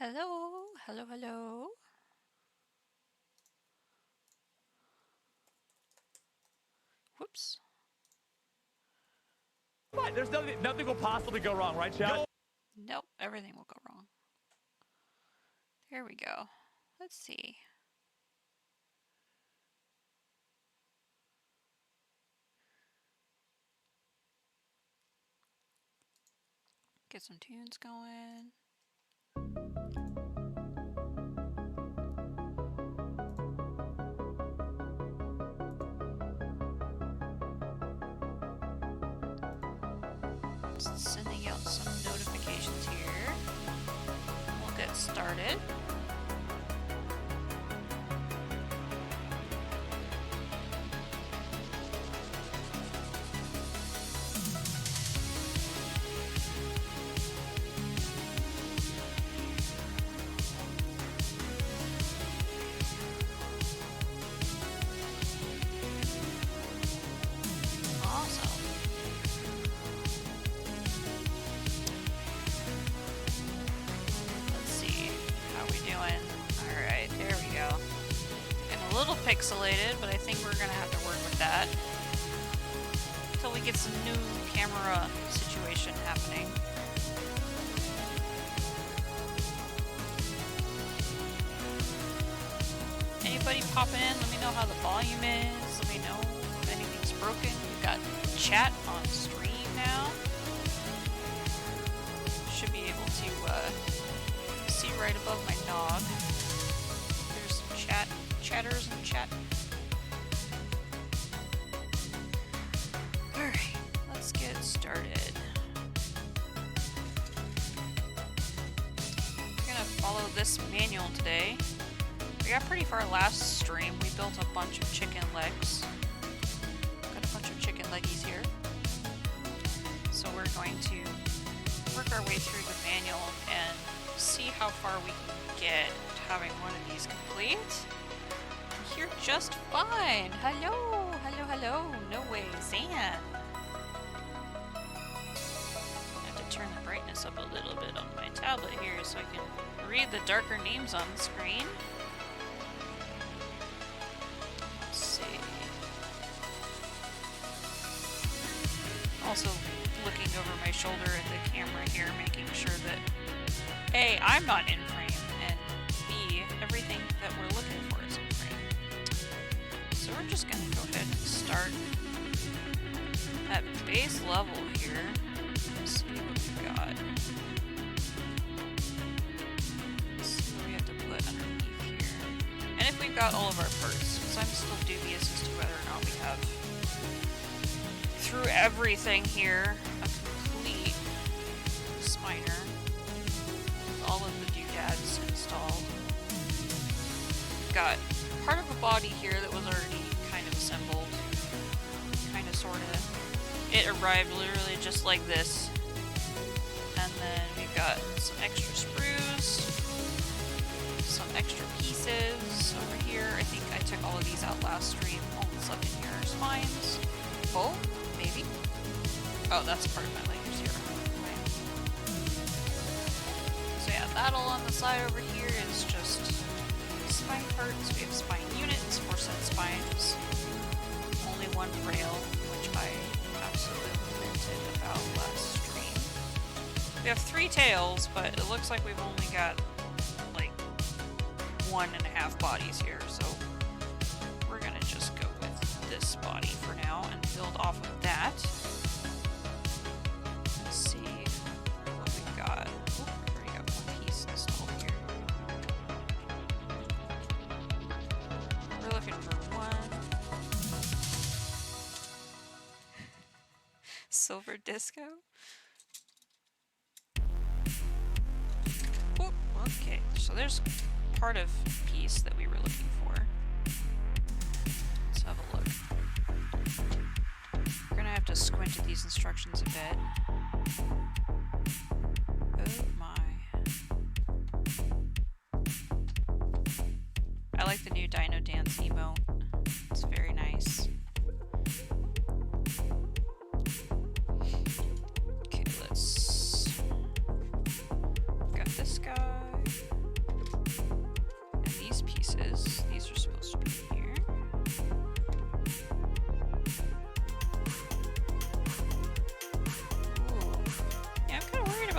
Hello, hello, hello. Whoops. What? There's nothing will possibly go wrong, right, Chad? Nope, everything will go wrong. There we go. Let's see. Get some tunes going. Just sending out some notifications here. We'll get started. Pixelated, but I think we're gonna have to work with that until we get some new camera situation happening. Anybody popping in? Let me know how the volume is. Let me know if anything's broken. We've got chat on stream now. Should be able to see right above my nog. There's some chatters in the chat. Alright, let's get started. We're gonna follow this manual today. We got pretty far last stream. We built a bunch of chicken legs. Got a bunch of chicken leggies here. So we're going to work our way through the manual and see how far we can get having one of these complete. You're just fine. Hello, hello, hello. No way, Zan. I have to turn the brightness up a little bit on my tablet here so I can read the darker names on the screen. Let's see. Also looking over my shoulder at the camera here, making sure that A, I'm not in frame, and B, everything that we're looking for is in frame. So we're just going to go ahead and start at base level here. Let's see what we got. Let's see what we have to put underneath here. And if we've got all of our parts, because I'm still dubious as to whether or not we have, through everything here, a complete spiner with all of the doodads installed. We've got part of a body here that was already kind of assembled, kind of, sort of. It arrived literally just like this. And then we've got some extra sprues, some extra pieces over here. I think I took all of these out last stream. All that's left in here are spines. Oh, maybe. Oh, that's part of my layers here. So yeah, that all on the side over here is just spine parts. We have spine units, 4 set spines, only one rail, which I absolutely lamented about last stream. We have 3 tails, but it looks like we've only got like 1.5 bodies here, so we're gonna just go with this body for now and build off of that. Let's see what we got. Oh, we already got one piece installed here. We're looking for one silver disco. Oop, okay, so there's part of piece that we were looking for. Let's have a look. We're gonna have to squint at these instructions a bit. Oh my. I like the new Dino Dance emote. It's very nice. Okay, let's... Got this guy.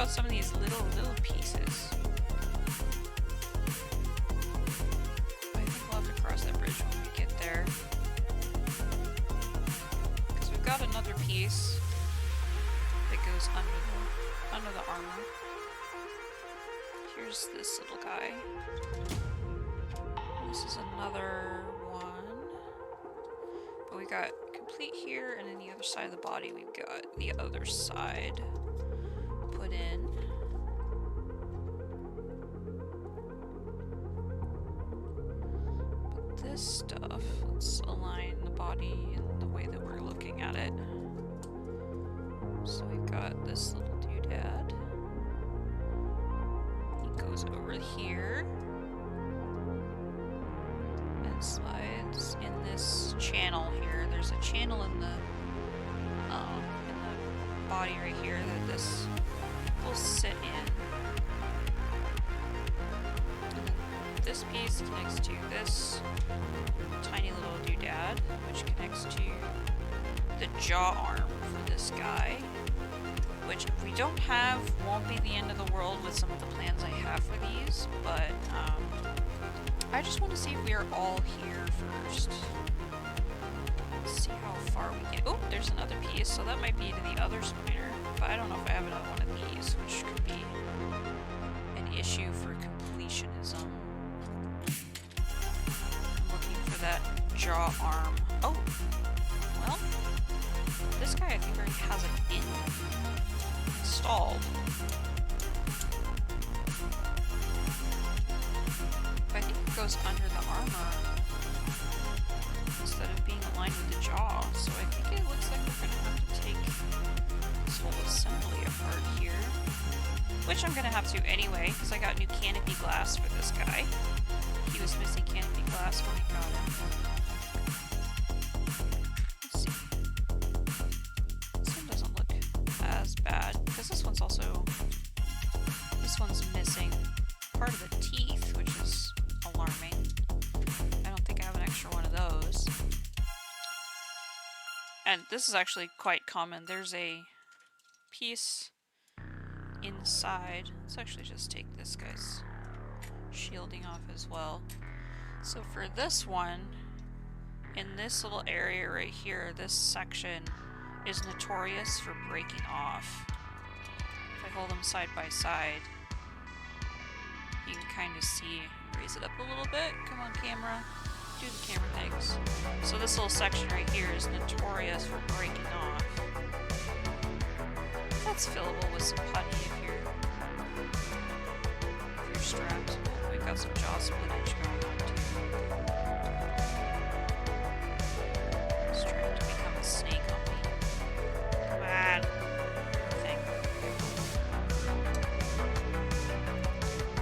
about some of these little pieces. I think we'll have to cross that bridge when we get there. Because we've got another piece that goes under the armor. Here's this little guy. This is another one. But we got complete here, and then the other side of the body, we've got the other side put in. But this stuff, let's align the body in the way that we're looking at it. So we've got this little doodad. He goes over here and slides in this channel here. There's a channel in the body right here that this will sit in. And then this piece connects to this tiny little doodad, which connects to the jaw arm for this guy. Which, if we don't have, won't be the end of the world with some of the plans I have for these, but I just want to see if we are all here first. Let's see how far we get. Oh, there's another piece, so that might be to the other spiner, but I don't know if I have another one of these, which could be an issue for completionism. I'm looking for that jaw arm. Oh, well, this guy I think already has it installed. But I think it goes under the armor instead of being aligned with the jaw. So I think it looks like we're going to have to take this whole assembly apart here. Which I'm going to have to anyway, because I got new canopy glass for this guy. He was missing canopy glass when we got him. Let's see. This one doesn't look as bad, because this one's also... This one's missing part of the teeth, which is alarming. I don't think I have an extra one of those. And this is actually quite common. There's a piece inside. Let's actually just take this guy's shielding off as well. So for this one, in this little area right here, this section is notorious for breaking off. If I hold them side by side, you can kind of see, raise it up a little bit. Come on, camera. Do the camera things. So this little section right here is notorious for breaking off. That's fillable with some putty if you're strapped. We've got some jaw splittage going on too. Just trying to become a snake on me. Come on. Thing.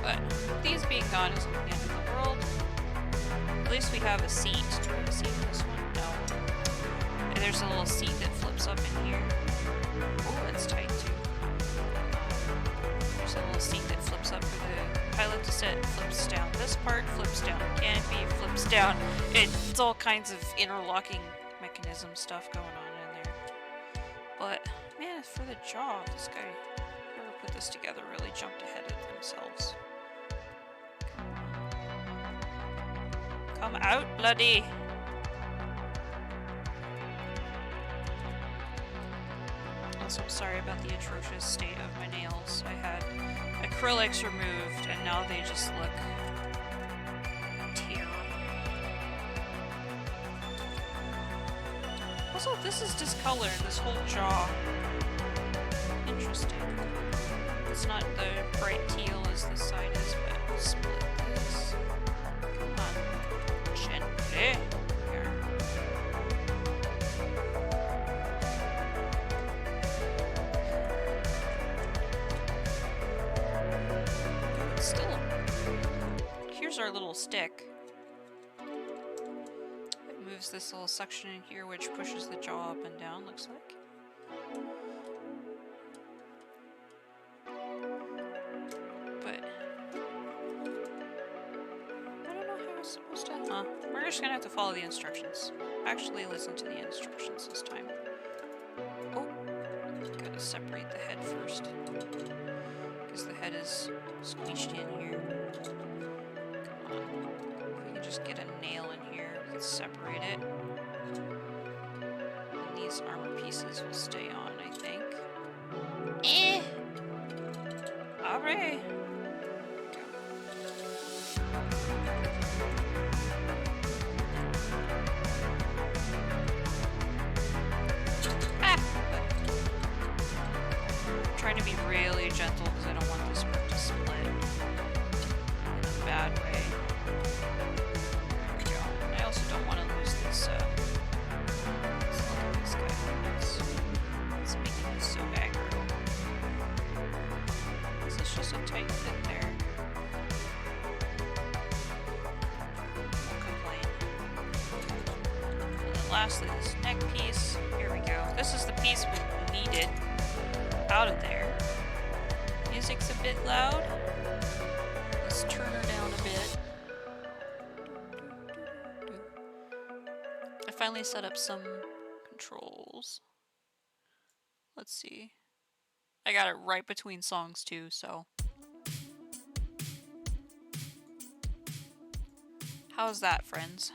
But these being gone isn't the end of the world. At least we have a seat. Do we have a seat in this one? No. And there's a little seat that flips up in here. Oh, it's tight too. There's a little seat that flips up for the pilot to sit, flips down this part, flips down the canopy, flips down. It's all kinds of interlocking mechanism stuff going on in there. But, man, for the jaw, this guy, whoever put this together, really jumped ahead of themselves. Come out, bloody! Also, I'm sorry about the atrocious state of my nails. I had acrylics removed, and now they just look terrible. Also, this is discolored, this whole jaw. Interesting. It's not the bright teal as this side is, but we'll split this. Come on. Gently. Here. Still, here's our little stick. It moves this little section in here, which pushes the jaw up and down, looks like. But I don't know how it's supposed to. Huh? We're just gonna have to follow the instructions. Actually, listen to the instructions this time. Oh, gotta separate the head first. because the head is squished in here. Come on. If we can just get a nail in here, we can separate it. And these armor pieces will stay on, I think. Eh! Alright. Trying to be really gentle because I don't want this part to split in a bad way. There we go. I also don't want to lose this, let's look at this guy. It's making me so aggro. Is this just a tight fit there? Won't complain. And then lastly, this neck piece. Here we go. This is the piece we needed out of there. Music's a bit loud. Let's turn her down a bit. I finally set up some controls. Let's see. I got it right between songs too, so. How's that, friends?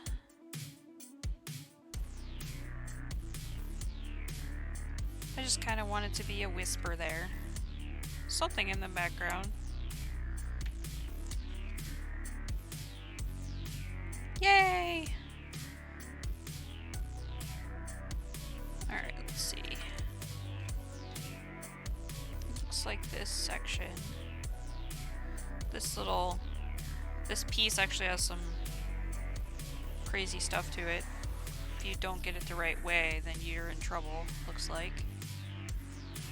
I just kind of wanted to be a whisper there. Something in the background. Yay! Alright, let's see. Looks like this section. This piece actually has some crazy stuff to it. If you don't get it the right way, then you're in trouble, looks like.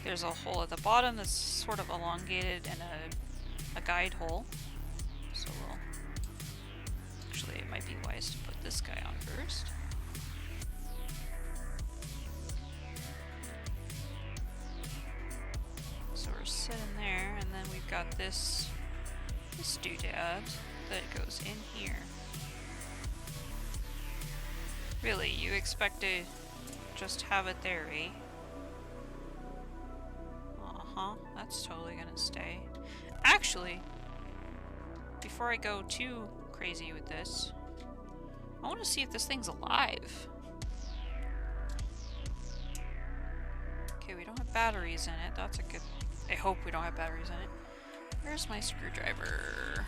There's a hole at the bottom that's sort of elongated and a guide hole. So we'll... Actually, it might be wise to put this guy on first. So we're sitting there, and then we've got this doodad that goes in here. Really, you expect to just have it there, eh? That's totally gonna stay. Actually, before I go too crazy with this, I want to see if this thing's alive. Okay, we don't have batteries in it. That's a good... I hope we don't have batteries in it. Where's my screwdriver?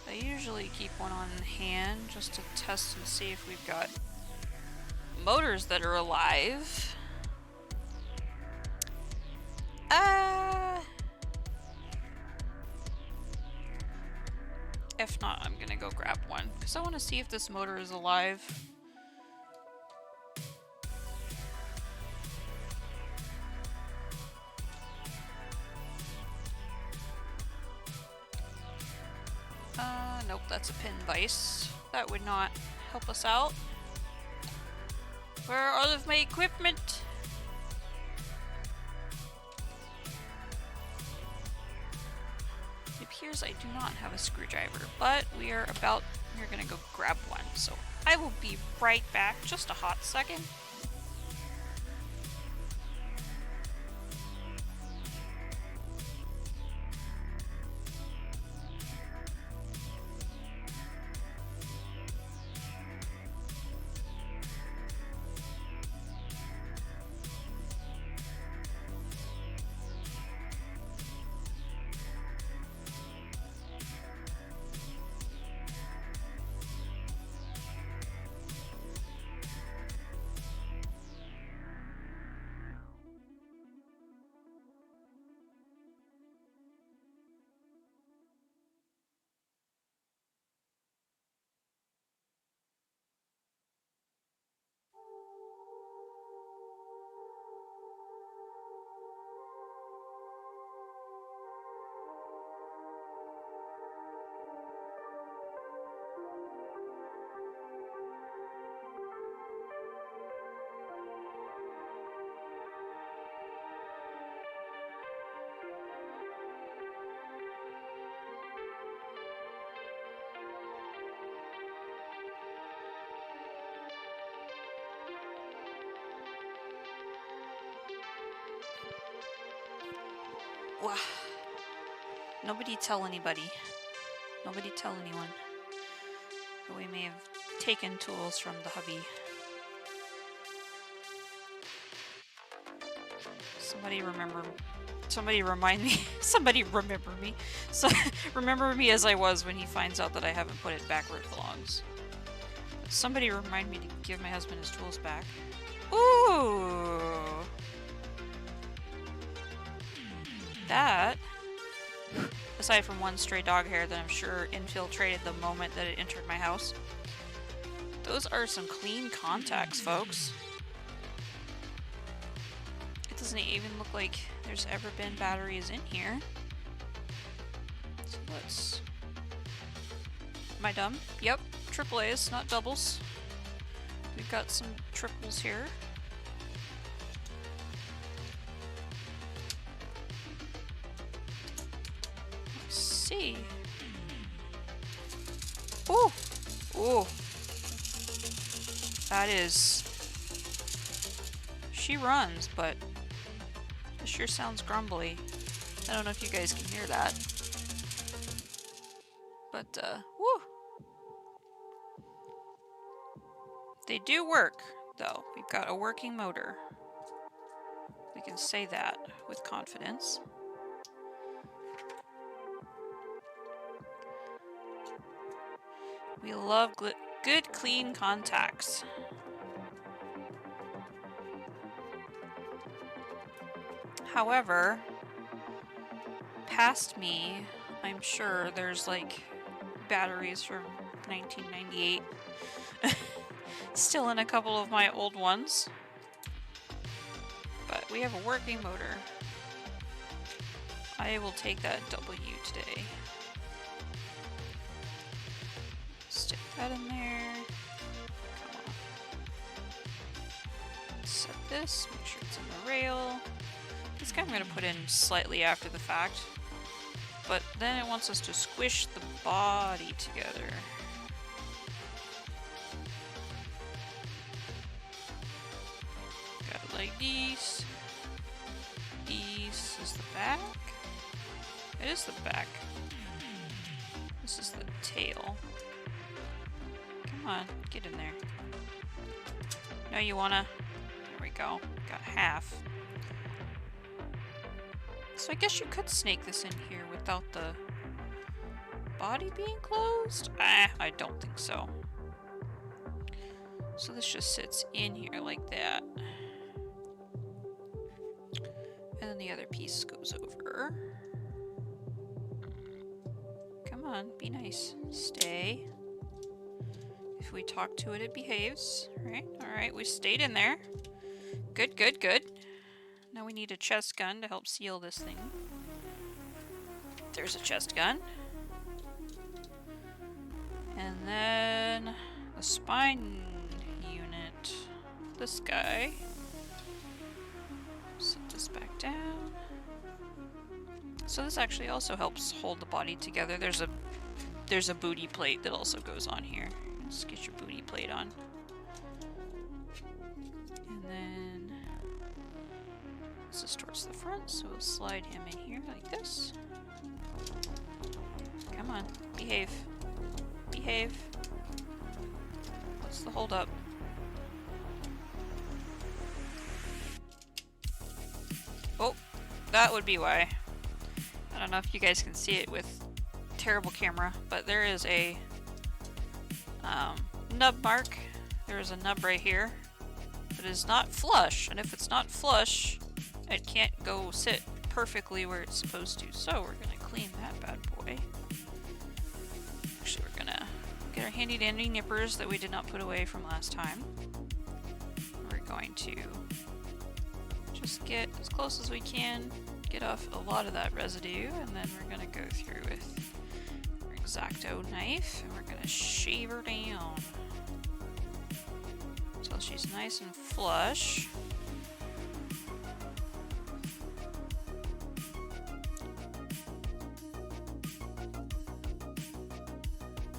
I usually keep one on hand just to test and see if we've got motors that are alive. If not, I'm gonna go grab one, because I want to see if this motor is alive. Nope, that's a pin vise. That would not help us out. Where are all of my equipment? It appears I do not have a screwdriver, but we're gonna go grab one, so I will be right back, just a hot second. Nobody tell anybody. Nobody tell anyone. But we may have taken tools from the hubby. Somebody remind me. Somebody remember me. So remember me as I was when he finds out that I haven't put it back where it belongs. Somebody remind me to give my husband his tools back. Ooh! That, aside from one stray dog hair that I'm sure infiltrated the moment that it entered my house, those are some clean contacts, folks. It doesn't even look like there's ever been batteries in here. So let's... Am I dumb? Yep, AAAs, not doubles. We've got some triples here. Let's see. Ooh! Ooh! That is... She runs, but it sure sounds grumbly. I don't know if you guys can hear that. But, woo! They do work, though. We've got a working motor. We can say that with confidence. We love good, clean contacts. However, past me, I'm sure there's like batteries from 1998 still in a couple of my old ones. But we have a working motor. I will take that W today. Stick that in there. Come on. Set this, make sure it's in the rail. This guy I'm going to put in slightly after the fact. But then it wants us to squish the body together. Got it like these. This is the back. It is the back. This is the tail. Come on, get in there. No, you wanna? There we go. Got half. So I guess you could snake this in here without the body being closed? I don't think so. So this just sits in here like that. And then the other piece goes over. Come on, be nice. Stay. If we talk to it, it behaves. Right? Alright, we stayed in there. Good, good, good. Now we need a chest gun to help seal this thing. There's a chest gun. And then the spine unit. This guy. Set this back down. So this actually also helps hold the body together. There's a booty plate that also goes on here. Just get your booty plate on. And then this is towards the front, so we'll slide him in here like this. Come on, behave. Behave. What's the hold up? Oh, that would be why. I don't know if you guys can see it with terrible camera, but there is a nub mark. There is a nub right here that is not flush, and if it's not flush, it can't go sit perfectly where it's supposed to. So we're gonna clean that bad boy. Actually, we're gonna get our handy dandy nippers that we did not put away from last time. We're going to just get as close as we can, get off a lot of that residue, and then we're gonna go through with our X-Acto knife, and we're gonna shave her down until she's nice and flush.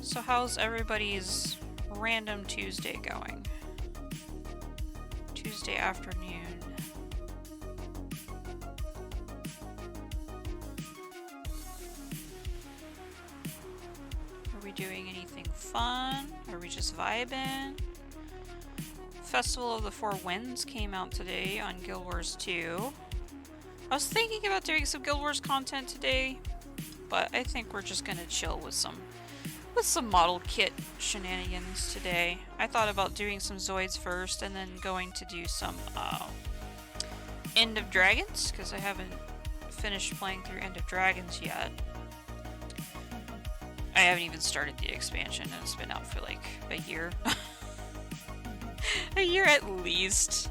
So how's everybody's random Tuesday going? Tuesday afternoon. doing anything fun? Are we just vibing? Festival of the Four Winds came out today on Guild Wars 2. I was thinking about doing some Guild Wars content today, but I think we're just gonna chill with some model kit shenanigans today. I thought about doing some Zoids first and then going to do some End of Dragons, because I haven't finished playing through End of Dragons yet. I haven't even started the expansion and it's been out for like a year. A year at least.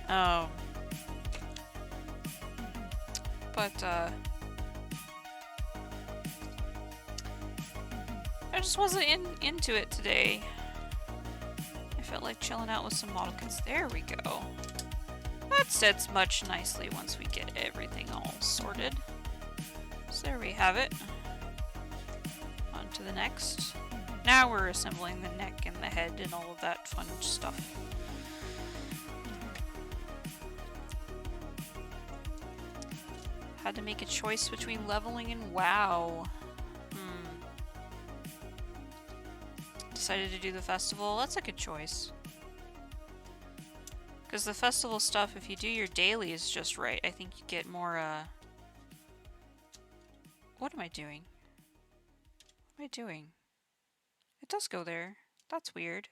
But I just wasn't into it today. I felt like chilling out with some model kits. There we go. That sets much nicely once we get everything all sorted. So there we have it. On to the next. Now we're assembling the neck and the head and all of that fun stuff. Had to make a choice between leveling and WoW. Decided to do the festival. That's a good choice. Because the festival stuff, if you do your dailies just right, I think you get more, What am I doing? What am I doing? It does go there. That's weird.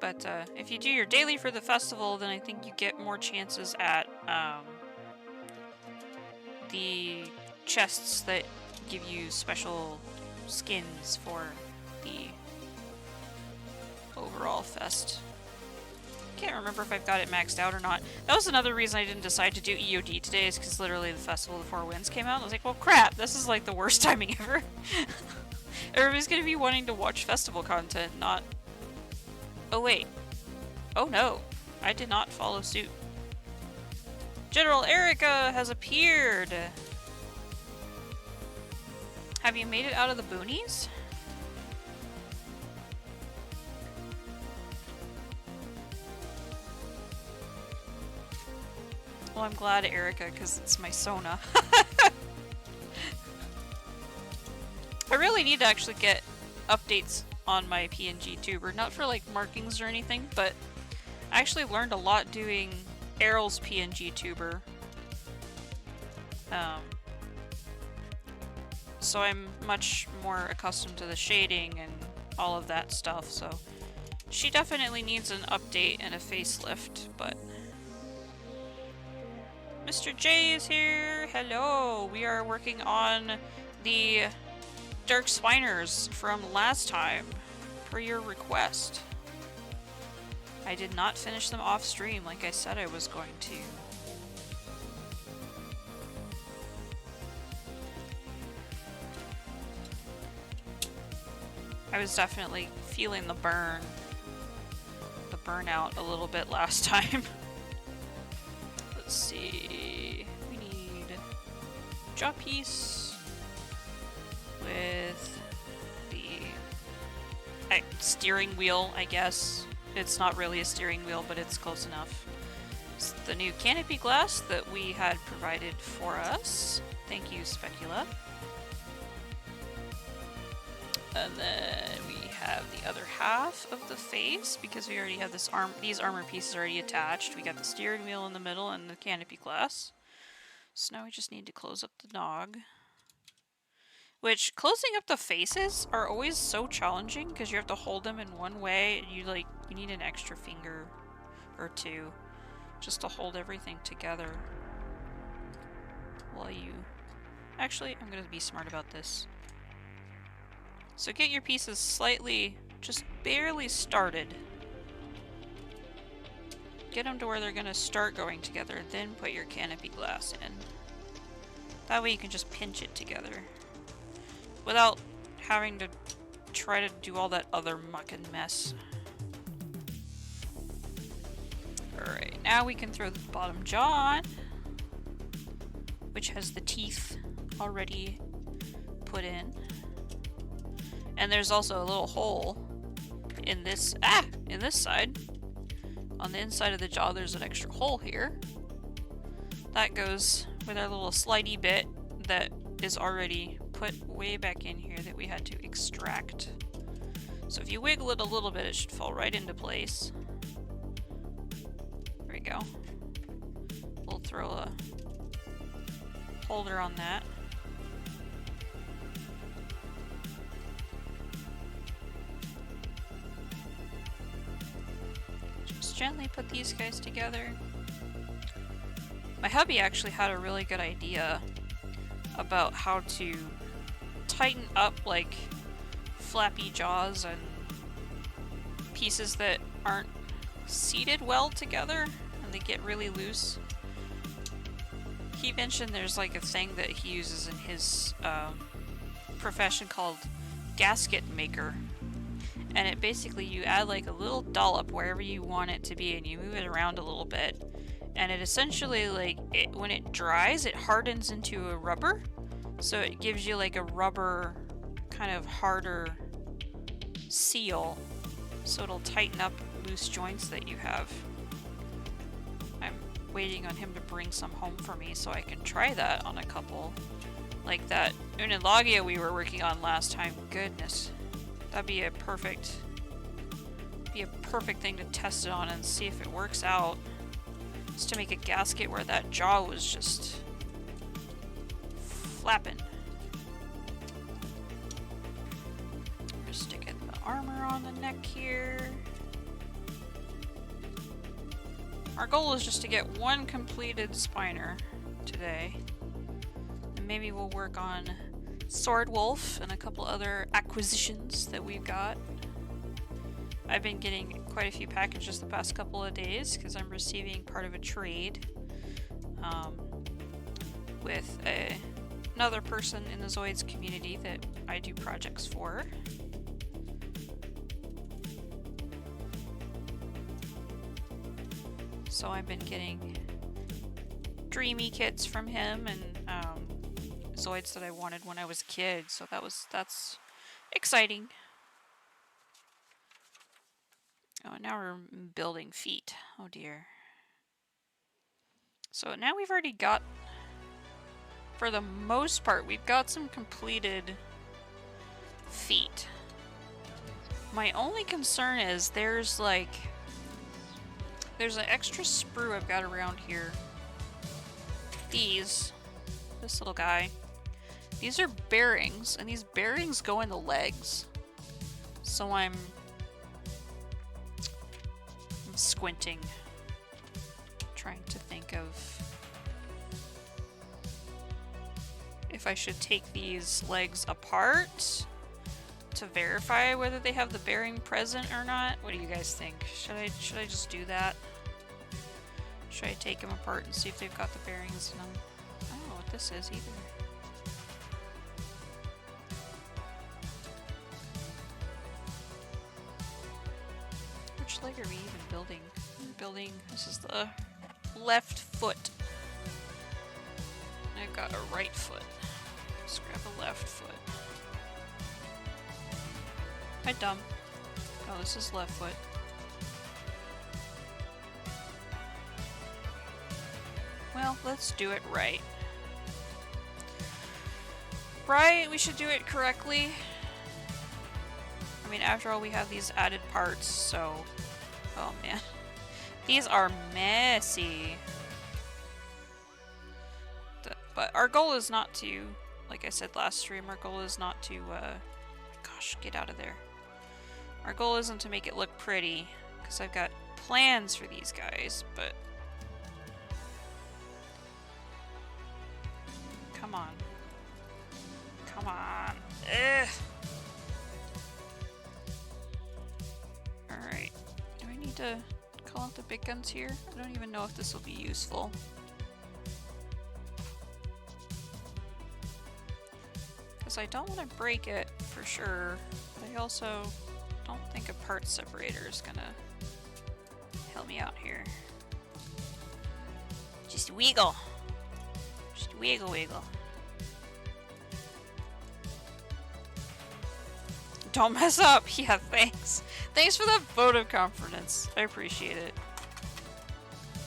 But, if you do your daily for the festival, then I think you get more chances at, the chests that give you special skins for the overall fest. Can't remember if I've got it maxed out or not. That was another reason I didn't decide to do EOD today, is because literally the Festival of the Four Winds came out. I was like, well crap, this is like the worst timing ever. Everybody's gonna be wanting to watch festival content, not... Oh wait. Oh no. I did not follow suit. General Erica has appeared! Have you made it out of the boonies? Well, I'm glad, Erica, because it's my Sona. I really need to actually get updates on my PNG tuber. Not for, like, markings or anything, but I actually learned a lot doing Errol's PNG tuber. So I'm much more accustomed to the shading and all of that stuff, so she definitely needs an update and a facelift, but... Mr. J is here! Hello! We are working on the Dark Spiners from last time, per your request. I did not finish them off stream like I said I was going to. I was definitely feeling the burnout a little bit last time. Let's see, we need a jaw piece with the steering wheel, I guess. It's not really a steering wheel, but it's close enough. It's the new canopy glass that we had provided for us. Thank you, Specula. And then we have the other half of the face, because we already have this these armor pieces already attached. We got the steering wheel in the middle and the canopy glass. So now we just need to close up the nog. Which, closing up the faces are always so challenging, because you have to hold them in one way, and you need an extra finger or two just to hold everything together. While you... Actually, I'm gonna be smart about this. So get your pieces slightly, just barely started. Get them to where they're gonna start going together, then put your canopy glass in. That way you can just pinch it together. Without having to try to do all that other muck and mess. Alright, now we can throw the bottom jaw on, which has the teeth already put in. And there's also a little hole in this side. On the inside of the jaw there's an extra hole here. That goes with our little slidey bit that is already put put way back in here that we had to extract. So if you wiggle it a little bit, it should fall right into place. There we go. We'll throw a holder on that. Just gently put these guys together. My hubby actually had a really good idea about how to tighten up like flappy jaws and pieces that aren't seated well together and they get really loose. He mentioned there's like a thing that he uses in his profession called gasket maker, and it basically, you add like a little dollop wherever you want it to be and you move it around a little bit, and it essentially, like, when it dries, it hardens into a rubber, so it gives you like a rubber kind of harder seal, so it'll tighten up loose joints that you have. I'm waiting on him to bring some home for me so I can try that on a couple. Like that Unilagia we were working on last time. Goodness. That'd be a perfect thing to test it on and see if it works out. Just to make a gasket where that jaw was just flapping. We're sticking the armor on the neck here. Our goal is just to get one completed spiner today. And maybe we'll work on Sword Wolf and a couple other acquisitions that we've got. I've been getting quite a few packages the past couple of days because I'm receiving part of a trade with another person in the Zoids community that I do projects for. So I've been getting dreamy kits from him and Zoids that I wanted when I was a kid, so that's exciting. Oh, now we're building feet. Oh dear. So now we've already got, for the most part, we've got some completed feet. My only concern is there's an extra sprue I've got around here. This little guy. These are bearings, and these bearings go in the legs. So I'm squinting, trying to think of if I should take these legs apart to verify whether they have the bearing present or not. What do you guys think? Should I just do that? Should I take them apart and see if they've got the bearings in them? I don't know what this is either. Which leg are we even building? This is the left foot. I've got a right foot. Let's grab a left foot. Hi, dumb. Oh, this is left foot. Well, let's do it right. Right? We should do it correctly. I mean, after all, we have these added parts, so... Oh, man. These are messy. But our goal is not to, like I said last stream, our goal is not to, gosh, get out of there. Our goal isn't to make it look pretty, because I've got plans for these guys, but... Come on. Come on. Ugh. Alright. Do I need to call out the big guns here? I don't even know if this will be useful. Because I don't want to break it for sure. But I also don't think a parts separator is gonna help me out here. Just wiggle. Just wiggle, wiggle. Don't mess up! Yeah, thanks. Thanks for that vote of confidence. I appreciate it.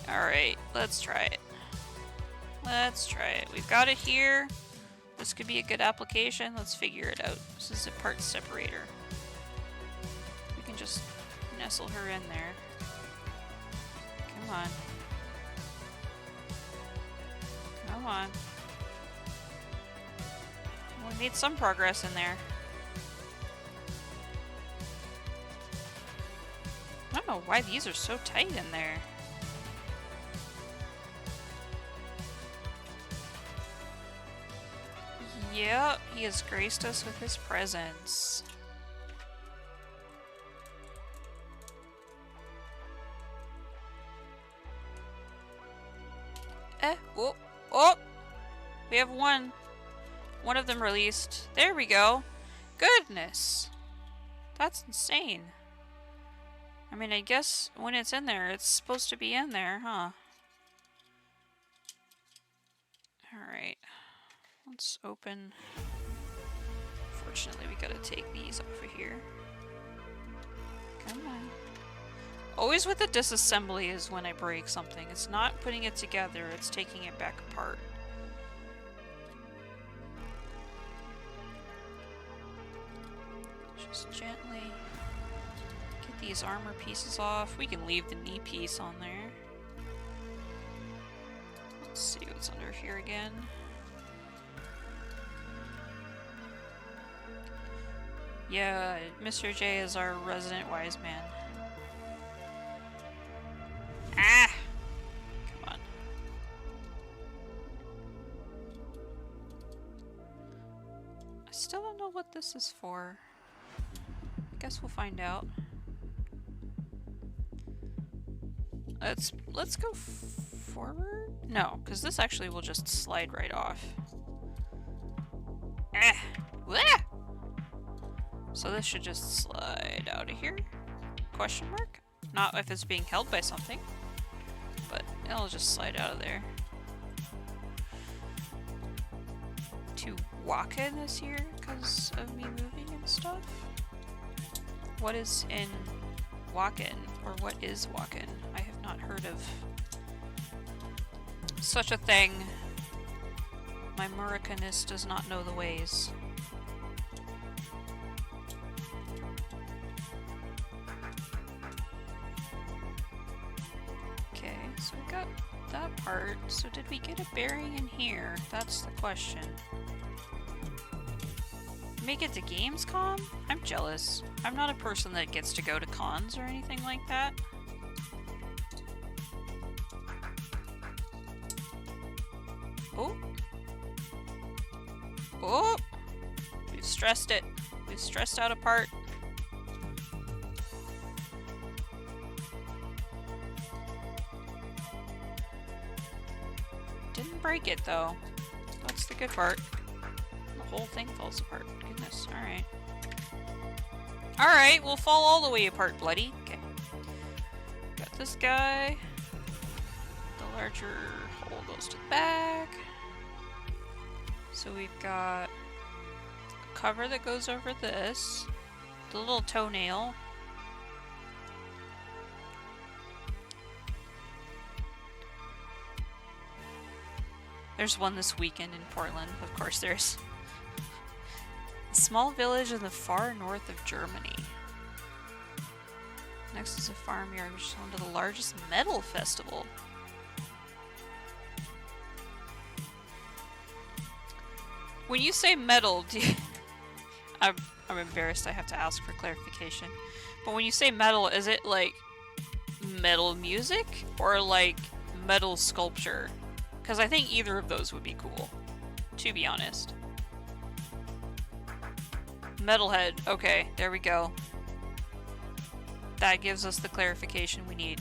Alright, let's try it. Let's try it. We've got it here. This could be a good application. Let's figure it out. This is a part separator. We can just nestle her in there. Come on. Come on. We made some progress in there. I don't know why these are so tight in there. Yep, he has graced us with his presence. Oh, oh! We have one of them released. There we go. Goodness. That's insane. I mean, I guess when it's in there, it's supposed to be in there, huh? Alright. Let's open. Fortunately, we gotta take these off of here. Come on. Always with the disassembly is when I break something. It's not putting it together, it's taking it back apart. Just gently get these armor pieces off. We can leave the knee piece on there. Let's see what's under here again. Yeah, Mr. J is our resident wise man. Ah! Come on. I still don't know what this is for. I guess we'll find out. Let's go forward? No, because this actually will just slide right off. Ah! Wah! So this should just slide out of here? Question mark? Not if it's being held by something, but it'll just slide out of there. To Wacken is here because of me moving and stuff? What is in Wacken? Or what is Wacken? I have not heard of such a thing. My Muricanist does not know the ways. So we got that part. So did we get a bearing in here? That's the question. Make it to Gamescom? I'm jealous. I'm not a person that gets to go to cons or anything like that. Oh! Oh! We've stressed it. We've stressed out a part. Didn't break it though. That's the good part. The whole thing falls apart. Goodness. Alright. Alright, we'll fall all the way apart, bloody. Okay. Got this guy. The larger hole goes to the back. So we've got a cover that goes over this. The little toenail. There's one this weekend in Portland. Of course there's. A small village in the far north of Germany. Next is a farmyard, which is home to the largest metal festival. When you say metal, do you... I'm embarrassed, I have to ask for clarification. But when you say metal, is it like metal music or like metal sculpture? Because I think either of those would be cool, to be honest. Metalhead. Okay, there we go. That gives us the clarification we need.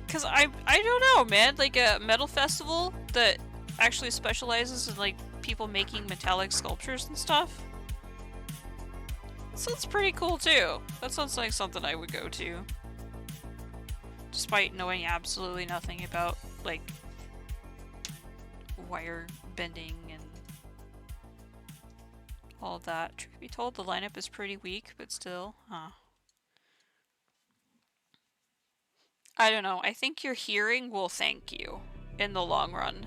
Because I don't know, man. Like a metal festival that actually specializes in like people making metallic sculptures and stuff. Sounds pretty cool too. That sounds like something I would go to. Despite knowing absolutely nothing about, like, wire bending and all of that. Truth be told, the lineup is pretty weak, but still, huh. I don't know. I think your hearing will thank you in the long run.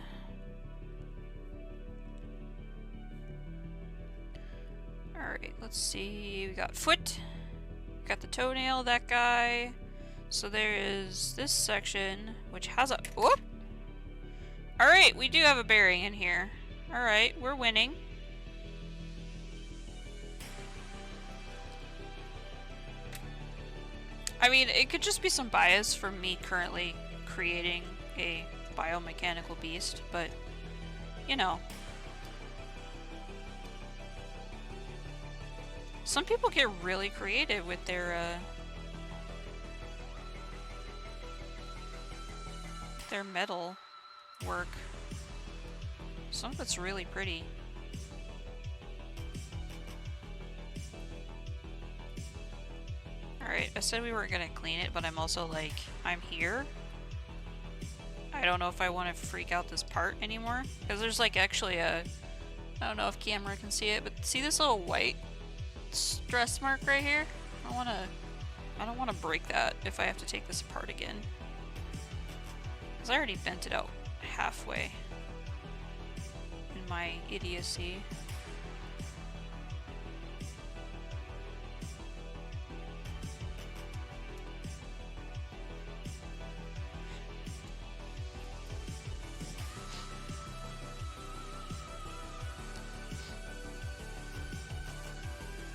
Alright, let's see. We got foot. We got the toenail, that guy. So there is this section, which has a... Whoop! Alright, we do have a bearing in here. Alright, we're winning. I mean, it could just be some bias from me currently creating a biomechanical beast, but, you know. Some people get really creative with their metal work. Some of it's really pretty. Alright, I said we weren't gonna clean it, but I'm also like, I'm here. I don't know if I want to freak out this part anymore. Because there's like actually a... I don't know if camera can see it, but see this little white stress mark right here? I don't want to break that if I have to take this apart again. Because I already bent it out halfway. In my idiocy.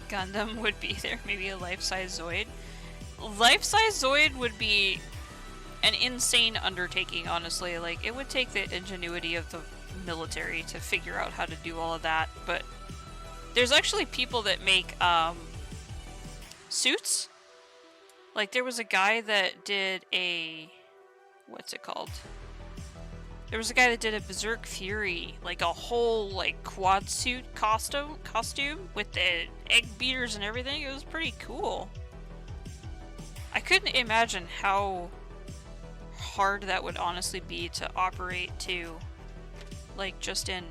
Gundam would be there, maybe a life-size Zoid. Life-size Zoid would be an insane undertaking, honestly. Like, it would take the ingenuity of the military to figure out how to do all of that, but there's actually people that make, suits. Like, there was a guy that did a... what's it called? There was a guy that did a Berserk Fury, like a whole, like, quad suit costume with the egg beaters and everything. It was pretty cool. I couldn't imagine how hard that would honestly be to operate too. Like, just in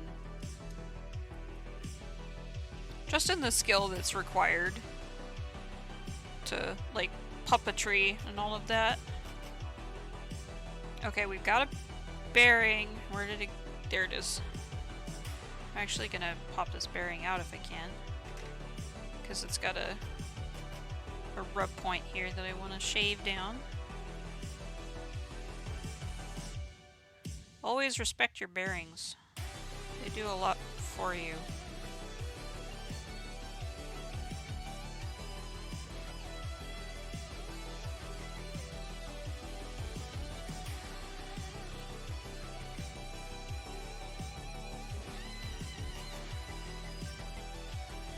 the skill that's required to, like, puppetry and all of that. Okay, we've got a bearing. Where did it... there it is. I'm actually gonna pop this bearing out if I can. Because it's got a rub point here that I want to shave down. Always respect your bearings. They do a lot for you.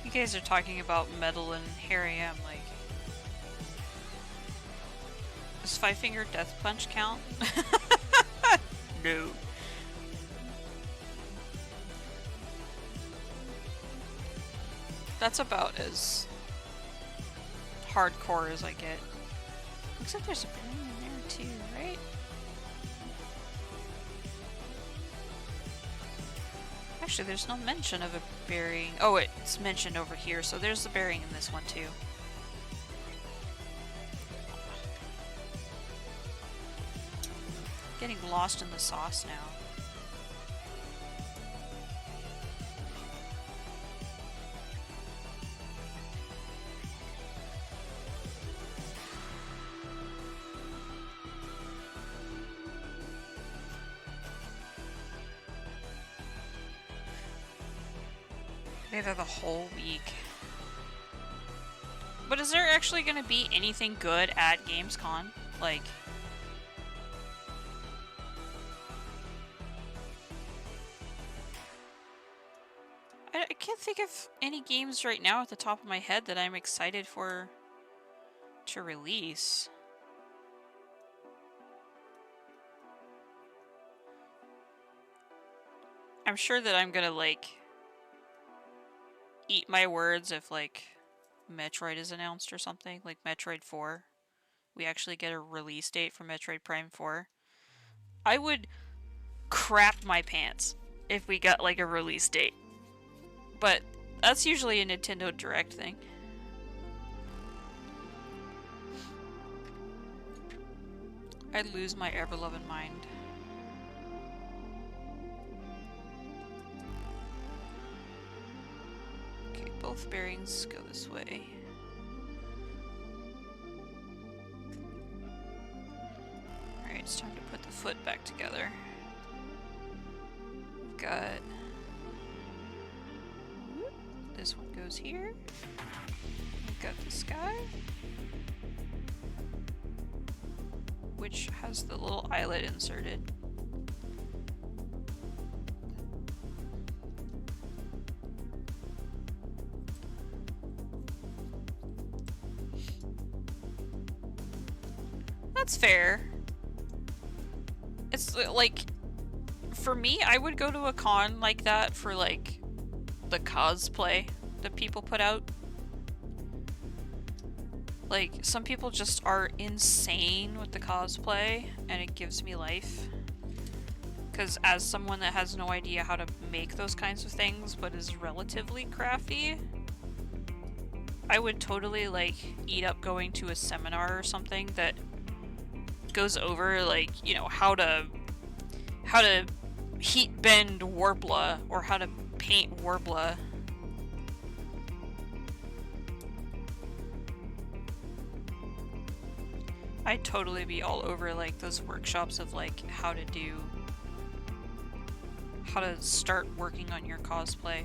You guys are talking about metal, and here I am, like... Does 5-finger death punch count? No. That's about as hardcore as I get. Looks like there's a bearing in there too, right? Actually, there's no mention of a bearing. Oh, it's mentioned over here, so there's the bearing in this one too. Getting lost in the sauce now. They're the whole week. But is there actually going to be anything good at Gamescom? Like... I can't think of any games right now at the top of my head that I'm excited for to release. I'm sure that I'm gonna, like, eat my words if, like, Metroid is announced or something, like Metroid 4. We actually get a release date for Metroid Prime 4. I would crap my pants if we got, like, a release date. But that's usually a Nintendo Direct thing. I'd lose my ever-loving mind. Okay, both bearings go this way. Alright, it's time to put the foot back together. We've got... this one goes here. We've got this guy, which has the little eyelet inserted. That's fair. It's like, for me, I would go to a con like that for like the cosplay that people put out. Like, some people just are insane with the cosplay, and it gives me life. Because as someone that has no idea how to make those kinds of things, but is relatively crafty, I would totally, like, eat up going to a seminar or something that goes over, like, you know, how to heat bend Warbler, or how to paint Warbler. I'd totally be all over like those workshops of like how to start working on your cosplay.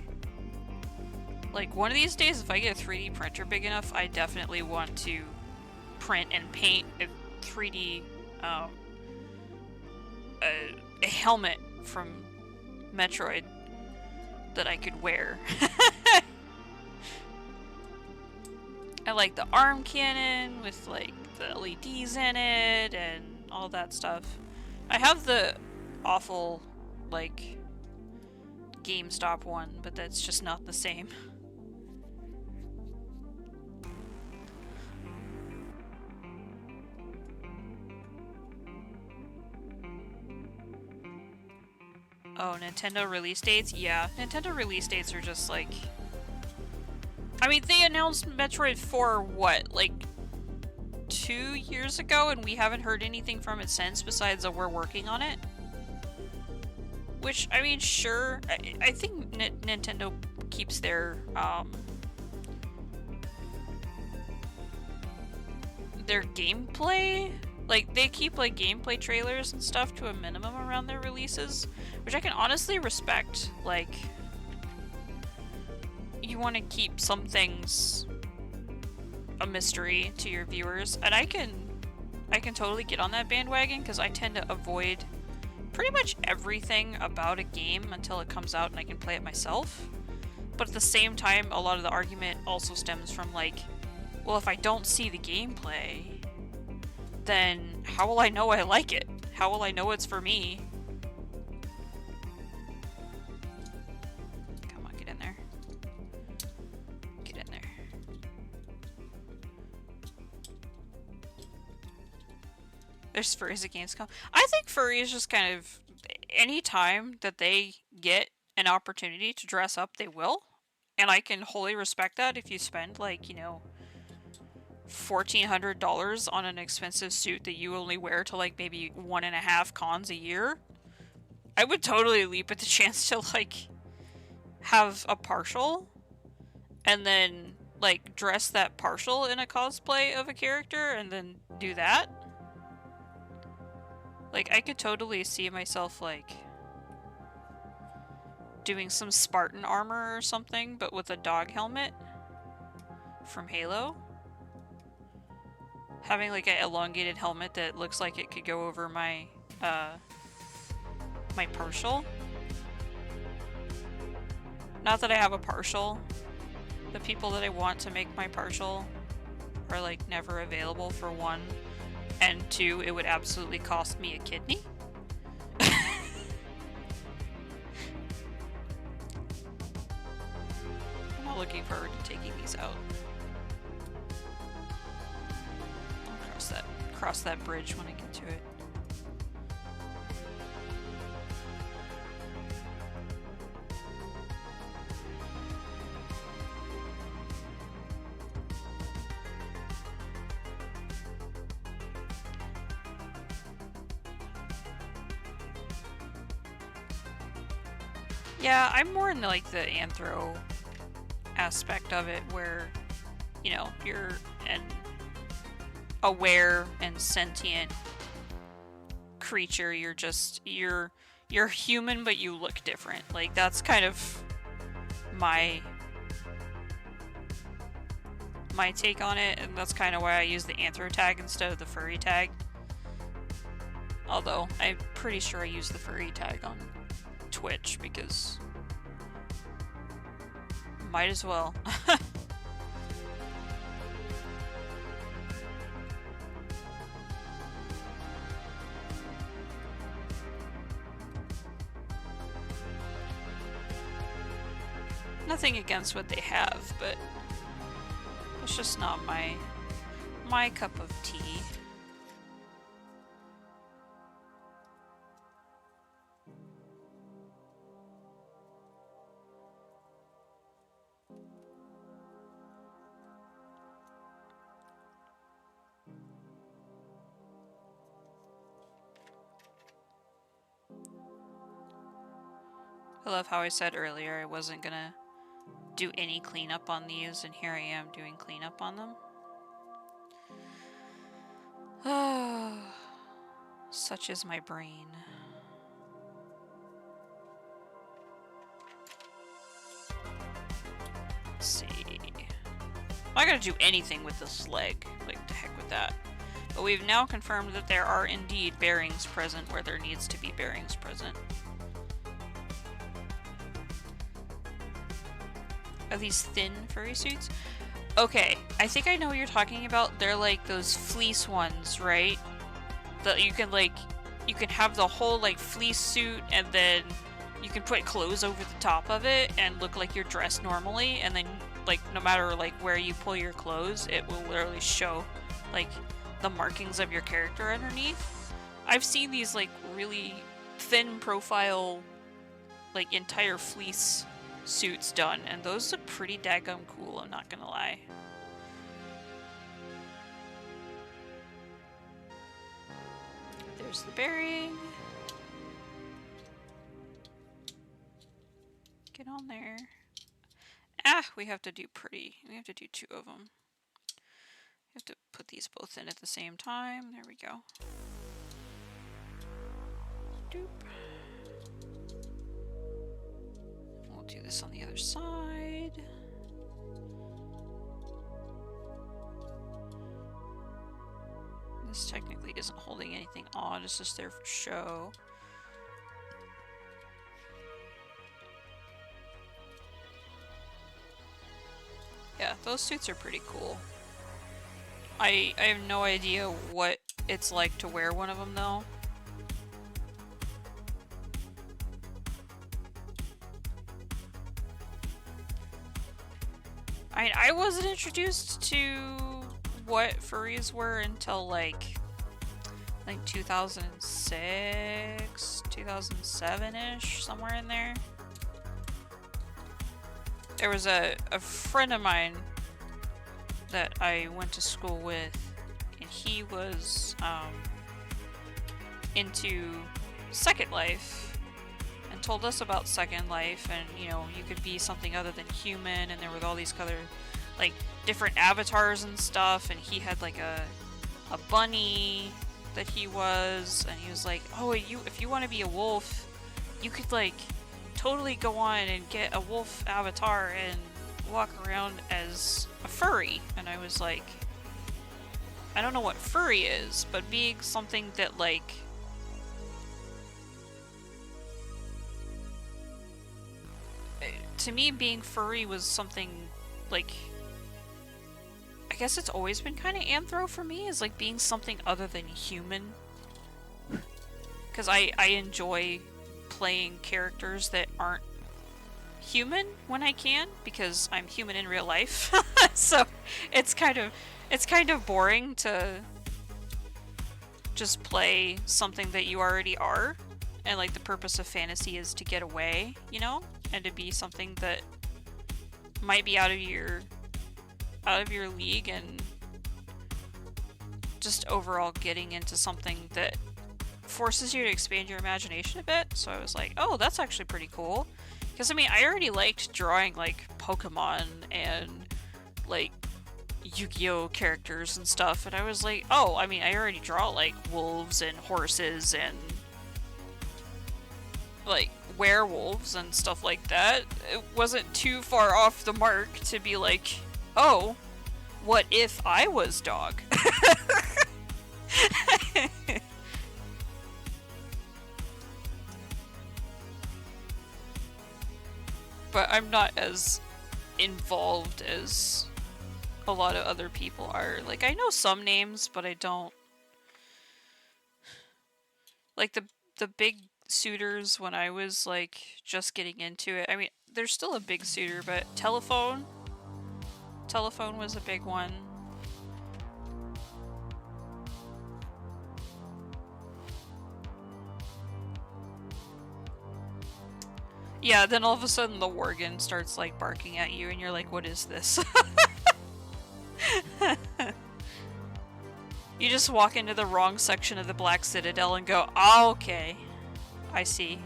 Like one of these days, if I get a 3D printer big enough, I definitely want to print and paint a 3D a helmet from Metroid that I could wear. I like the arm cannon with like the LEDs in it and all that stuff. I have the awful like GameStop one, but that's just not the same. Oh, Nintendo release dates? Yeah, Nintendo release dates are just like... I mean, they announced Metroid 4, what, like 2 years ago, and we haven't heard anything from it since besides that we're working on it? Which, I mean, sure, I think Nintendo keeps their gameplay, like, they keep, like, gameplay trailers and stuff to a minimum around their releases, which I can honestly respect. Like, you want to keep some things a mystery to your viewers, and I can totally get on that bandwagon, because I tend to avoid pretty much everything about a game until it comes out and I can play it myself. But at the same time, a lot of the argument also stems from like, well, if I don't see the gameplay, then how will I know I like it? How will I know it's for me? Come on, get in there. Get in there. There's furries at Gamescom. I think furries just kind of, any time that they get an opportunity to dress up, they will. And I can wholly respect that if you spend, like, you know, $1,400 on an expensive suit that you only wear to, like, maybe 1.5 cons a year. I would totally leap at the chance to, like, have a partial, and then, like, dress that partial in a cosplay of a character, and then do that. Like, I could totally see myself, like, doing some Spartan armor or something, but with a dog helmet from Halo. Having, like, an elongated helmet that looks like it could go over my, my partial. Not that I have a partial. The people that I want to make my partial are, like, never available, for one. And two, it would absolutely cost me a kidney. I'm not looking forward to taking these out. I'll cross that bridge when I get to it. Yeah, I'm more in the, like, the anthro aspect of it, where, you know, you're an aware and sentient creature. You're human, but you look different. Like, that's kind of my take on it, and that's kind of why I use the anthro tag instead of the furry tag. Although, I'm pretty sure I use the furry tag on Twitch, because might as well. Nothing against what they have, but it's just not my cup of tea. I love how I said earlier I wasn't gonna do any cleanup on these, and here I am doing cleanup on them. Such is my brain. Let's see. I'm not gonna do anything with this leg. Like, the heck with that. But we've now confirmed that there are indeed bearings present where there needs to be bearings present. Are these thin furry suits? Okay, I think I know what you're talking about. They're like those fleece ones, right? That you can have the whole like fleece suit, and then you can put clothes over the top of it and look like you're dressed normally, and then like no matter like where you pull your clothes, it will literally show like the markings of your character underneath. I've seen these like really thin profile like entire fleece suits done, and those look pretty daggum cool, I'm not gonna lie. There's the bearing. Get on there. Ah, we have to do two of them. We have to put these both in at the same time. There we go. Doop. We'll do this on the other side. This technically isn't holding anything on, it's just there for show. Yeah, those suits are pretty cool. I have no idea what it's like to wear one of them though. I wasn't introduced to what furries were until like 2006, 2007-ish, somewhere in there. There was a friend of mine that I went to school with, and he was into Second Life and told us about Second Life, and you know, you could be something other than human, and there were all these other like different avatars and stuff, and he had like a bunny that he was, and he was like, oh, if you want to be a wolf, you could like totally go on and get a wolf avatar and walk around as a furry. And I was like, I don't know what furry is, but being something that like to me, being furry was something like, I guess it's always been kind of anthro for me, is like being something other than human. Because I enjoy playing characters that aren't human when I can, because I'm human in real life. So it's kind of boring to just play something that you already are, and like the purpose of fantasy is to get away, you know, and to be something that might be out of your league, and just overall getting into something that forces you to expand your imagination a bit. So I was like, oh, that's actually pretty cool. Because, I mean, I already liked drawing, like, Pokemon and, like, Yu-Gi-Oh! Characters and stuff, and I was like, oh, I mean, I already draw, like, wolves and horses and, like, werewolves and stuff like that. It wasn't too far off the mark to be like, oh, what if I was dog? But I'm not as involved as a lot of other people are. Like, I know some names, but I don't... Like, the big suitors when I was, like, just getting into it. I mean, there's still a big suitor, but Telephone? Telephone was a big one. Yeah, then all of a sudden the Worgen starts, like, barking at you, and you're like, what is this? You just walk into the wrong section of the Black Citadel and go, oh, okay. I see.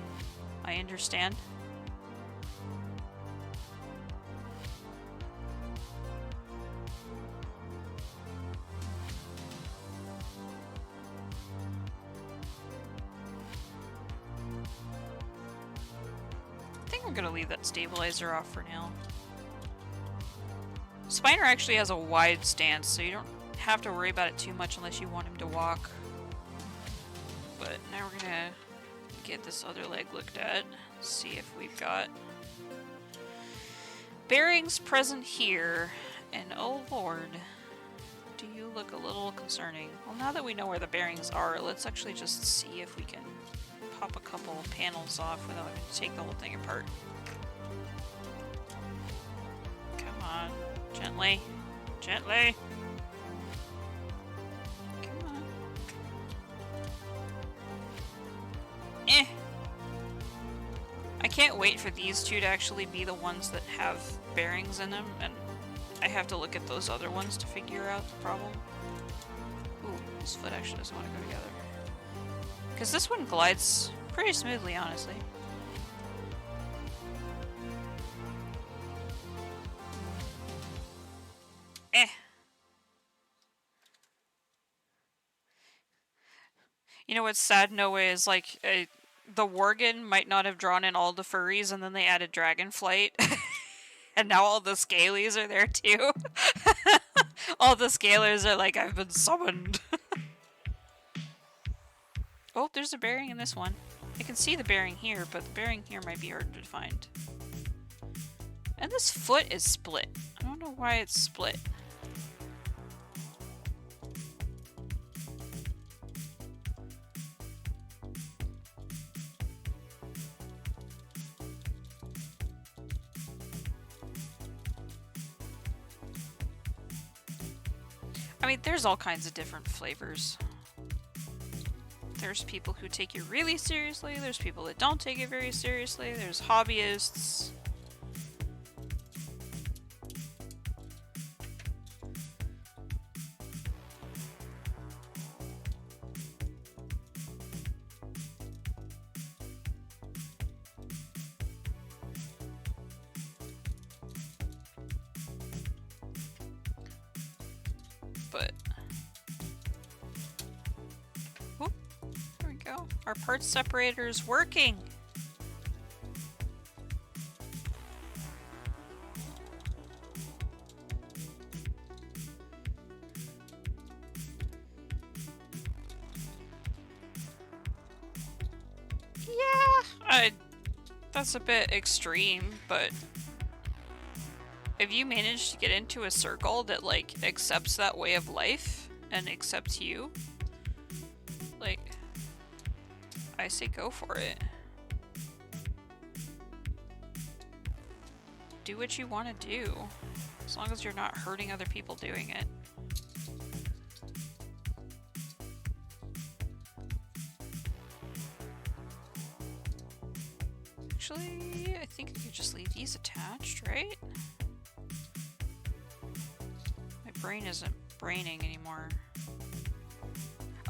I understand. I think I'm gonna leave that stabilizer off for now. Spiner actually has a wide stance, so you don't have to worry about it too much unless you want him to walk. But now we're gonna get this other leg looked at, see if we've got bearings present here. And oh lord, do you look a little concerning. Well, now that we know where the bearings are, let's actually just see if we can pop a couple panels off without having to take the whole thing apart. Come on, gently, gently. Come on. Eh. I can't wait for these two to actually be the ones that have bearings in them, and I have to look at those other ones to figure out the problem. Ooh, this foot actually doesn't want to go together. Because this one glides pretty smoothly, honestly. Eh. You know what's sad, no way, is like, the Worgen might not have drawn in all the furries and then they added Dragonflight. And now all the Scalies are there too. All the Scalers are like, I've been summoned. Oh, there's a bearing in this one. I can see the bearing here, but the bearing here might be harder to find. And this foot is split. I don't know why it's split. I mean, there's all kinds of different flavors. There's people who take it really seriously, there's people that don't take it very seriously, there's hobbyists. But oh, there we go. Our parts separator is working. Yeah, that's a bit extreme, but if you manage to get into a circle that, like, accepts that way of life and accepts you, like, I say go for it. Do what you want to do, as long as you're not hurting other people doing it. Actually, I think I could just leave these attached, right? My brain isn't braining anymore.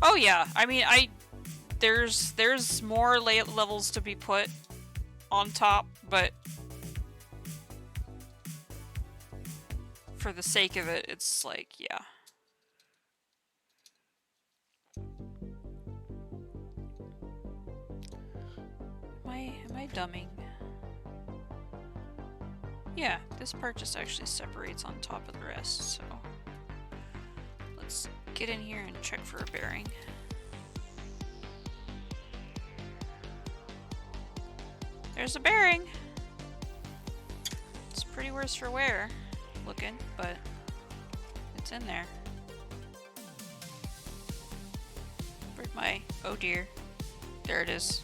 Oh yeah, I mean, there's more levels to be put on top, but for the sake of it, it's like, yeah. Am I dumbing? Yeah, this part just actually separates on top of the rest, so let's get in here and check for a bearing. There's a bearing! It's pretty worse for wear looking, but it's in there. Where'd my... oh dear. There it is.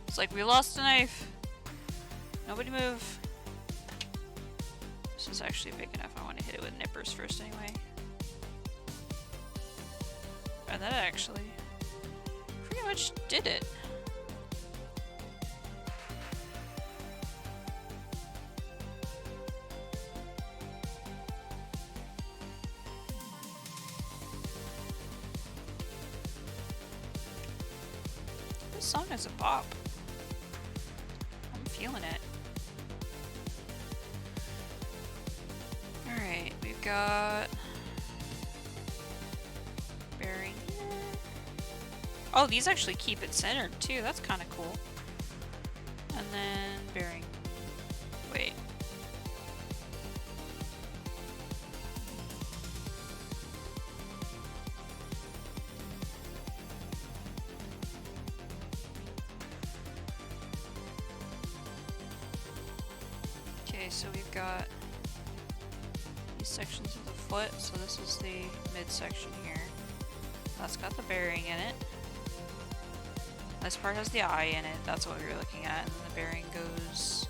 It's like we lost a knife. Nobody move. This is actually big enough. I want to hit it with nippers first anyway. And that actually pretty much did it. This song is a bop. I'm feeling it. Alright, we've got bearing here. Oh, these actually keep it centered too. That's kind of cool. And then bearing. Wait. Okay, so we've got these sections of the foot. So this is the midsection here. That's got the bearing in it. This part has the eye in it. That's what we were looking at. And then the bearing goes...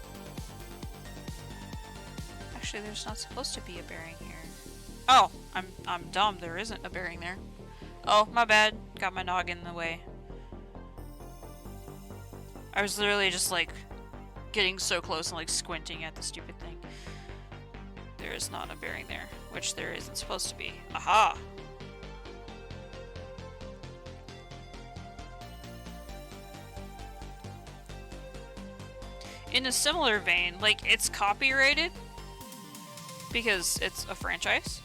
Actually, there's not supposed to be a bearing here. Oh! I'm dumb. There isn't a bearing there. Oh, my bad. Got my noggin in the way. I was literally just like getting so close and like squinting at the stupid thing. There is not a bearing there, which there isn't supposed to be. Aha! In a similar vein, like, it's copyrighted because it's a franchise,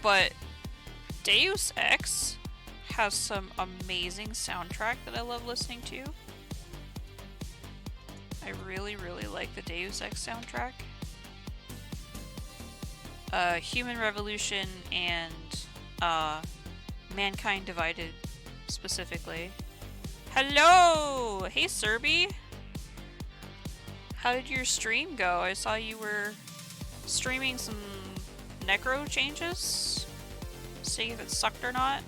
but Deus Ex has some amazing soundtrack that I love listening to. I really, really like the Deus Ex soundtrack. Human Revolution and Mankind Divided specifically. Hello! Hey, Serby! How did your stream go? I saw you were streaming some Necro changes. See if it sucked or not.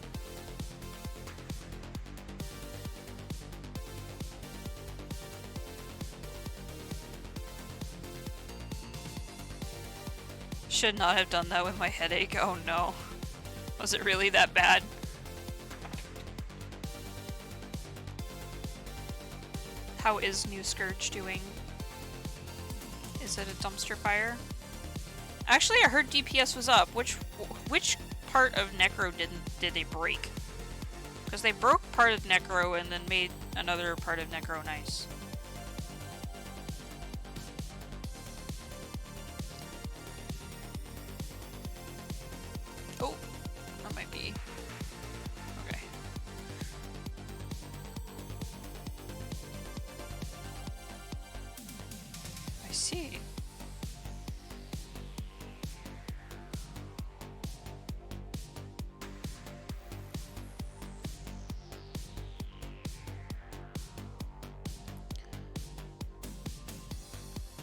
Should not have done that with my headache. Oh no. Was it really that bad? How is New Scourge doing? Is it a dumpster fire? Actually, I heard DPS was up. Which part of Necro did they break? Because they broke part of Necro and then made another part of Necro nice. Oh, that might be... okay. I see.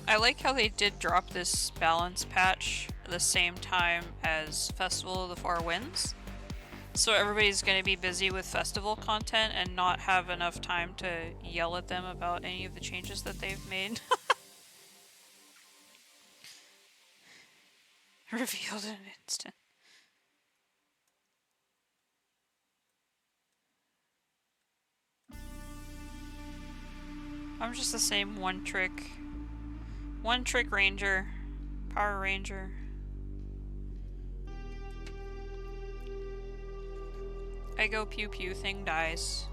I like how they did drop this balance patch at the same time as Festival of the Four Winds. So everybody's going to be busy with festival content and not have enough time to yell at them about any of the changes that they've made. Revealed in an instant. I'm just the same one trick ranger, Power Ranger. I go pew pew, thing dies.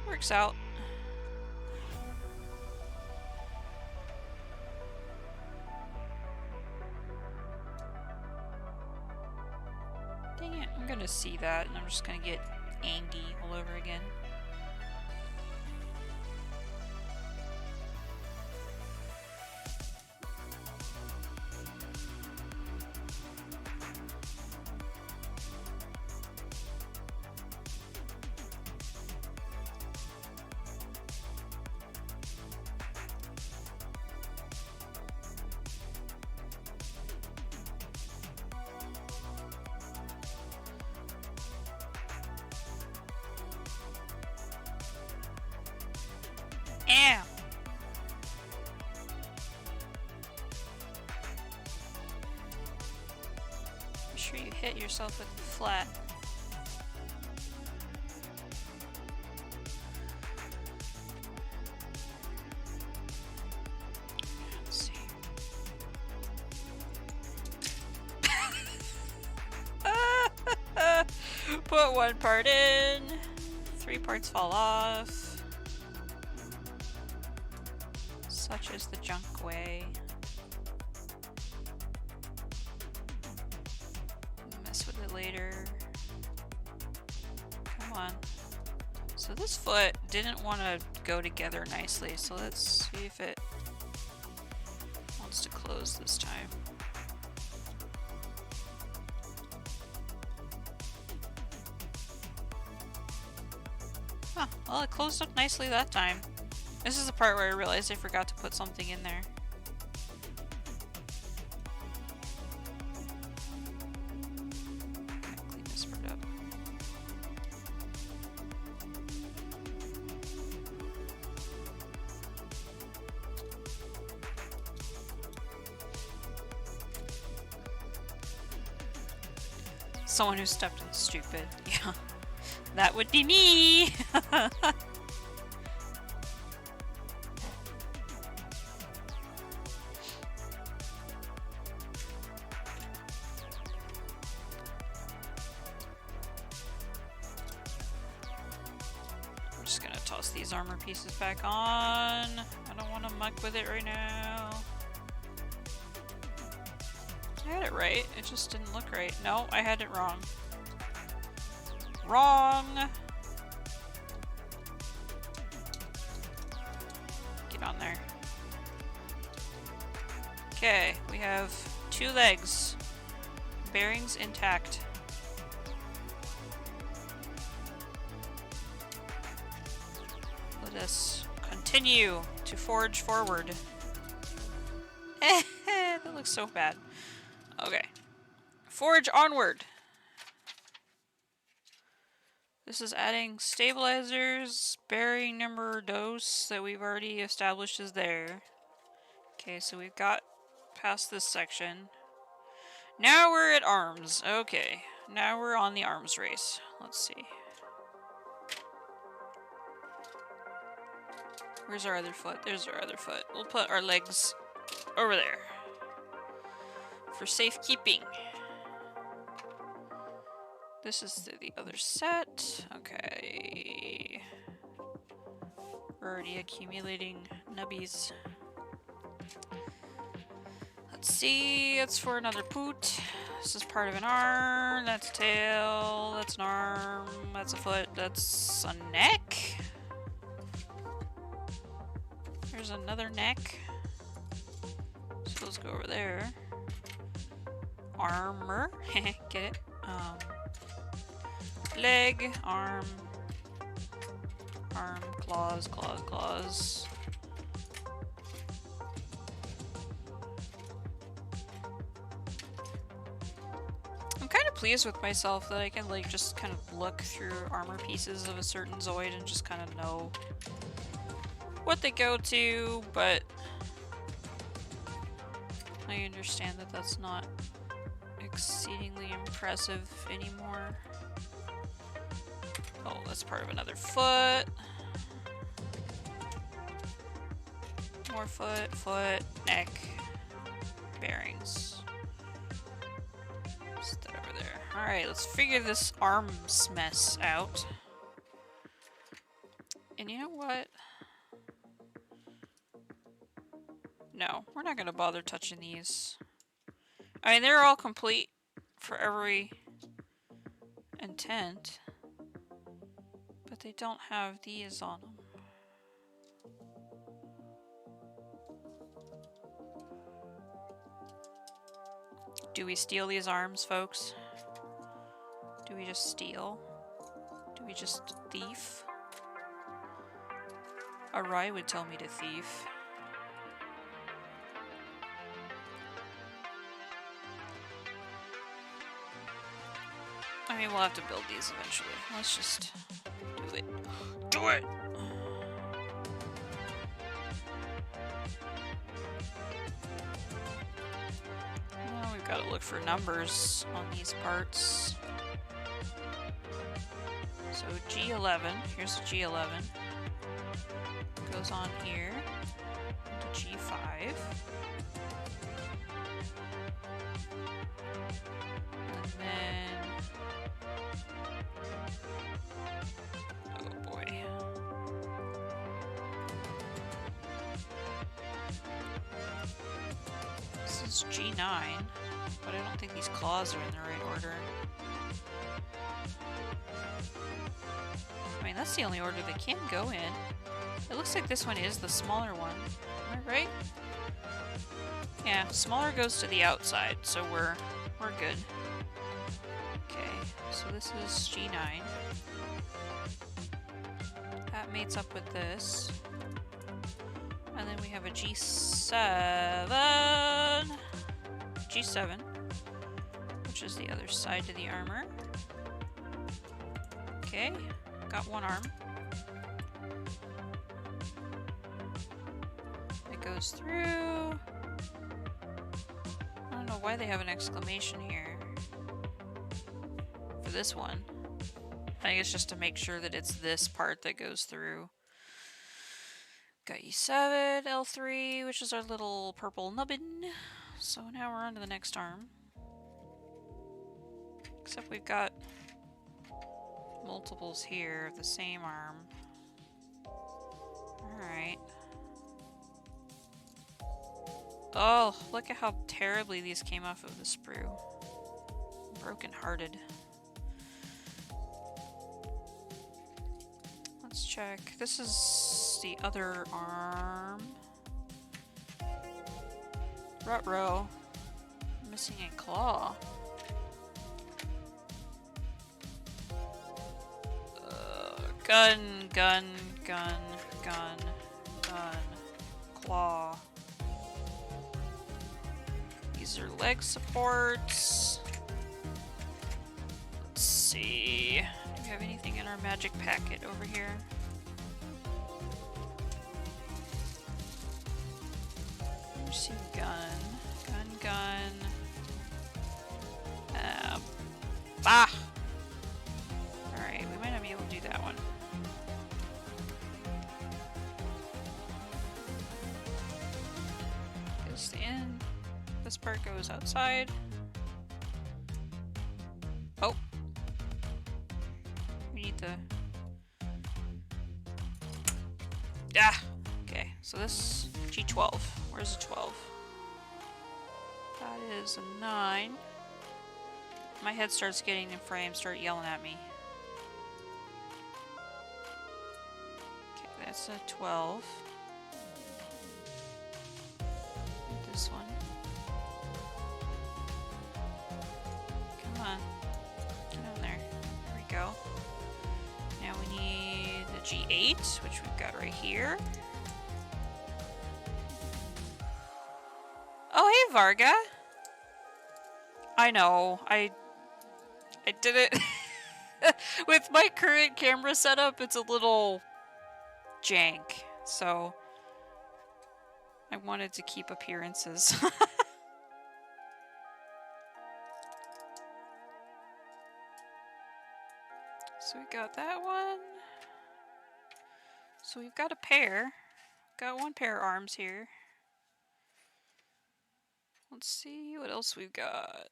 Works out. Dang it, I'm gonna see that and I'm just gonna get angry all over again. Ow! Be sure you hit yourself with the flat. Let's see. Put one part in, 3 parts fall off. Such is the junk way. Mess with it later. Come on. So this foot didn't want to go together nicely, so let's see if it wants to close this time. Huh, well it closed up nicely that time. This is the part where I realized I forgot to put something in there. Okay, clean this part up. Someone who stepped in stupid. Yeah. That would be me! These armor pieces back on. I don't want to muck with it right now. I had it right. It just didn't look right. No, I had it wrong. Wrong! Get on there. Okay, we have 2 legs. Bearings intact. Let us continue to forge forward. That looks so bad. Okay. Forge onward. This is adding stabilizers, bearing number dose that we've already established is there. Okay, so we've got past this section. Now we're at arms. Okay, now we're on the arms race. Let's see. Where's our other foot? There's our other foot. We'll put our legs over there for safekeeping. This is the other set. Okay. We're already accumulating nubbies. Let's see. It's for another poot. This is part of an arm. That's a tail. That's an arm. That's a foot. That's a neck. There's another neck. So let's go over there. Armor. Get it? Leg. Arm. Arm. Claws. Claws. Claws. I'm kind of pleased with myself that I can like just kind of look through armor pieces of a certain Zoid and just kind of know what they go to, but I understand that that's not exceedingly impressive anymore. Oh, that's part of another foot. More foot, foot, neck, bearings. Set that over there. Alright, let's figure this arms mess out. And you know what? No, we're not gonna bother touching these. I mean, they're all complete for every intent, but they don't have these on them. Do we steal these arms, folks? Do we just steal? Do we just thief? A Rye would tell me to thief. I mean, we'll have to build these eventually. Let's just do it. Do it! Well, we've got to look for numbers on these parts. So G11, here's a G11. Goes on here to G5. And then... oh boy. This is G9, but I don't think these claws are in the right order. I mean, that's the only order they can go in. It looks like this one is the smaller one. Am I right? Yeah, smaller goes to the outside, so we're good. Okay, so this is G9. That mates up with this. And then we have a G7. G7, which is the other side to the armor. Okay, got one arm. It goes through. I don't know why they have an exclamation here for this one. I think it's just to make sure that it's this part that goes through. Got E7, L3, which is our little purple nubbin. So now we're on to the next arm. Except we've got multiples here of the same arm. Alright. Oh, look at how terribly these came off of the sprue. Broken hearted. Let's check. This is the other arm. Ruh-roh. Missing a claw. Gun, gun, gun, gun, gun, claw. These are leg supports. Let's see. Do we have anything in our magic packet over here? Let's see, gun, gun, gun. Bah! Alright, we might not be able to do that one. Goes in. This part goes outside. Oh! We need the... ah! Okay, so this G12. Where's the 12? That is a 9. My head starts getting in frame, start yelling at me. Okay, that's a 12. This one. Come on. Get on there. There we go. Now we need the G8, which we've got right here. Oh, hey, Varga! I know, I did it with my current camera setup. It's a little jank, so I wanted to keep appearances. So we got that one. So we've got a pair. Got one pair of arms here. Let's see what else we've got.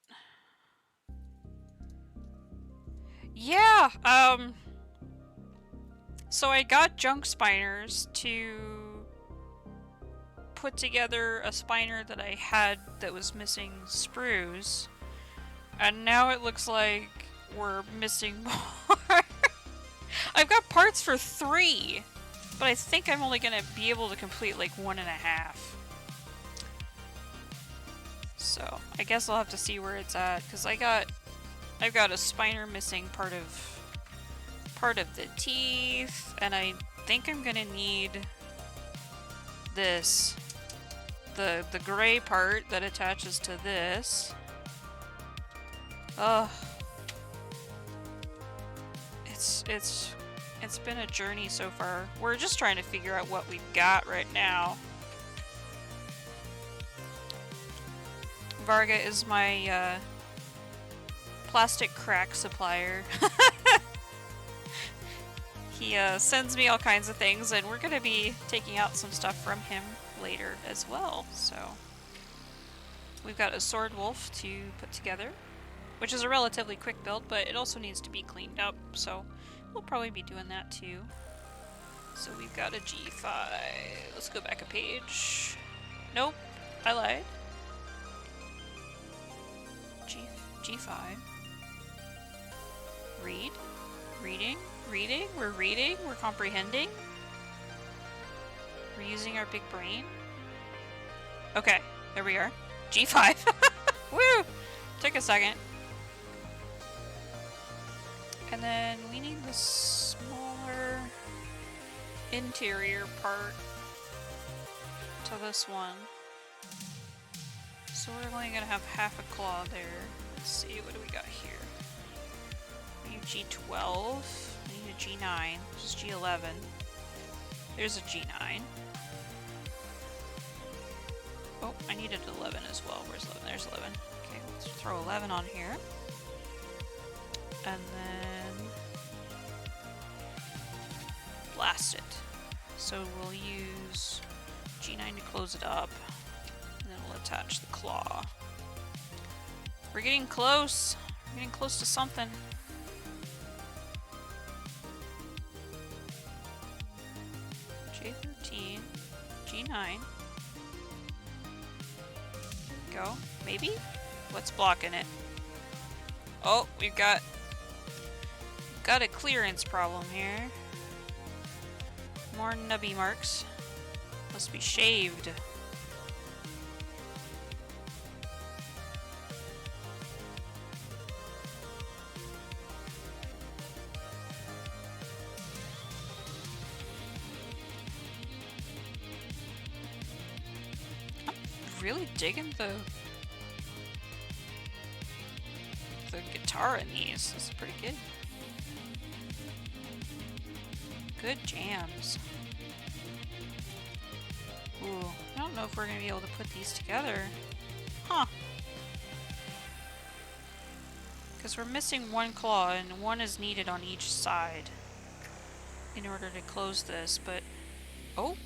Yeah, so I got junk spiners to put together a spiner that I had that was missing sprues. And now it looks like we're missing more. I've got parts for 3, but I think I'm only gonna be able to complete like 1.5. So I guess I'll have to see where it's at, because I've got a spiner missing part of the teeth, and I think I'm gonna need this, the gray part that attaches to this. Ugh. It's been a journey so far. We're just trying to figure out what we've got right now. Varga is my plastic crack supplier. He sends me all kinds of things, and we're gonna be taking out some stuff from him later as well. So we've got a sword wolf to put together, which is a relatively quick build, but it also needs to be cleaned up, so we'll probably be doing that too. So we've got a G5. Let's go back a page. Nope, I lied. G5. Read. Reading. Reading. We're reading. We're comprehending. We're using our big brain. Okay, there we are. G5. Woo! Took a second. And then we need the smaller interior part to this one. So we're only gonna have half a claw there. Let's see, what do we got here? We need G12. We need a G9, which is G11. There's a G9. Oh, I needed 11 as well. Where's 11? There's 11. Okay, let's throw 11 on here. And then blast it. So we'll use G9 to close it up, and then we'll attach the claw. We're getting close. We're getting close to something. J13, G9. Go. Maybe? What's blocking it? Oh, we've got a clearance problem here. More nubby marks. Must be shaved. I'm really digging the guitar in these. This is pretty good. Good jams. Ooh, I don't know if we're gonna be able to put these together. Huh. Because we're missing one claw, and one is needed on each side in order to close this, but... Oh!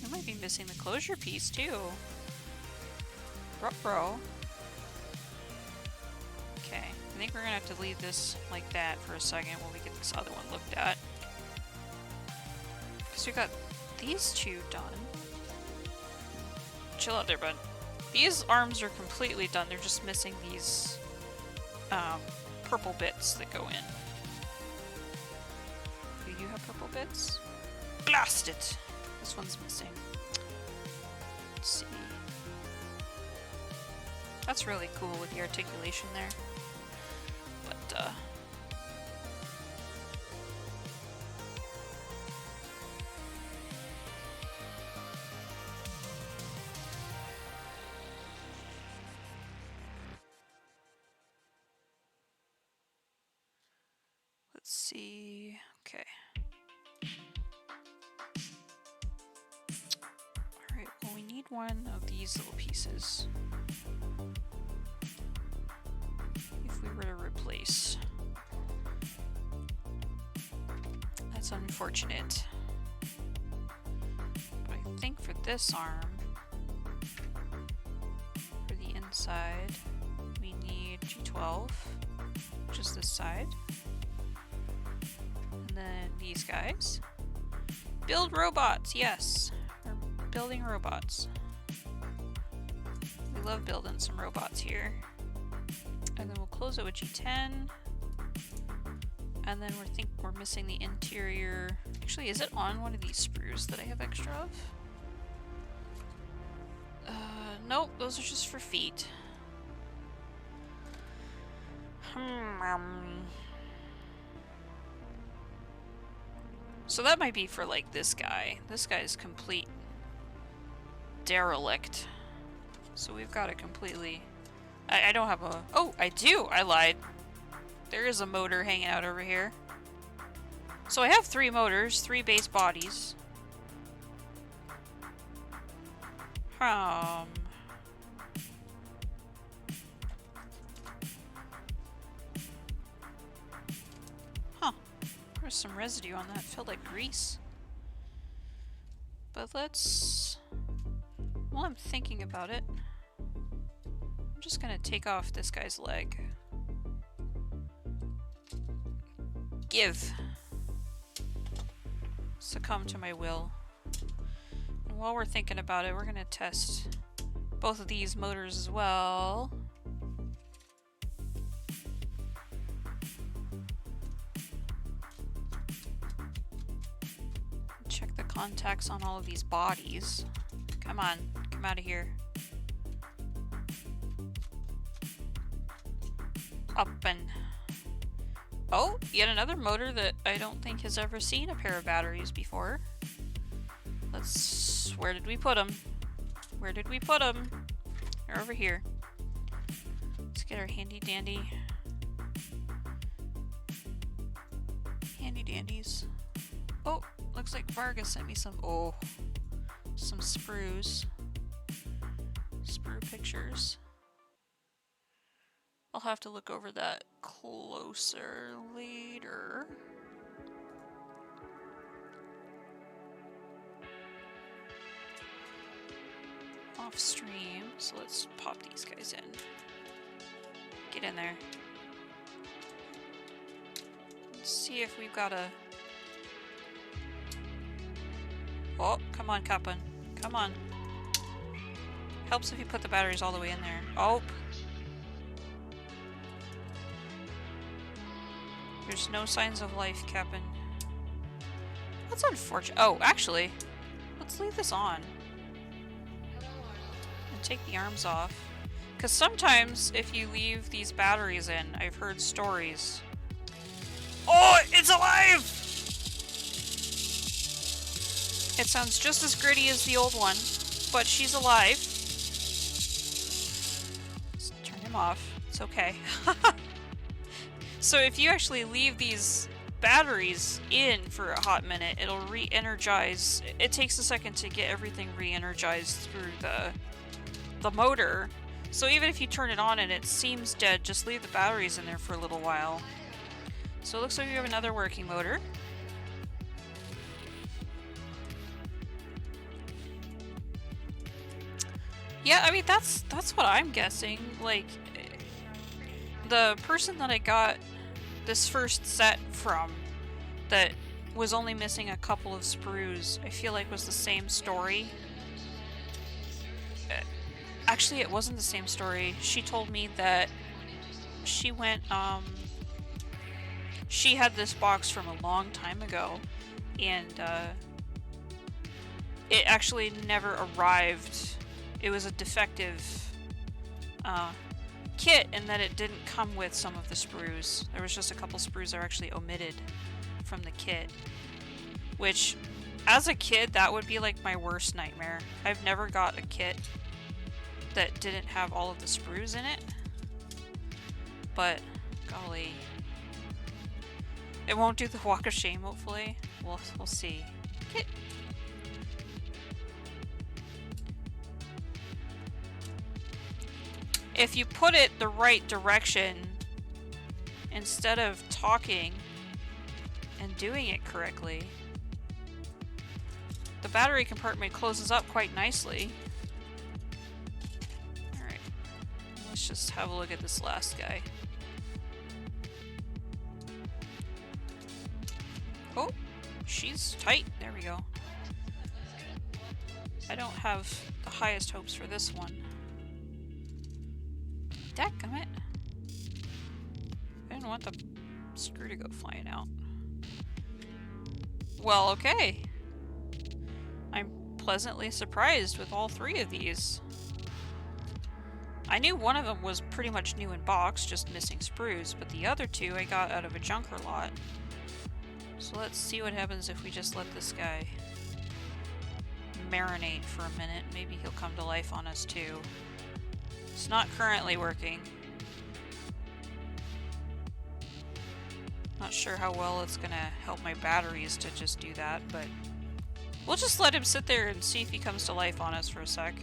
I might be missing the closure piece, too. Ruh-roh. Okay, I think we're gonna have to leave this like that for a second while we get this other one looked at. Because we got these two done. Chill out there, bud. These arms are completely done. They're just missing these purple bits that go in. Do you have purple bits? Blast it! This one's missing. Let's see. That's really cool with the articulation there. But, let's see. Okay. Alright, well, we need one of these little pieces. If we were to replace. That's unfortunate. But I think for this arm, for the inside, we need G12, which is this side. And then these guys. Build robots, yes. We're building robots. We love building some robots here. And then we'll close it with G10. And then we're missing the interior. Actually, is it on one of these sprues that I have extra of? Nope, those are just for feet. So that might be for like this guy. This guy's complete derelict. So we've got it completely. I don't have a. Oh, I do! I lied. There is a motor hanging out over here. So I have 3 motors, 3 base bodies. Huh. There's some residue on that. It felt like grease. But let's... While I'm thinking about it, I'm just gonna take off this guy's leg. Give. Succumb to my will. And while we're thinking about it, we're gonna test both of these motors as well. Check the contacts on all of these bodies. Come on, come out of here. Up and... Oh, yet another motor that I don't think has ever seen a pair of batteries before. Let's... Where did we put them? Where did we put them? They're over here. Let's get our handy dandy... Handy dandies. Oh, looks like Vargas sent me some... Oh, some sprues. Sprue pictures. I'll have to look over that closer later. Off stream, so let's pop these guys in. Get in there. Let's see if we've got a... Oh, come on, Kaplan. Come on. Helps if you put the batteries all the way in there. Oh! There's no signs of life, Kaplan. That's unfortunate. Oh, actually, let's leave this on. And take the arms off. Because sometimes, if you leave these batteries in, I've heard stories. Oh, it's alive! It sounds just as gritty as the old one, but she's alive. Let's turn him off. It's okay. So if you actually leave these batteries in for a hot minute, it'll re-energize. It takes a second to get everything re-energized through the motor. So even if you turn it on and it seems dead, just leave the batteries in there for a little while. So it looks like we have another working motor. Yeah, I mean, that's what I'm guessing. Like, the person that I got this first set from that was only missing a couple of sprues, I feel like was the same story. Actually, it wasn't the same story. She told me that she went, she had this box from a long time ago, and it actually never arrived. It was a defective kit in that it didn't come with some of the sprues. There was just a couple sprues that are actually omitted from the kit. Which, as a kid, that would be like my worst nightmare. I've never got a kit that didn't have all of the sprues in it. But, golly. It won't do the walk of shame, hopefully. We'll see. Kit. If you put it the right direction, instead of talking and doing it correctly, the battery compartment closes up quite nicely. Alright, let's just have a look at this last guy. Oh, she's tight. There we go. I don't have the highest hopes for this one. Dadgummit. didn't want the screw to go flying out. Well, okay. I'm pleasantly surprised with all three of these. I knew one of them was pretty much new in box, just missing sprues, but the other two I got out of a junker lot. So let's see what happens if we just let this guy marinate for a minute. Maybe he'll come to life on us too. It's not currently working. Not sure how well it's gonna help my batteries to just do that, but we'll just let him sit there and see if he comes to life on us for a sec.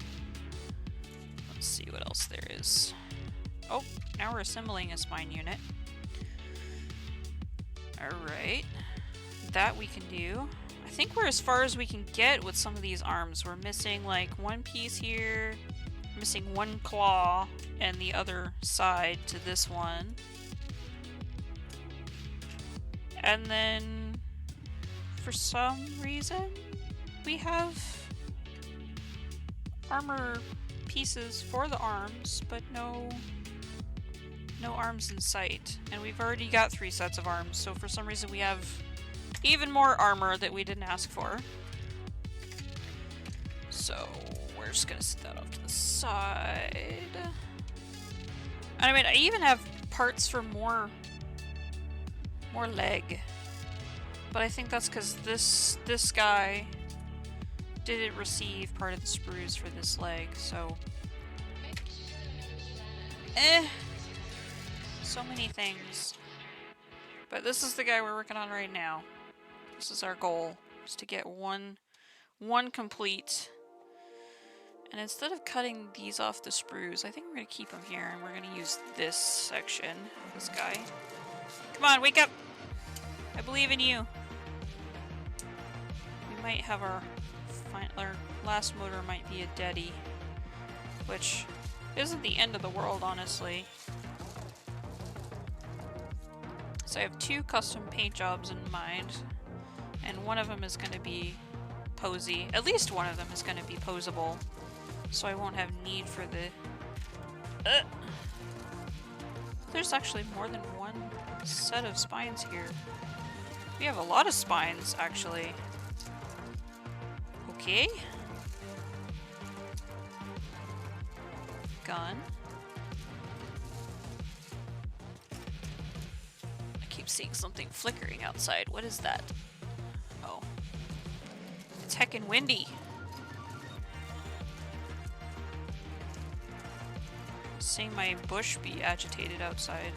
Let's see what else there is. Oh, now we're assembling a spine unit. Alright. That we can do. I think we're as far as we can get with some of these arms. We're missing like one piece here, missing one claw, and the other side to this one. And then, for some reason, we have armor pieces for the arms, but no arms in sight. And we've already got 3 sets of arms, so for some reason we have even more armor that we didn't ask for. So, we're just gonna set that off to the side. And I mean, I even have parts for more leg. But I think that's because this guy didn't receive part of the sprues for this leg, so... So many things. But this is the guy we're working on right now. This is our goal, is to get one complete. And instead of cutting these off the sprues, I think we're going to keep them here, and we're going to use this section, this guy. Come on, wake up! I believe in you. We might have our last motor might be a deadie, which isn't the end of the world, honestly. So I have 2 custom paint jobs in mind, and one of them is going to be posy. At least one of them is going to be posable, so I won't have need for the... There's actually more than one set of spines here. We have a lot of spines, actually. Okay. Gun. I keep seeing something flickering outside. What is that? Oh. It's heckin' windy. Seeing my bush be agitated outside.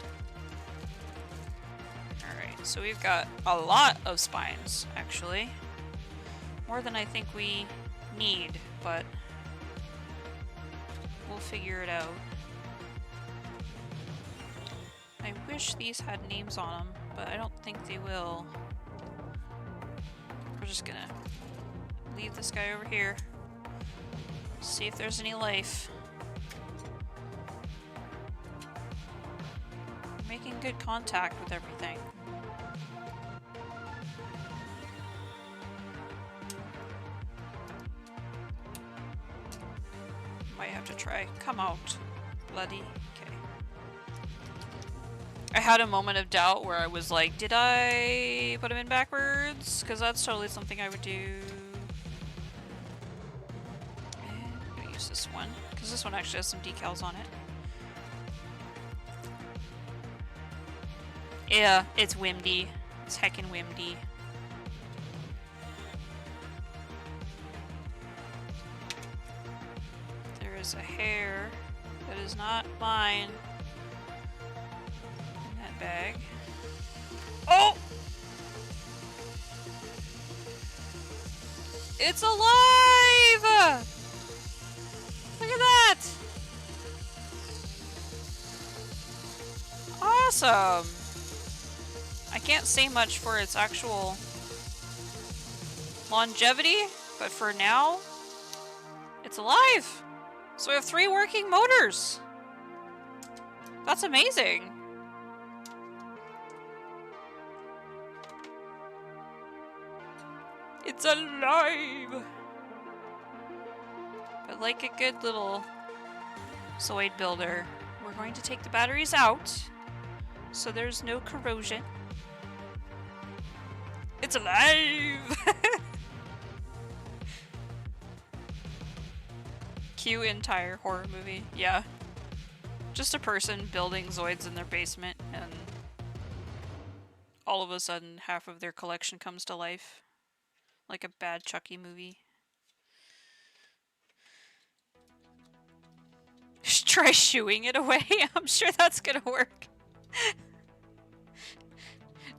Alright, so we've got a lot of spines, actually. More than I think we need, but we'll figure it out. I wish these had names on them, but I don't think they will. We're just gonna leave this guy over here. See if there's any life. Making good contact with everything. Might have to try. Come out, bloody. Okay. I had a moment of doubt where I was like, did I put him in backwards? Because that's totally something I would do. And I'm gonna use this one, because this one actually has some decals on it. Yeah, it's windy. It's heckin' windy. There is a hair that is not mine in that bag. Oh! It's alive! Look at that! Awesome! I can't say much for its actual longevity, but for now, it's alive! So we have 3 working motors! That's amazing! It's alive! But like a good little Zoid builder, we're going to take the batteries out, so there's no corrosion. It's alive! Cue entire horror movie. Yeah. Just a person building Zoids in their basement, and all of a sudden half of their collection comes to life. Like a bad Chucky movie. Try shooing it away. I'm sure that's gonna work.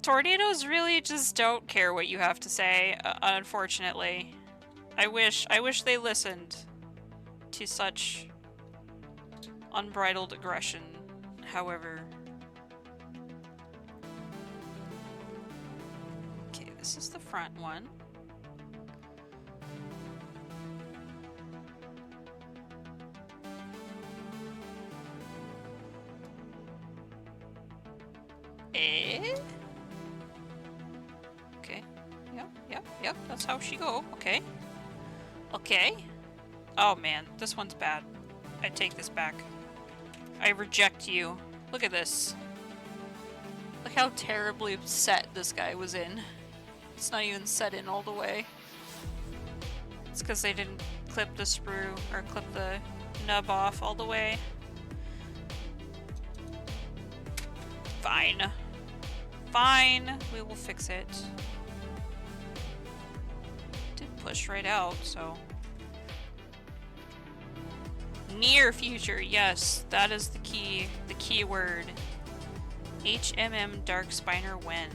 Tornadoes really just don't care what you have to say, unfortunately. I wish they listened to such unbridled aggression, however. Okay, this is the front one. Okay. Yep, that's how she go. Okay. Okay. Oh man, this one's bad. I take this back. I reject you. Look at this. Look how terribly set this guy was in. It's not even set in all the way. It's because they didn't clip the sprue, or clip the nub off all the way. Fine. Fine, we will fix it. Did push right out, so. Near future, yes, that is the key word. HMM Dark Spiner when?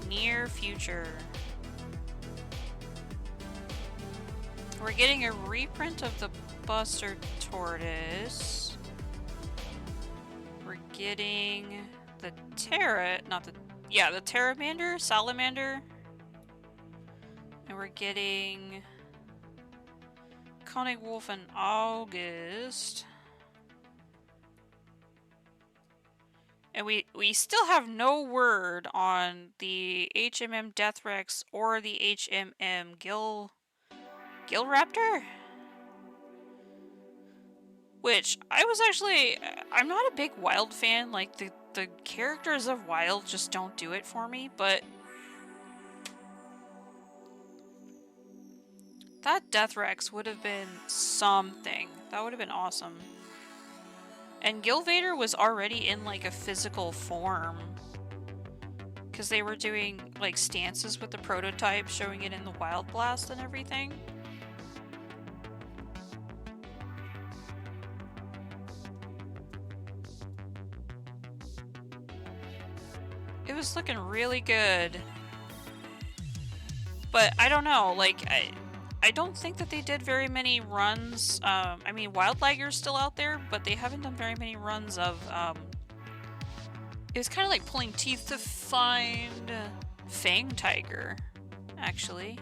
Near future. We're getting a reprint of the Buster Tortoise. We're getting the the Terramander, Salamander. And we're getting Conning Wolf in August. And we still have no word on the HMM Deathrex or the HMM Gilraptor? Which, I'm not a big Wild fan, like, the characters of Wild just don't do it for me, but that Deathrex would have been something. That would have been awesome. And Gilvader was already in, like, a physical form. Because they were doing, like, stances with the prototype, showing it in the Wild Blast and everything. It was looking really good. But I don't know, like, I don't think that they did very many runs. I mean, Wild Liger's still out there, but they haven't done very many runs of, it was kind of like pulling teeth to find Fang Tiger, actually.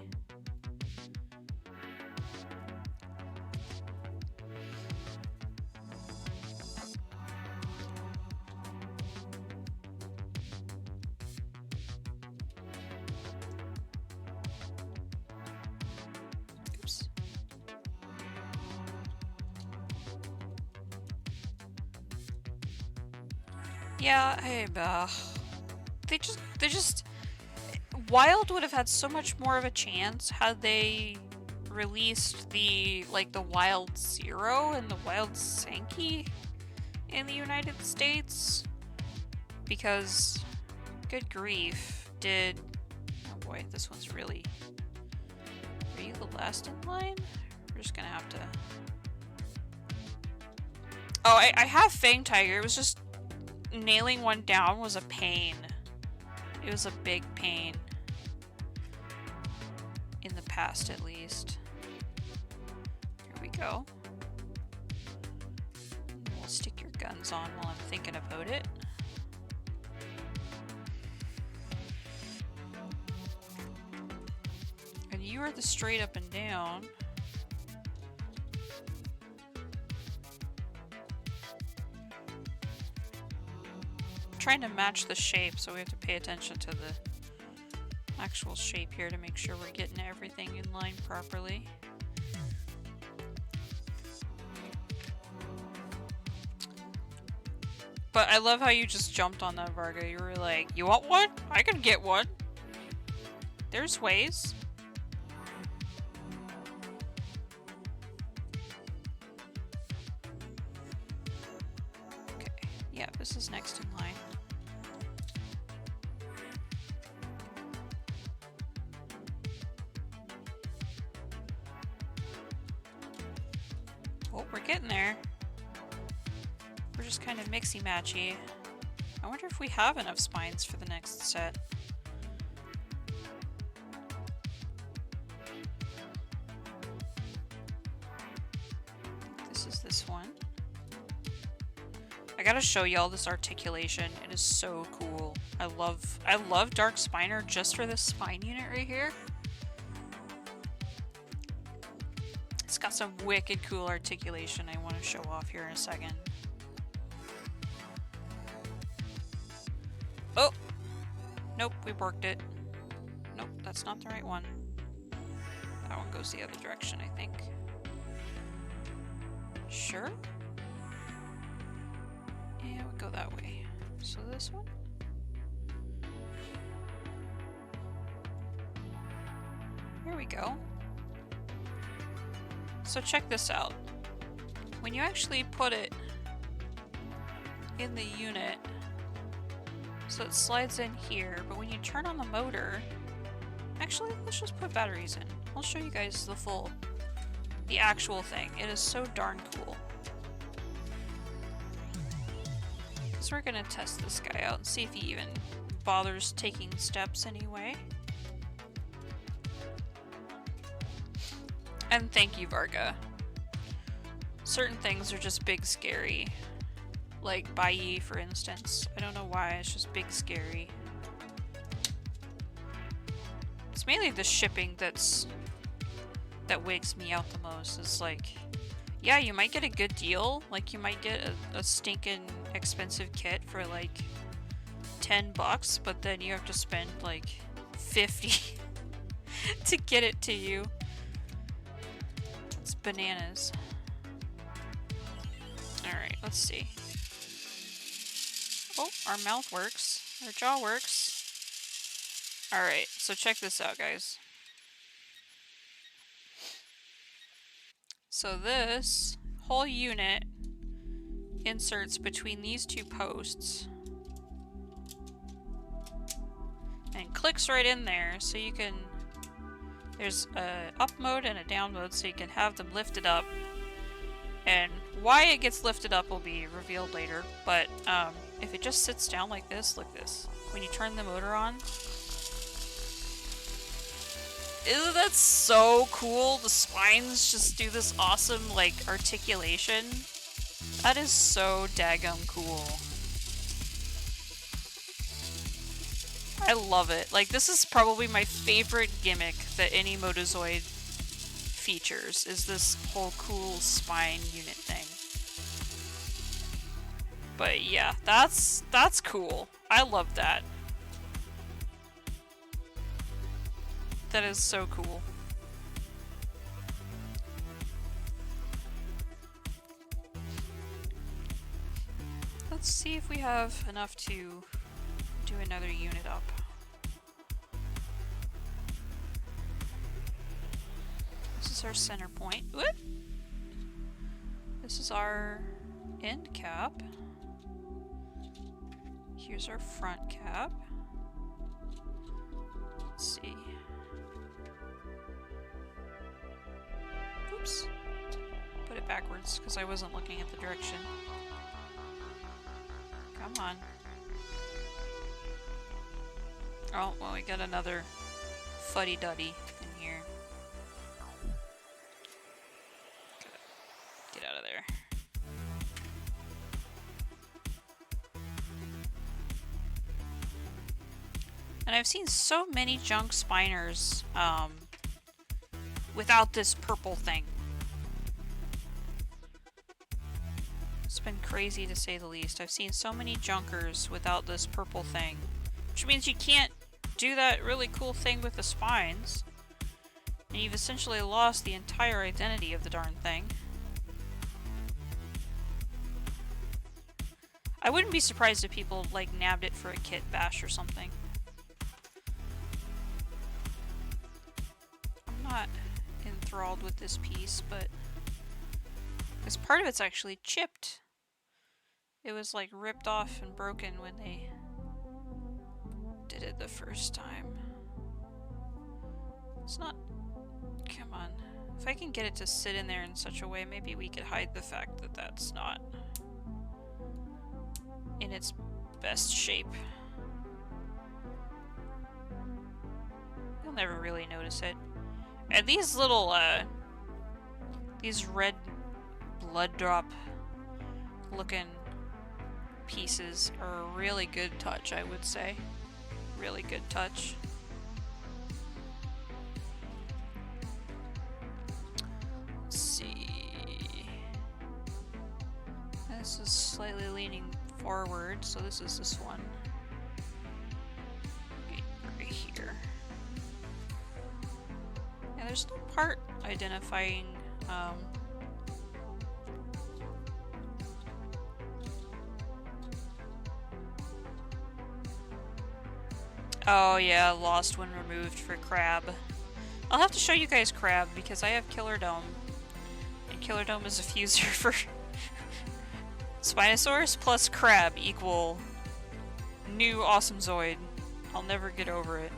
Yeah, they just Wild would have had so much more of a chance had they released the Wild Zero and the Wild Sankey in the United States, because good grief, oh boy, this one's really, are you the last in line? We're just gonna have to, oh, I have Fang Tiger. It was just nailing one down was a pain. It was a big pain. In the past, at least. Here we go. We'll stick your guns on while I'm thinking about it. And you are the straight up and down. Trying to match the shape, so we have to pay attention to the actual shape here to make sure we're getting everything in line properly. But I love how you just jumped on that, Varga. You were like, you want one? I can get one. There's ways. Okay, yeah, this is next in line. Oh, we're getting there. We're just kind of mixy-matchy. I wonder if we have enough spines for the next set. This is this one. I gotta show y'all this articulation. It is so cool. I love Dark Spiner just for this spine unit right here. It's got some wicked cool articulation I want to show off here in a second. Oh! Nope, we worked it. Nope, that's not the right one. That one goes the other direction, I think. Sure? Yeah, it would go that way. So this one? Here we go. So check this out. When you actually put it in the unit, so it slides in here, but when you turn on the motor, actually, let's just put batteries in. I'll show you guys the actual thing. It is so darn cool. So we're gonna test this guy out and see if he even bothers taking steps anyway. And thank you, Varga. Certain things are just big scary. Like Bai, for instance. I don't know why, it's just big scary. It's mainly the shipping that wigs me out the most. Is like, yeah, you might get a good deal. Like, you might get a stinking expensive kit for like $10, but then you have to spend like 50 to get it to you. It's bananas. Alright, let's see. Oh, our mouth works. Our jaw works. Alright, so check this out, guys. So this whole unit inserts between these two posts and clicks right in there, so you can, there's a up mode and a down mode, so you can have them lifted up. And why it gets lifted up will be revealed later, but if it just sits down like this, look this. When you turn the motor on, isn't that so cool? The spines just do this awesome, like, articulation. That is so daggum cool. I love it. Like, this is probably my favorite gimmick that any Motozoid features, is this whole cool spine unit thing. But yeah, that's cool. I love that. That is so cool. Let's see if we have enough to do another unit up. This is our center point. Whoop! This is our end cap. Here's our front cap. Let's see. Oops. Put it backwards because I wasn't looking at the direction. Come on. Oh, well, we got another fuddy-duddy in here. Get out of there. And I've seen so many junk spiners without this purple thing. It's been crazy to say the least. I've seen so many junkers without this purple thing. Which means you can't do that really cool thing with the spines. And you've essentially lost the entire identity of the darn thing. I wouldn't be surprised if people, like, nabbed it for a kit bash or something. I'm not enthralled with this piece, but... because part of it's actually chipped. It was, like, ripped off and broken when they did it the first time. It's not... come on. If I can get it to sit in there in such a way, maybe we could hide the fact that that's not in its best shape. You'll never really notice it. And these little, these red blood drop looking pieces are a really good touch, I would say. Really good touch. Let's see. This is slightly leaning forward, so this is this one. Right here. Yeah, there's no part identifying, oh yeah, lost when removed for Crab. I'll have to show you guys Crab because I have Killer Dome. And Killer Dome is a fuser for Spinosaurus plus Crab equal new awesome Zoid. I'll never get over it.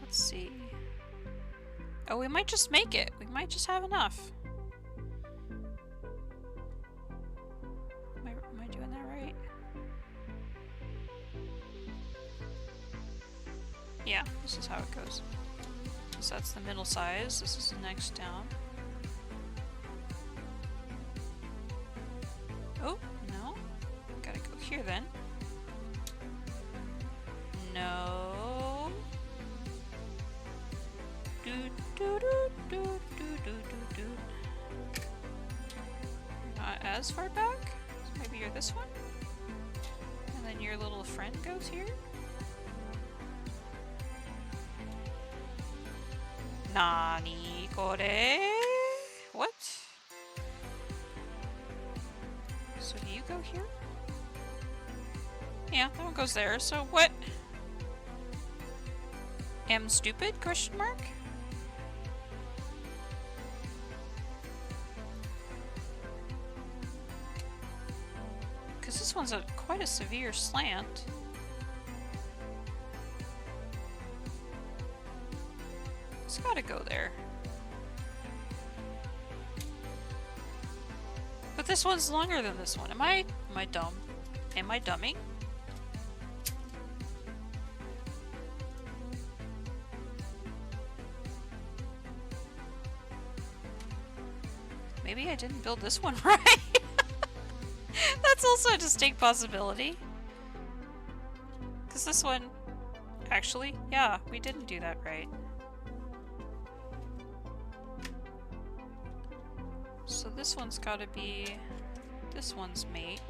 Let's see. Oh, we might just make it. We might just have enough. Am I doing that right? Yeah, this is how it goes. So that's the middle size. This is the next down. Oh, no. Gotta go here then. No. Do do do do do do do do. Not as far back. So maybe you're this one. And then your little friend goes here. Nani kore? What? So do you go here? Yeah, that one goes there. So what? Am stupid? Question mark? Because this one's quite a severe slant. It's gotta go there. But this one's longer than this one. Am I dumb? Am I dumbing? Maybe I didn't build this one right. That's also a distinct possibility. Because this one... actually, yeah, we didn't do that right. So this one's gotta be this one's mate.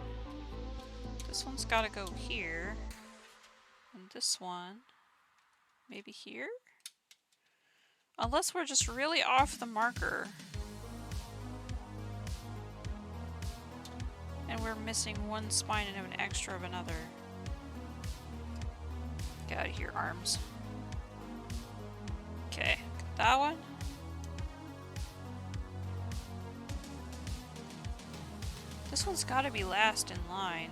This one's gotta go here. And this one maybe here? Unless we're just really off the marker. And we're missing one spine and have an extra of another. Get out of here, arms. Okay, got that one. This one's gotta be last in line.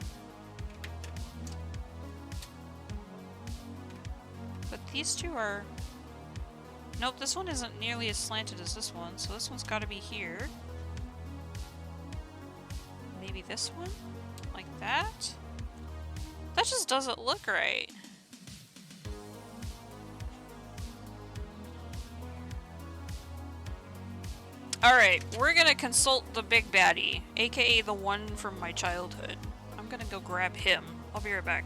But these two are... nope, this one isn't nearly as slanted as this one, so this one's gotta be here. Maybe this one? Like that? That just doesn't look right. Alright, we're gonna consult the big baddie, aka the one from my childhood. I'm gonna go grab him. I'll be right back.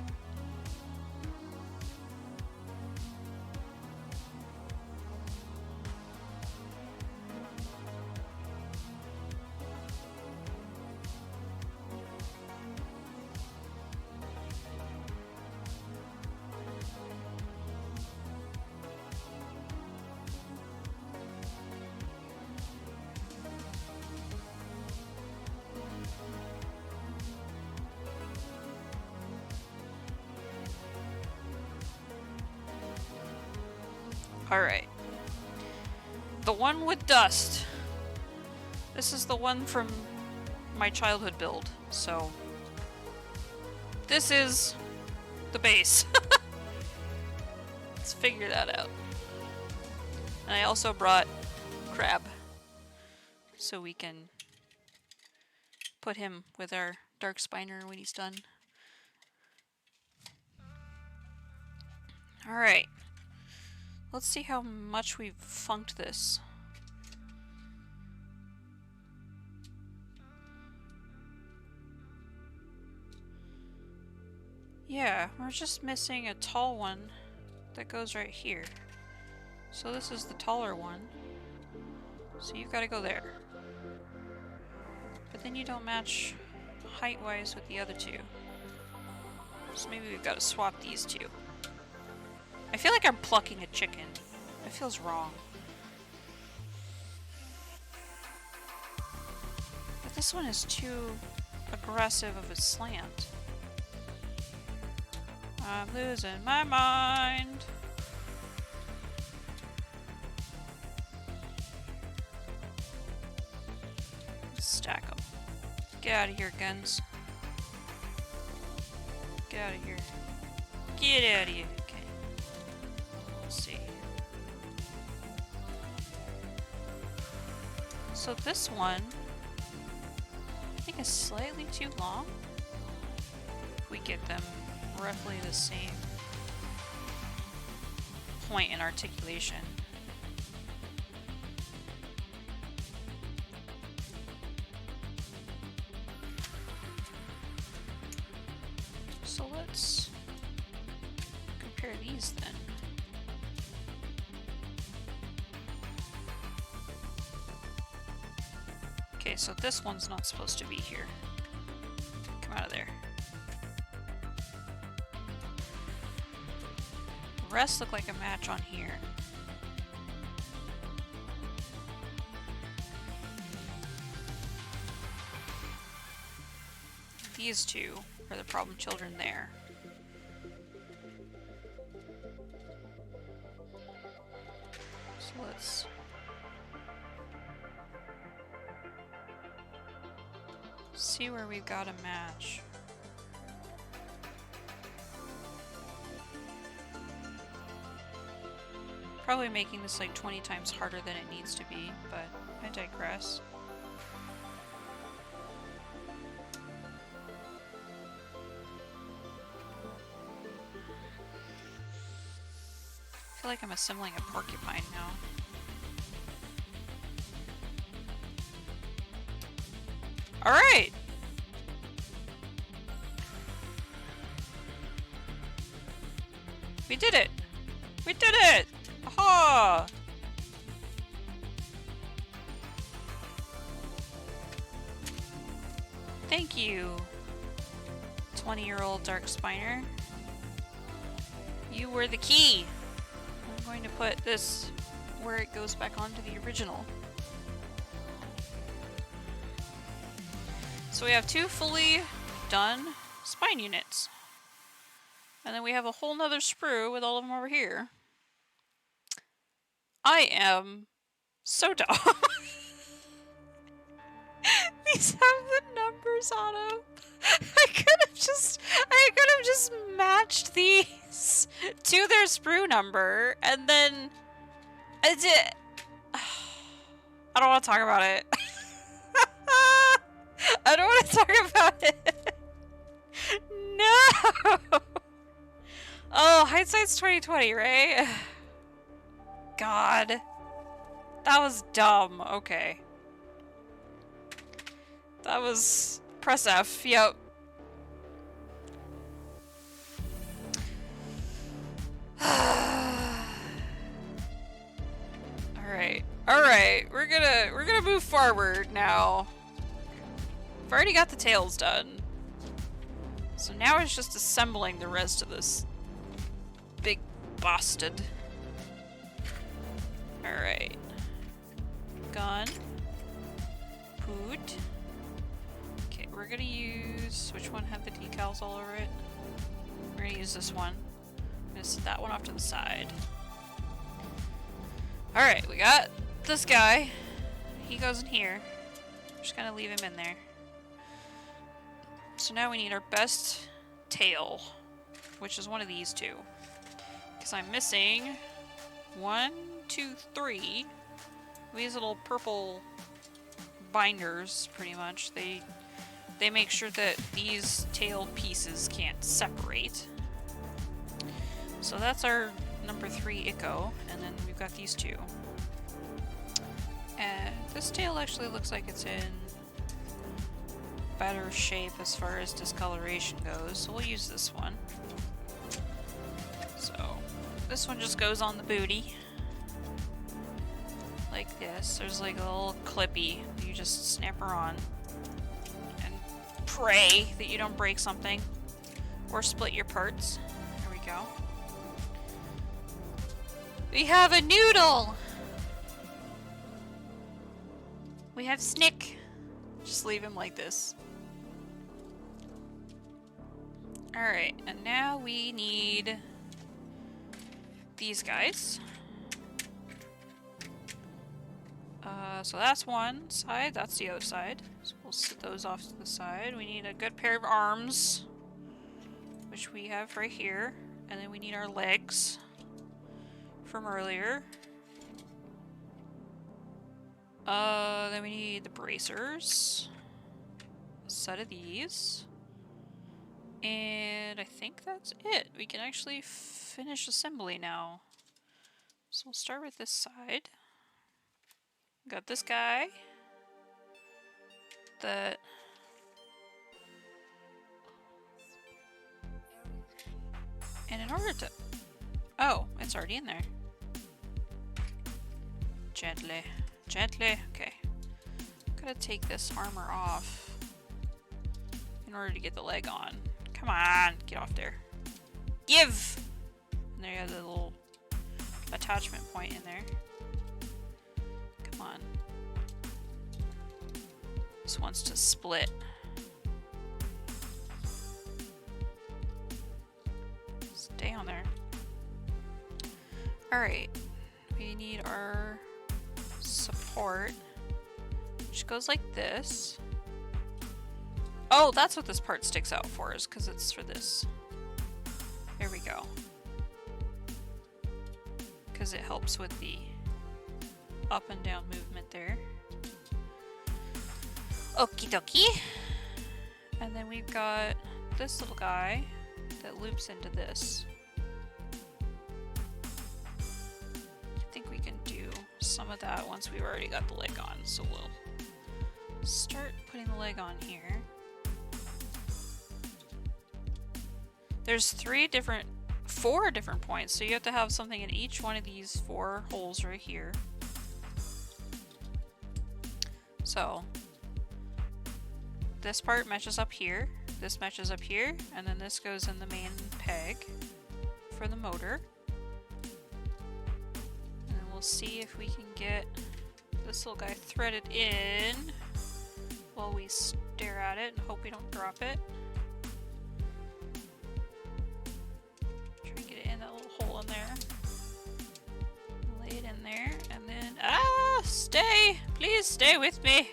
Alright. The one with dust. This is the one from my childhood build, so... This is the base. Let's figure that out. And I also brought Crab, so we can put him with our Dark Spiner when he's done. Alright. Let's see how much we've funked this. Yeah, we're just missing a tall one that goes right here. So this is the taller one. So you've got to go there. But then you don't match height-wise with the other two. So maybe we've got to swap these two. I feel like I'm plucking a chicken. It feels wrong. But this one is too aggressive of a slant. I'm losing my mind. Stack them. Get out of here, guns. Get out of here. Get out of here. Okay. Let's see. So this one, I think is slightly too long. If we get them roughly the same point in articulation. So let's compare these then. Okay, so this one's not supposed to be here. Come out of there. The rest look like a match on here. These two are the problem children there. So let's see where we've got a match. Probably making this like 20 times harder than it needs to be, but I digress. I feel like I'm assembling a porcupine now. Alright! We did it! We did it! Aha! Thank you, 20-year-old Dark Spiner. You were the key! I'm going to put this where it goes back onto the original. So we have two fully done spine units. And then we have a whole nother sprue with all of them over here. I am so dumb. These have the numbers on them. I could have just matched these to their sprue number, and then I did. I don't want to talk about it. I don't want to talk about it. No. Oh, hindsight's 2020, right? God. That was dumb. Okay. That was... Press F. Yep. Alright. Alright. We're gonna move forward now. I've already got the tails done. So now it's just assembling the rest of this big bastard. Alright. Gun. Poot. Okay, we're gonna use... Which one had the decals all over it? We're gonna use this one. I'm gonna set that one off to the side. Alright, we got this guy. He goes in here. Just gonna leave him in there. So now we need our best tail, which is one of these two. Because I'm missing 1, 2, 3. These little purple binders, pretty much. They make sure that these tail pieces can't separate. So that's our number 3 Echo, and then we've got these two. And this tail actually looks like it's in better shape as far as discoloration goes, so we'll use this one. So this one just goes on the booty like this. There's like a little clippy. You just snap her on and pray that you don't break something or split your parts. There we go. We have a noodle! We have Snick. Just leave him like this. Alright, and now we need these guys. So that's one side, that's the other side. So we'll sit those off to the side. We need a good pair of arms, which we have right here. And then we need our legs from earlier. Then we need the bracers. A set of these. And I think that's it. We can actually finish assembly now. So we'll start with this side. Got this guy. And in order to... Oh, it's already in there. Gently. Gently. Okay. Gotta take this armor off in order to get the leg on. Come on, get off there. Give! And there you have the little attachment point in there. Come on. This wants to split. Stay on there. Alright. We need our support, which goes like this. Oh, that's what this part sticks out for, is because it's for this. There we go. Because it helps with the up and down movement there. Okie dokie. And then we've got this little guy that loops into this. I think we can do some of that once we've already got the leg on, so we'll start putting the leg on here. There's 4 different points, so you have to have something in each one of these 4 holes right here. So this part matches up here, this matches up here, and then this goes in the main peg for the motor. And then we'll see if we can get this little guy threaded in while we stare at it and hope we don't drop it. Try and get it in that little hole in there. Lay it in there, and then... Ah! Stay! Please stay with me!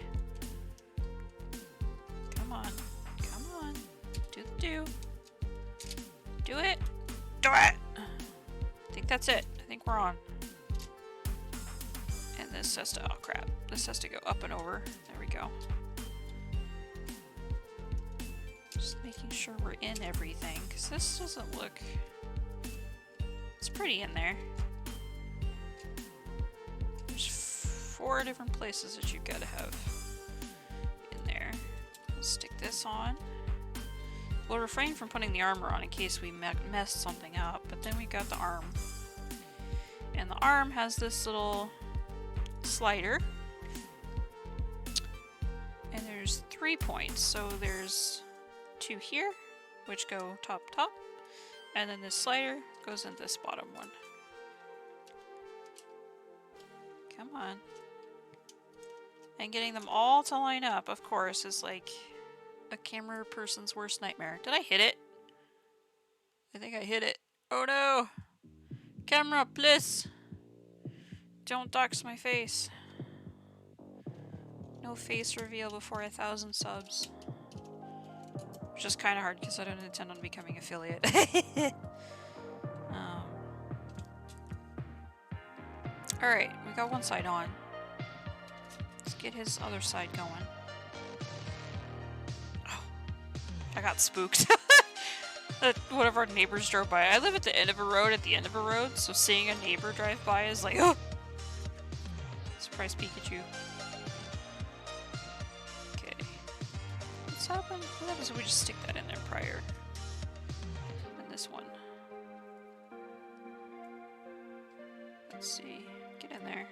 Come on. Come on. Do the do. Do it! Do it! I think that's it. I think we're on. And this has to... Oh crap. This has to go up and over. There we go. Just making sure we're in everything, because this doesn't look... It's pretty in there. There's 4 different places that you've got to have in there. We'll stick this on. We'll refrain from putting the armor on in case we messed something up, but then we got the arm. And the arm has this little slider. And there's 3 points, so there's 2 here, which go top, and then this slider goes in this bottom one. Come on. And getting them all to line up, of course, is like a camera person's worst nightmare. Did I hit it? I think I hit it. Oh no! Camera, please! Don't dox my face. No face reveal before 1,000 subs. Which is kind of hard because I don't intend on becoming affiliate. Alright, we got one side on. Let's get his other side going. Oh, I got spooked. One of our neighbors drove by. I live at the end of a road, so seeing a neighbor drive by is like, oh! Surprise Pikachu. Okay. What's happened? What happens if we just stick that in there prior? And this one. Let's see. Get in there.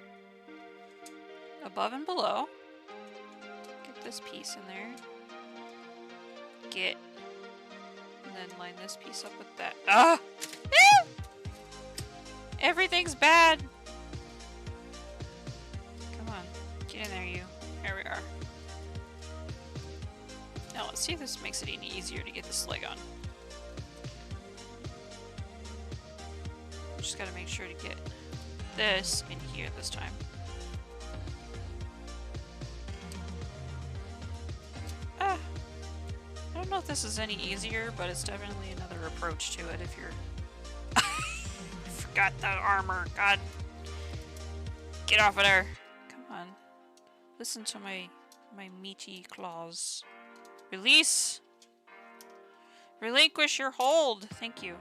Above and below. Get this piece in there. Get. And then line this piece up with that. Ah! Everything's bad! Come on. Get in there, you. There we are. Now let's see if this makes it any easier to get this leg on. Just gotta make sure to get this in here this time. Ah! I don't know if this is any easier, but it's definitely another approach to it if you're... Forgot that armor. God. Get off of there. Come on. Listen to my meaty claws. Release! Relinquish your hold! Thank you.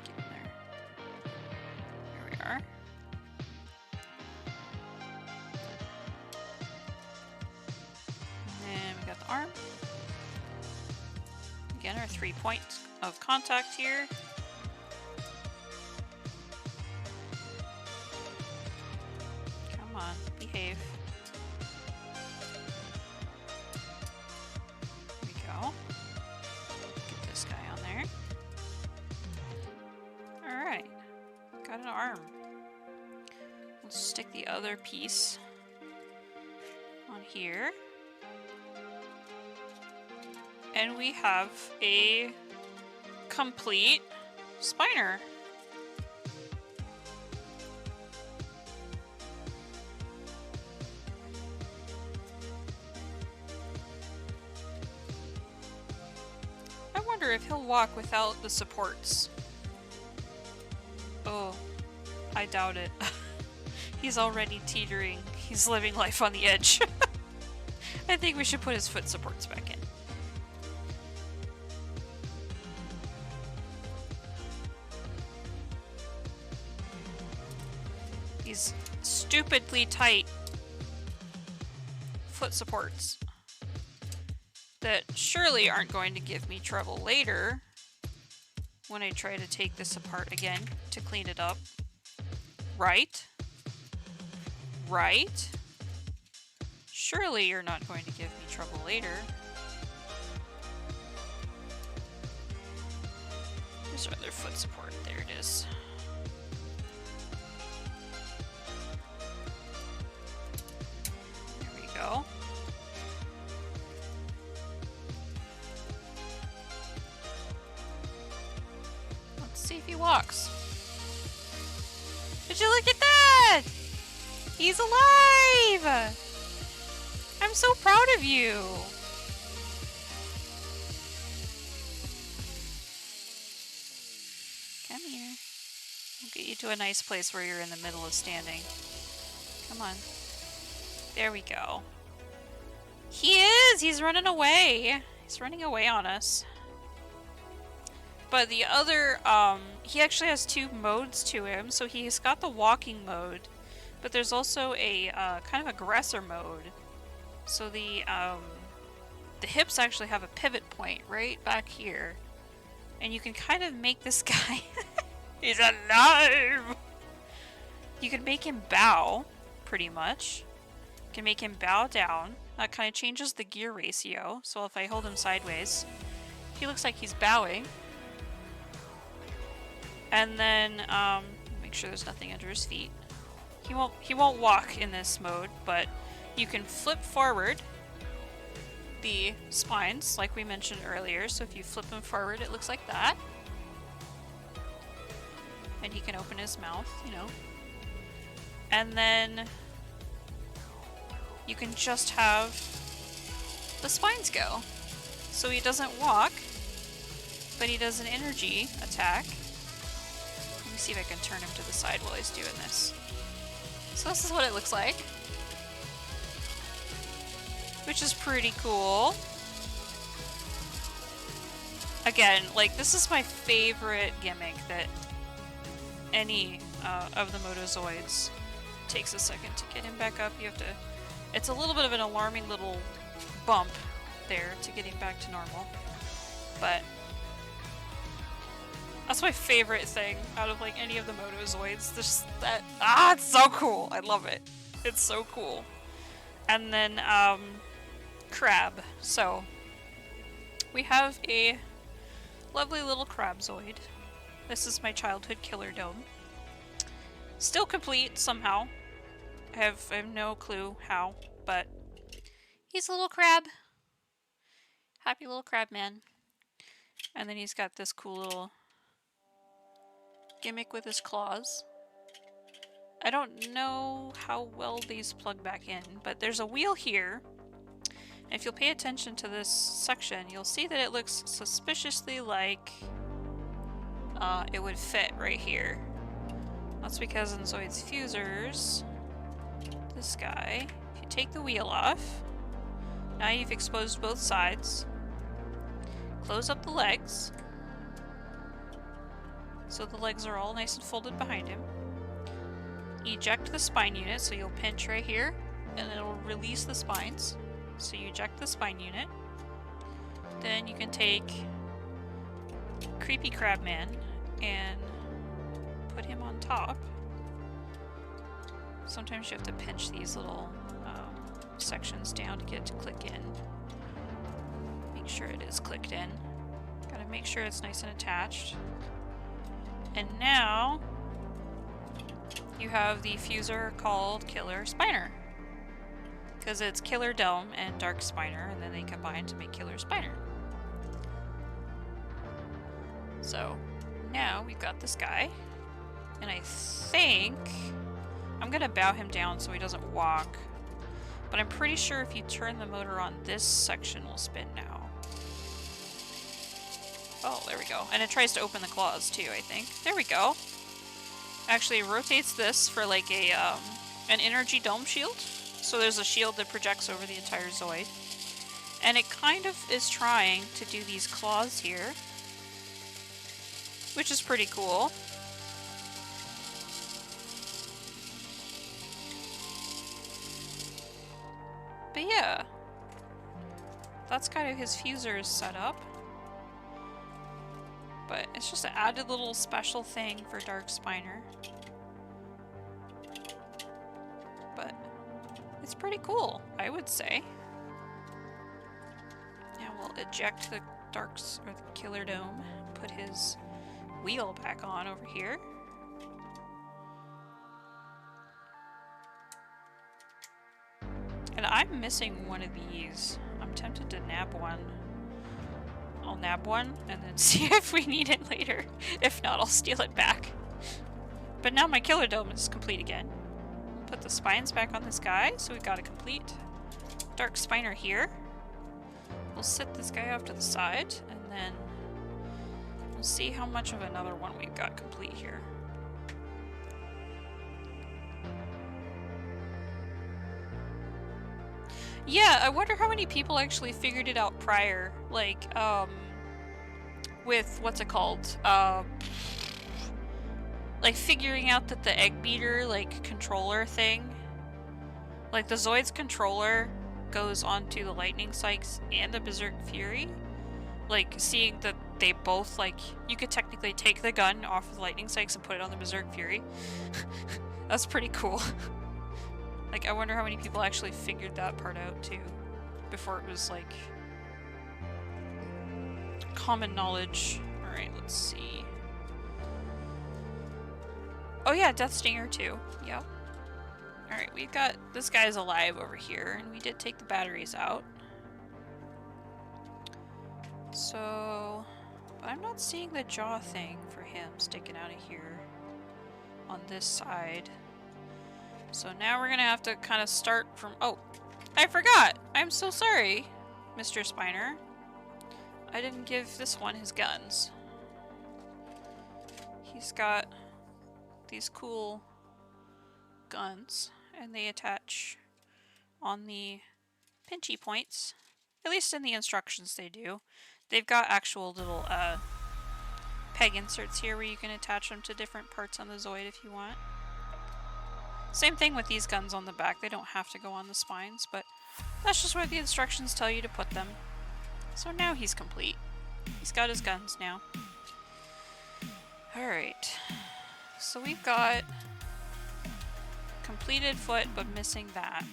Get in there. Here we are. And then we got the arm. Again, our 3 points of contact here. Come on, behave. There we go. Get this guy on there. Alright. Got an arm. Let's stick the other piece on here. And we have a complete spiner. I wonder if he'll walk without the supports. Oh, I doubt it. He's already teetering. He's living life on the edge. I think we should put his foot supports back in. These stupidly tight foot supports that surely aren't going to give me trouble later when I try to take this apart again to clean it up. Right? Right? Surely you're not going to give me trouble later. There's our other foot support. There it is. There we go. Let's see if he walks. Did you look at that? He's alive! I'm so proud of you! Come here. I'll get you to a nice place where you're in the middle of standing. Come on. There we go. He is! He's running away! He's running away on us. But the other, he actually has 2 modes to him. So he's got the walking mode, but there's also a kind of aggressor mode. So the hips actually have a pivot point right back here. And you can kind of make this guy... He's alive! You can make him bow, pretty much. You can make him bow down. That kind of changes the gear ratio. So if I hold him sideways, he looks like he's bowing. And then, make sure there's nothing under his feet. He won't walk in this mode, but you can flip forward the spines, like we mentioned earlier. So if you flip them forward, it looks like that. and he can open his mouth, you know. And then you can just have the spines go. So he doesn't walk, but he does an energy attack. Let me see if I can turn him to the side while he's doing this. So this is what it looks like, which is pretty cool. Again, like, this is my favorite gimmick that any of the Motozoids takes a second to get him back up. You have to... It's a little bit of an alarming little bump there to get him back to normal. But that's my favorite thing out of, like, any of the Motozoids. Just that... Ah, it's so cool! I love it. It's so cool. And then, Crab. So, we have a lovely little Crabzoid. This is my childhood killer dome. Still complete somehow. I have no clue how, but he's a little crab. Happy little crab man. And then he's got this cool little gimmick with his claws. I don't know how well these plug back in, but there's a wheel here. And if you'll pay attention to this section, you'll see that it looks suspiciously like it would fit right here. That's because in Zoids Fusers, this guy, if you take the wheel off, now you've exposed both sides. Close up the legs, so the legs are all nice and folded behind him. Eject the spine unit, so you'll pinch right here, and it'll release the spines. So you eject the spine unit. Then you can take Creepy Crabman and put him on top. Sometimes you have to pinch these little sections down to get it to click in. Make sure it is clicked in. Gotta make sure it's nice and attached. And now you have the fuser called Killer Spiner. Because it's Killer Dome and Dark Spiner, and then they combine to make Killer Spiner. So now we've got this guy, and I think I'm gonna bow him down so he doesn't walk, but I'm pretty sure if you turn the motor on, this section will spin now. Oh, there we go. And it tries to open the claws too, I think. There we go. Actually, it rotates this for like a an energy dome shield. So there's a shield that projects over the entire Zoid. And it kind of is trying to do these claws here, which is pretty cool. But yeah, that's kind of his fusers set up. But it's just an added little special thing for Dark Spiner. But it's pretty cool, I would say. Now we'll eject the Darks or the Killer Dome, put his wheel back on over here. And I'm missing one of these. I'm tempted to nab one. I'll nab one and then see if we need it later. If not, I'll steal it back. But now my Killer Dome is complete again. Put the spines back on this guy, so we've got a complete Dark Spiner here. We'll sit this guy off to the side, and then we'll see how much of another one we've got complete here. Yeah, I wonder how many people actually figured it out prior, like, with, what's it called, like, figuring out that the egg beater, like, controller thing, like, the Zoid's controller goes onto the Lightning Sykes and the Berserk Fury, like, seeing that they both, like, you could technically take the gun off of the Lightning Sykes and put it on the Berserk Fury. That's pretty cool. Like, I wonder how many people actually figured that part out, too, before it was, like, common knowledge. Alright, let's see. Oh yeah, Death Stinger, too. Yep. Alright, we've got... This guy's alive over here, and we did take the batteries out. So... But I'm not seeing the jaw thing for him sticking out of here. on this side. So now we're gonna have to kind of start from... Oh, I forgot! I'm so sorry, Mr. Spiner. I didn't give this one his guns. He's got these cool guns, and they attach on the pinchy points. At least in the instructions they do. They've got actual little peg inserts here where you can attach them to different parts on the Zoid if you want. Same thing with these guns on the back. They don't have to go on the spines, but that's just where the instructions tell you to put them. So now he's complete. He's got his guns now. Alright. So we've got completed foot, but missing that.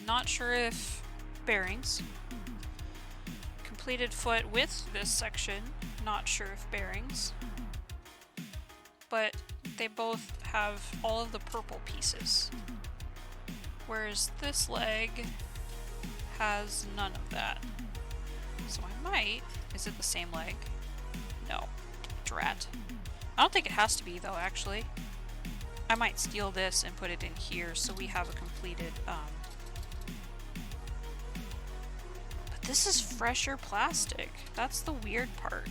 Not sure if bearings. Completed foot with this section. Not sure if bearings. But they both have all of the purple pieces. Whereas this leg has none of that. So I might... Is it the same leg? No. Drat. I don't think it has to be though, actually. I might steal this and put it in here so we have a completed, But this is fresher plastic. That's the weird part.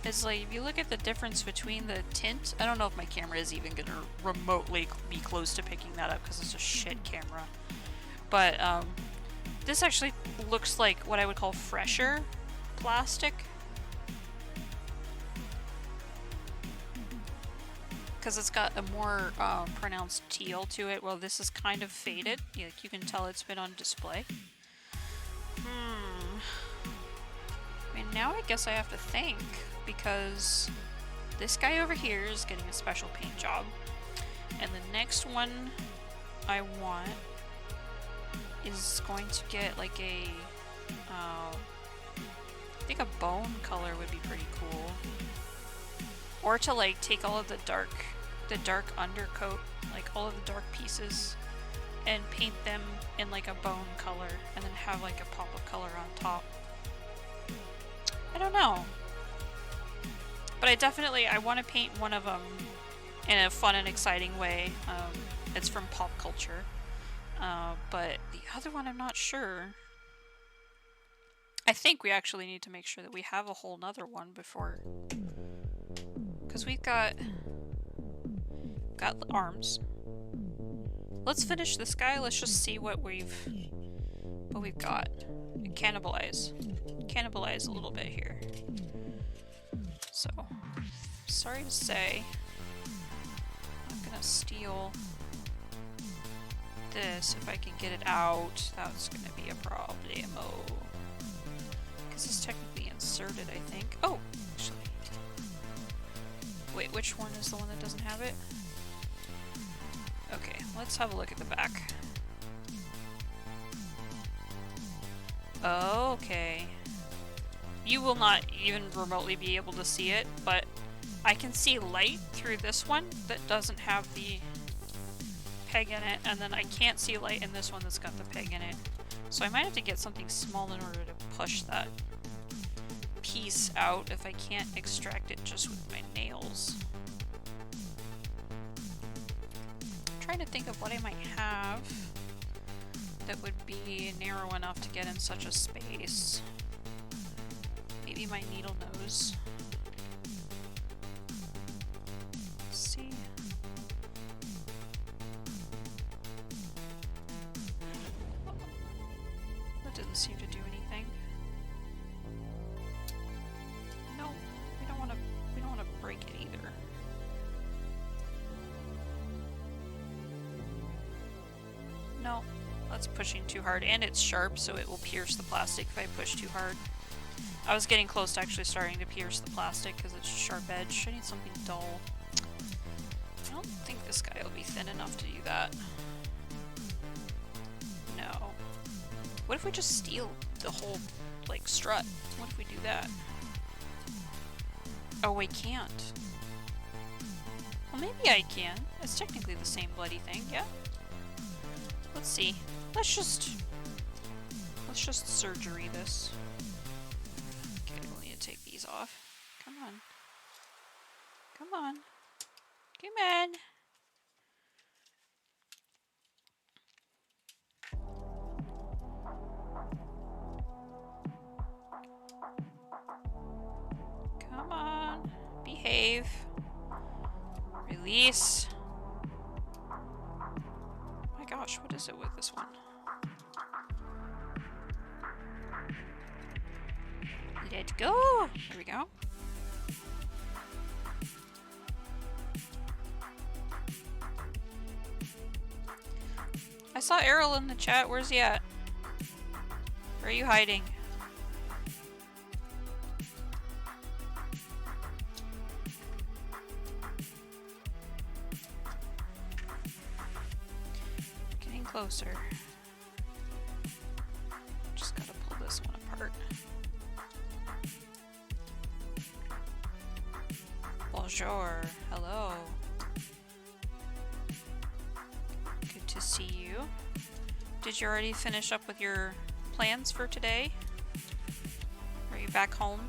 Is like, if you look at the difference between the tint, I don't know if my camera is even gonna remotely be close to picking that up because it's a shit camera. But, this actually looks like what I would call fresher plastic. Because it's got a more pronounced teal to it. Well, this is kind of faded. Like, you can tell it's been on display. I mean, now I guess I have to think, because this guy over here is getting a special paint job. And the next one I want is going to get like a, I think a bone color would be pretty cool. Or to like take all of the dark undercoat, like all of the dark pieces, and paint them in like a bone color, and then have like a pop of color on top. I don't know. But I want to paint one of them in a fun and exciting way. It's from pop culture. But the other one I'm not sure. I think we actually need to make sure that we have a whole nother one before... Because we've got arms. Let's finish this guy. Let's just see what we've got. And cannibalize a little bit here. So, sorry to say, I'm gonna steal this if I can get it out. That's gonna be a problemo. Because it's technically inserted, I think. Oh, actually. Wait, which one is the one that doesn't have it? Okay, let's have a look at the back. Okay. You will not even remotely be able to see it, but I can see light through this one that doesn't have the peg in it, and then I can't see light in this one that's got the peg in it. So I might have to get something small in order to push that piece out if I can't extract it just with my nails. I'm trying to think of what I might have that would be narrow enough to get in such a space. Maybe my needle nose. Let's see. That didn't seem to do anything. No, we don't want to break it either. No, that's pushing too hard, and it's sharp, so it will pierce the plastic if I push too hard. I was getting close to actually starting to pierce the plastic because it's sharp edge. I need something dull. I don't think this guy will be thin enough to do that. No. What if we just steal the whole, like, strut? What if we do that? Oh, we can't. Well, maybe I can. It's technically the same bloody thing, yeah? Let's see. Let's just surgery this. Okay, we'll need to take these off. Come on. Come on. Come on. Come on. Behave. Release. My gosh, what is it with this one? Let go! There we go. I saw Errol in the chat. Where's he at? Where are you hiding? Getting closer. Just gotta pull this one apart. Bonjour. Hello. Good to see you. Did you already finish up with your plans for today? Are you back home?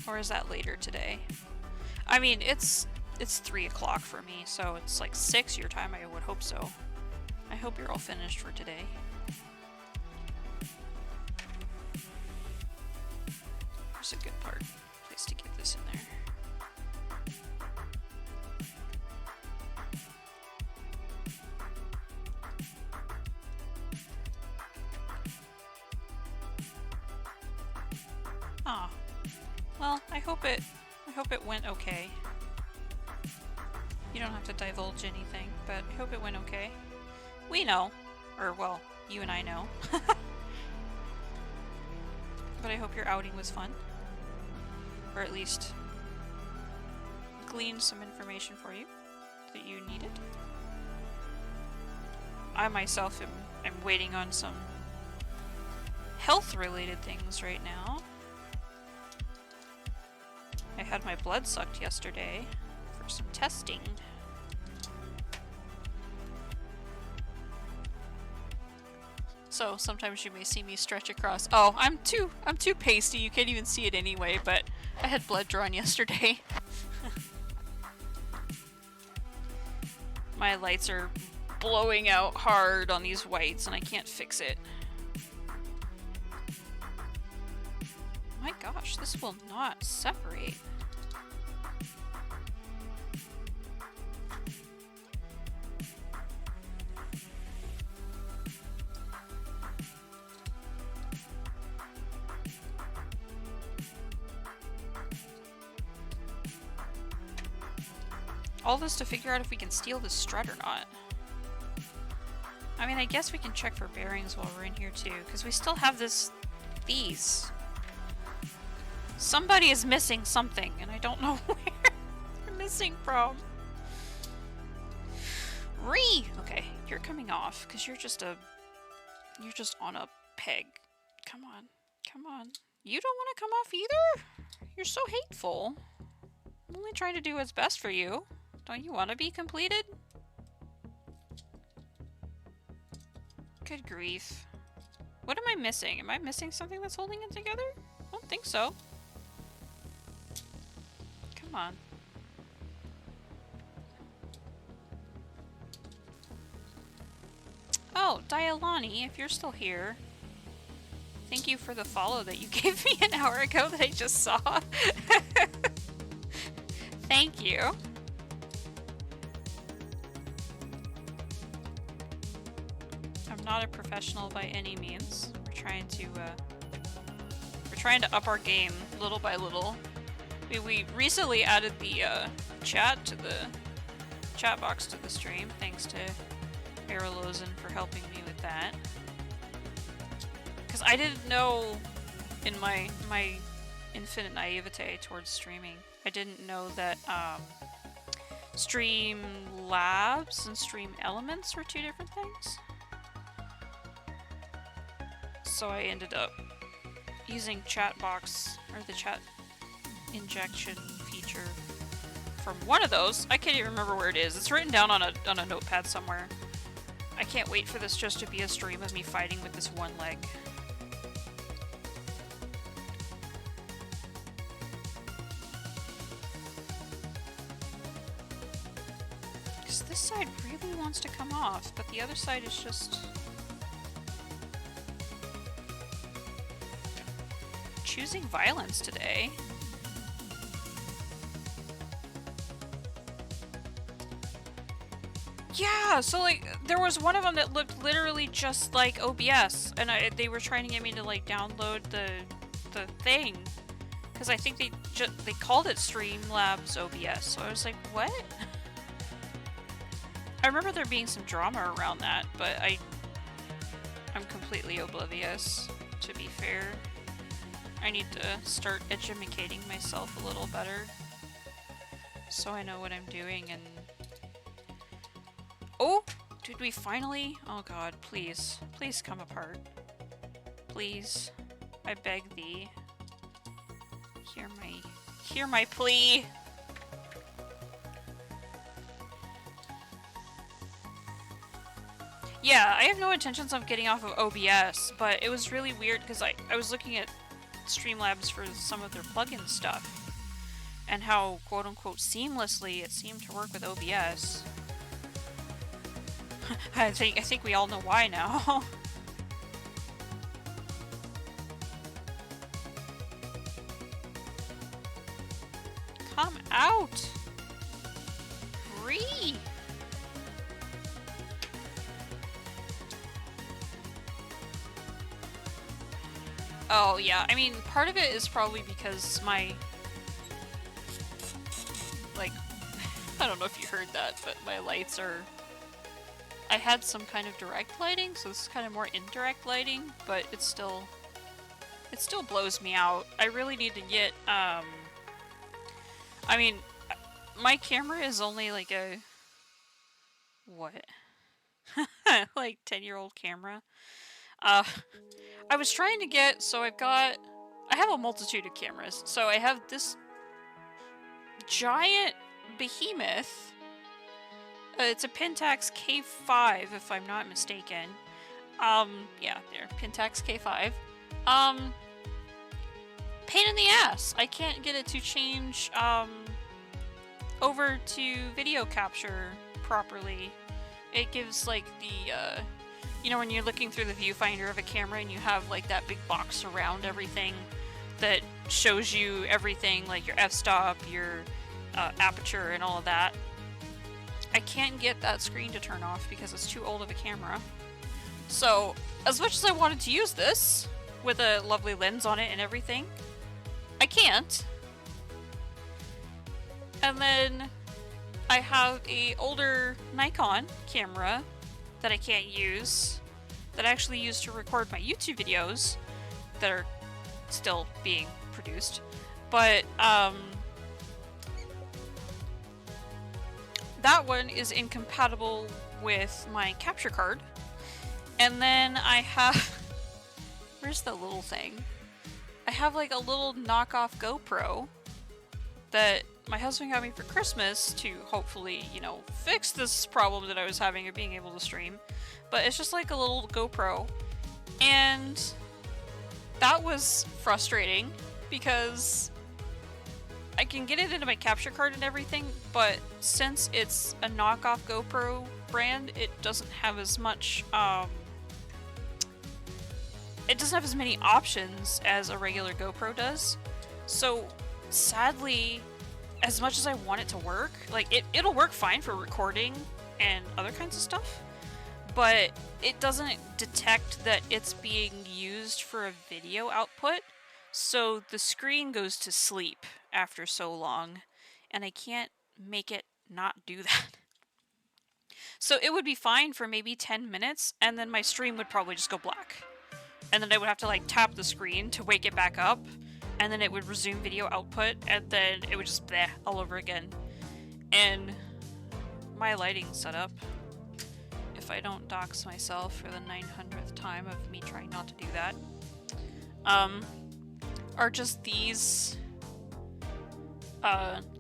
Or is that later today? I mean, it's 3 o'clock for me, so it's like 6 your time. I would hope so. I hope you're all finished for today. There's a good place to get this in there. Ah, well, I hope it went okay. You don't have to divulge anything, but I hope it went okay. We know, or well, you and I know. But I hope your outing was fun, or at least gleaned some information for you that you needed. I myself am waiting on some health-related things right now. I had my blood sucked yesterday for some testing. So sometimes you may see me stretch across. Oh, I'm too pasty. You can't even see it anyway, but I had blood drawn yesterday. My lights are blowing out hard on these whites and I can't fix it. My gosh, this will not separate. All this to figure out if we can steal this strut or not. I mean, I guess we can check for bearings while we're in here too, because we still have these. Somebody is missing something, and I don't know where they're missing from. Okay, you're coming off, because you're just on a peg. Come on, come on. You don't want to come off either? You're so hateful. I'm only trying to do what's best for you. Don't you want to be completed? Good grief. What am I missing? Am I missing something that's holding it together? I don't think so. Come on. Oh, Dialani, if you're still here. Thank you for the follow that you gave me an hour ago that I just saw. Thank you. I'm not a professional by any means. We're trying to up our game little by little. We recently added the chat box to the stream, thanks to Erolozen for helping me with that. Because I didn't know, in my infinite naivete towards streaming, I didn't know that Stream Labs and Stream Elements were two different things. So I ended up using Chatbox, or the chat injection feature from one of those. I can't even remember where it is. It's written down on a notepad somewhere. I can't wait for this just to be a stream of me fighting with this one leg. Because this side really wants to come off, but the other side is just... choosing violence today. Yeah, so like, there was one of them that looked literally just like OBS, and they were trying to get me to like download the thing, because I think they called it Streamlabs OBS, so I was like, what? I remember there being some drama around that, but I'm completely oblivious, to be fair. I need to start educating myself a little better, so I know what I'm doing. And oh, did we finally? Oh god, please, please come apart, please, I beg thee. Hear my plea. Yeah, I have no intentions of getting off of OBS, but it was really weird because I was looking at Streamlabs for some of their plugin stuff and how quote-unquote seamlessly it seemed to work with OBS. I think we all know why now. Come out! Free! Oh yeah, I mean, part of it is probably because my... like, I don't know if you heard that, but my lights are... I had some kind of direct lighting, so this is kind of more indirect lighting, but it still blows me out. I really need to get, I mean, my camera is only like a... what? like 10-year-old camera. I was trying to get, so I have a multitude of cameras. So I have this giant behemoth. It's a Pentax K5, if I'm not mistaken. Yeah, there, Pentax K5. Pain in the ass. I can't get it to change, over to video capture properly. It gives, like, the, you know, when you're looking through the viewfinder of a camera and you have, like, that big box around everything that shows you everything, like your f-stop, your aperture, and all of that. I can't get that screen to turn off because it's too old of a camera. So, as much as I wanted to use this, with a lovely lens on it and everything, I can't. And then I have a older Nikon camera that I can't use, that I actually use to record my YouTube videos that are still being produced. But, that one is incompatible with my capture card. And then I have... where's the little thing? I have like a little knockoff GoPro that my husband got me for Christmas to hopefully, you know, fix this problem that I was having of being able to stream. But it's just like a little GoPro. And that was frustrating because I can get it into my capture card and everything, but since it's a knockoff GoPro brand, it doesn't have as much, it doesn't have as many options as a regular GoPro does. So, sadly, as much as I want it to work, like, it'll work fine for recording and other kinds of stuff, but it doesn't detect that it's being used for a video output, so the screen goes to sleep after so long, and I can't make it not do that. So it would be fine for maybe 10 minutes, and then my stream would probably just go black. And then I would have to like tap the screen to wake it back up, and then it would resume video output, and then it would just bleh all over again. And my lighting setup, if I don't dox myself for the 900th time of me trying not to do that, are just these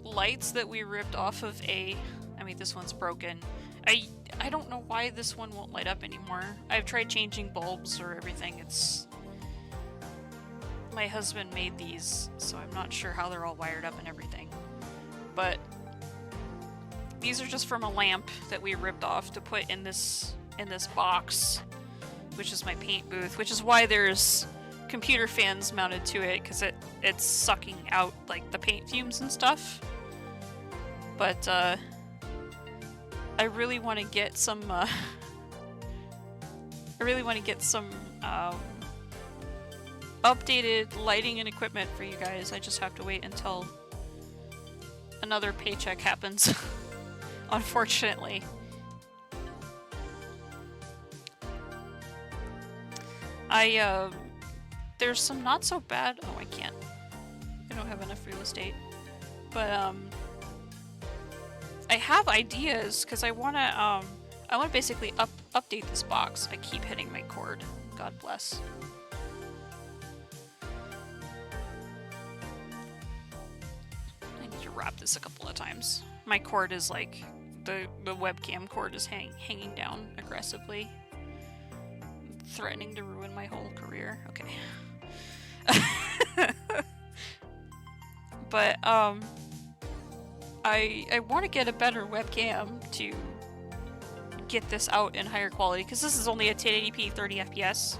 lights that we ripped off of I mean, this one's broken. I don't know why this one won't light up anymore. I've tried changing bulbs or everything. It's... my husband made these, so I'm not sure how they're all wired up and everything. But these are just from a lamp that we ripped off to put in this box, which is my paint booth, which is why there's computer fans mounted to it, because it's sucking out like the paint fumes and stuff. But I really want to get some updated lighting and equipment for you guys. I just have to wait until another paycheck happens. Unfortunately. There's some not so bad. Oh, I can't. I don't have enough real estate. But I have ideas because I wanna basically update this box. I keep hitting my cord. God bless. I need to wrap this a couple of times. My cord is like the webcam cord is hanging down aggressively, threatening to ruin my whole career. Okay. But I want to get a better webcam to get this out in higher quality, because this is only a 1080p 30 FPS.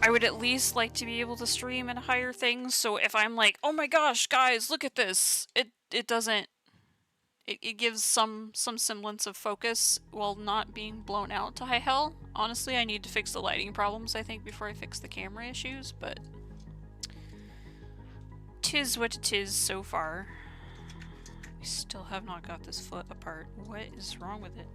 I would at least like to be able to stream in higher things, so if I'm like, oh my gosh, guys, look at this, it doesn't, it gives some semblance of focus while not being blown out to high hell. Honestly, I need to fix the lighting problems, I think, before I fix the camera issues, but 'tis what 'tis so far. I still have not got this foot apart. What is wrong with it?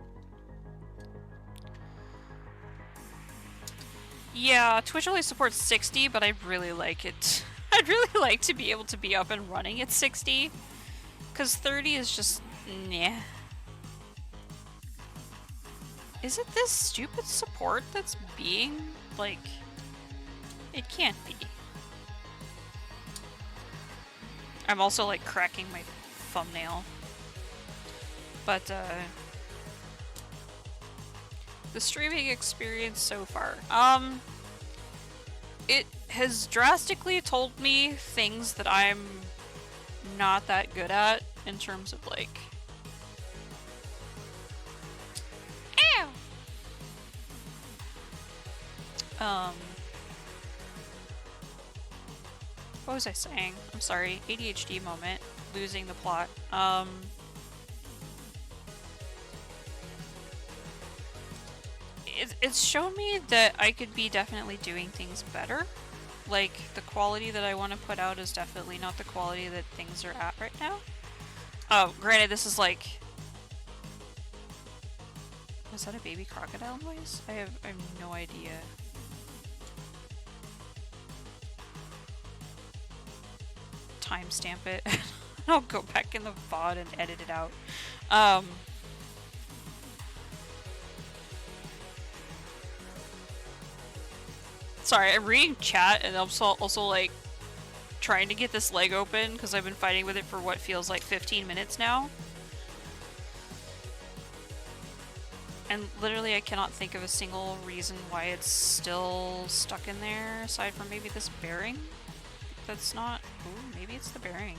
Yeah, Twitch only supports 60, but I really like it. I'd really like to be able to be up and running at 60, because 30 is just, nah. Is it this stupid support that's being, like, it can't be. I'm also, like, cracking my thumbnail. But, the streaming experience so far. It has drastically told me things that I'm not that good at in terms of, like... Ow! What was I saying? I'm sorry. ADHD moment. Losing the plot. It's shown me that I could be definitely doing things better. Like, the quality that I want to put out is definitely not the quality that things are at right now. Oh, granted, this is like... Was that a baby crocodile noise? I have no idea. Timestamp it. I'll go back in the VOD and edit it out. Sorry, I'm reading chat and I'm also like trying to get this leg open because I've been fighting with it for what feels like 15 minutes now. And literally I cannot think of a single reason why it's still stuck in there aside from maybe this bearing. That's not... Ooh, maybe it's the bearing.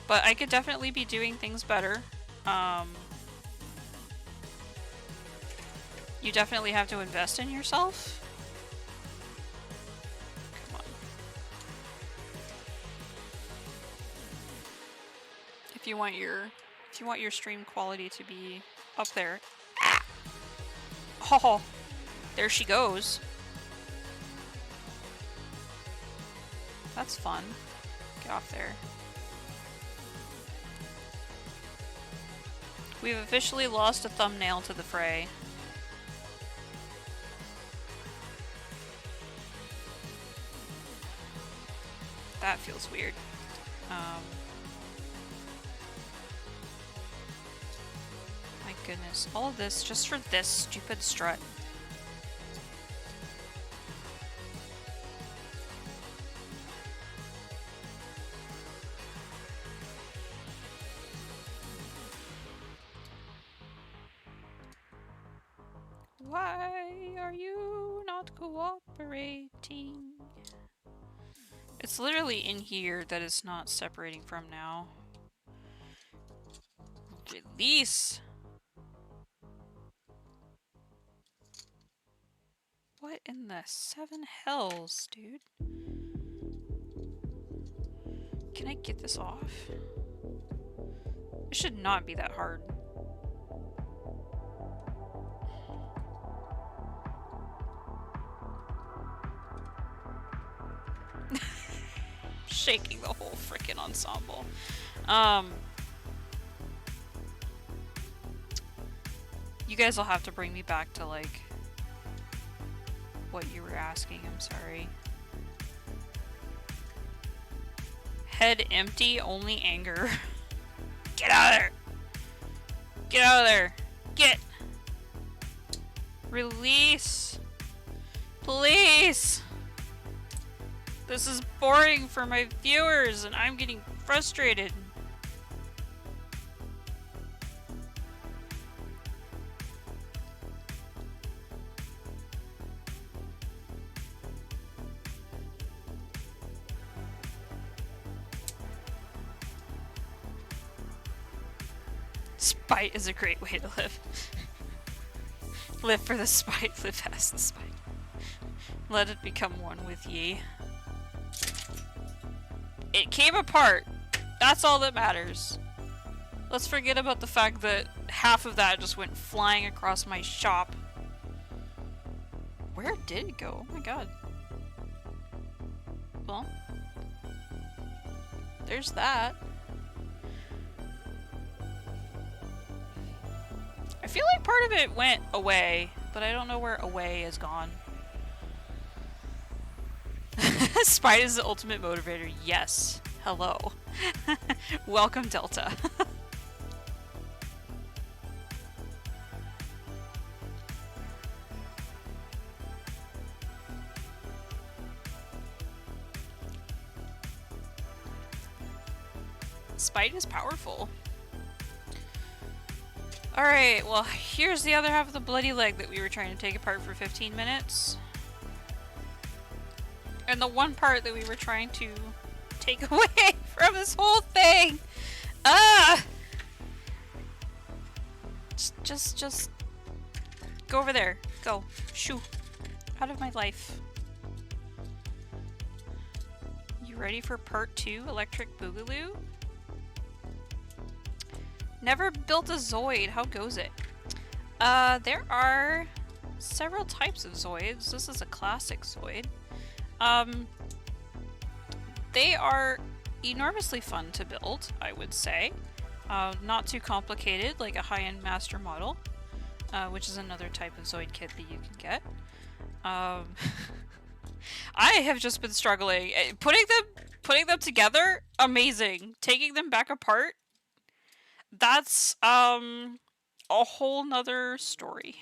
But I could definitely be doing things better. You definitely have to invest in yourself. Come on. If you want your stream quality to be up there. Ah! Oh, there she goes. That's fun. Get off there. We've officially lost a thumbnail to the fray. That feels weird. My goodness. All of this just for this stupid strut. Why are you not cooperating? It's literally in here that it's not separating from now. Release! What in the seven hells, dude? Can I get this off? It should not be that hard. Shaking the whole frickin' ensemble. You guys will have to bring me back to, like, what you were asking. I'm sorry. Head empty, only anger. Get out of there! Get out of there! Get! Release! Please! This is boring for my viewers and I'm getting frustrated. Spite is a great way to live. Live for the spite, live past the spite. Let it become one with ye. It came apart. That's all that matters. Let's forget about the fact that half of that just went flying across my shop. Where did it go? Oh my god. Well, there's that. I feel like part of it went away, but I don't know where away is gone. Spite is the ultimate motivator. Yes. Hello. Welcome, Delta. Spite is powerful. Alright, well, here's the other half of the bloody leg that we were trying to take apart for 15 minutes. And the one part that we were trying to take away from this whole thing! Ah! Just go over there. Go. Shoo. Out of my life. You ready for part 2, Electric Boogaloo? Never built a Zoid. How goes it? There are several types of Zoids. This is a classic Zoid. They are enormously fun to build, I would say. Not too complicated, like a high-end master model, which is another type of Zoid kit that you can get. I have just been struggling. Putting them together, amazing. Taking them back apart, that's a whole nother story.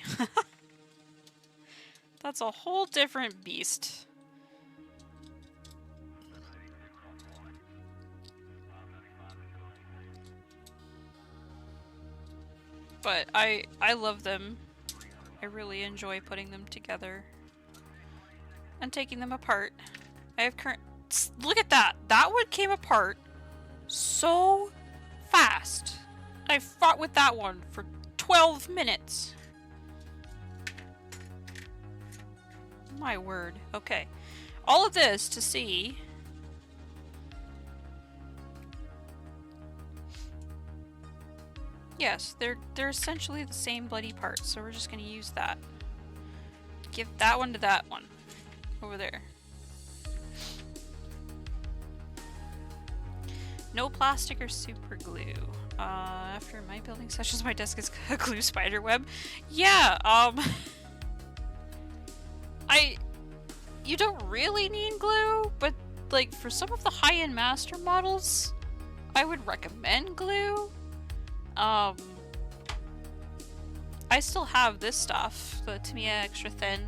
That's a whole different beast. But I love them. I really enjoy putting them together and taking them apart. I have look at that! That one came apart so fast. I fought with that one for 12 minutes. My word. Okay. All of this to see. Yes, they're essentially the same bloody parts, so we're just gonna use that. Give that one to that one. Over there. No plastic or super glue. After my building sessions, my desk is a glue spider web. Yeah, you don't really need glue, but like for some of the high-end master models, I would recommend glue. I still have this stuff, the Tamiya Extra Thin.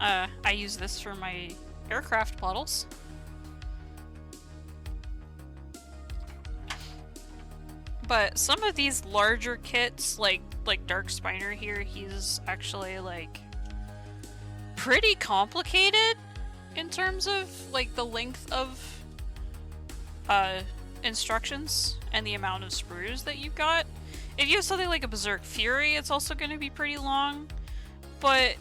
I use this for my aircraft models. But some of these larger kits, like Dark Spiner here, he's actually like pretty complicated in terms of like the length of instructions and the amount of sprues that you've got. If you have something like a Berserk Fury, it's also going to be pretty long. But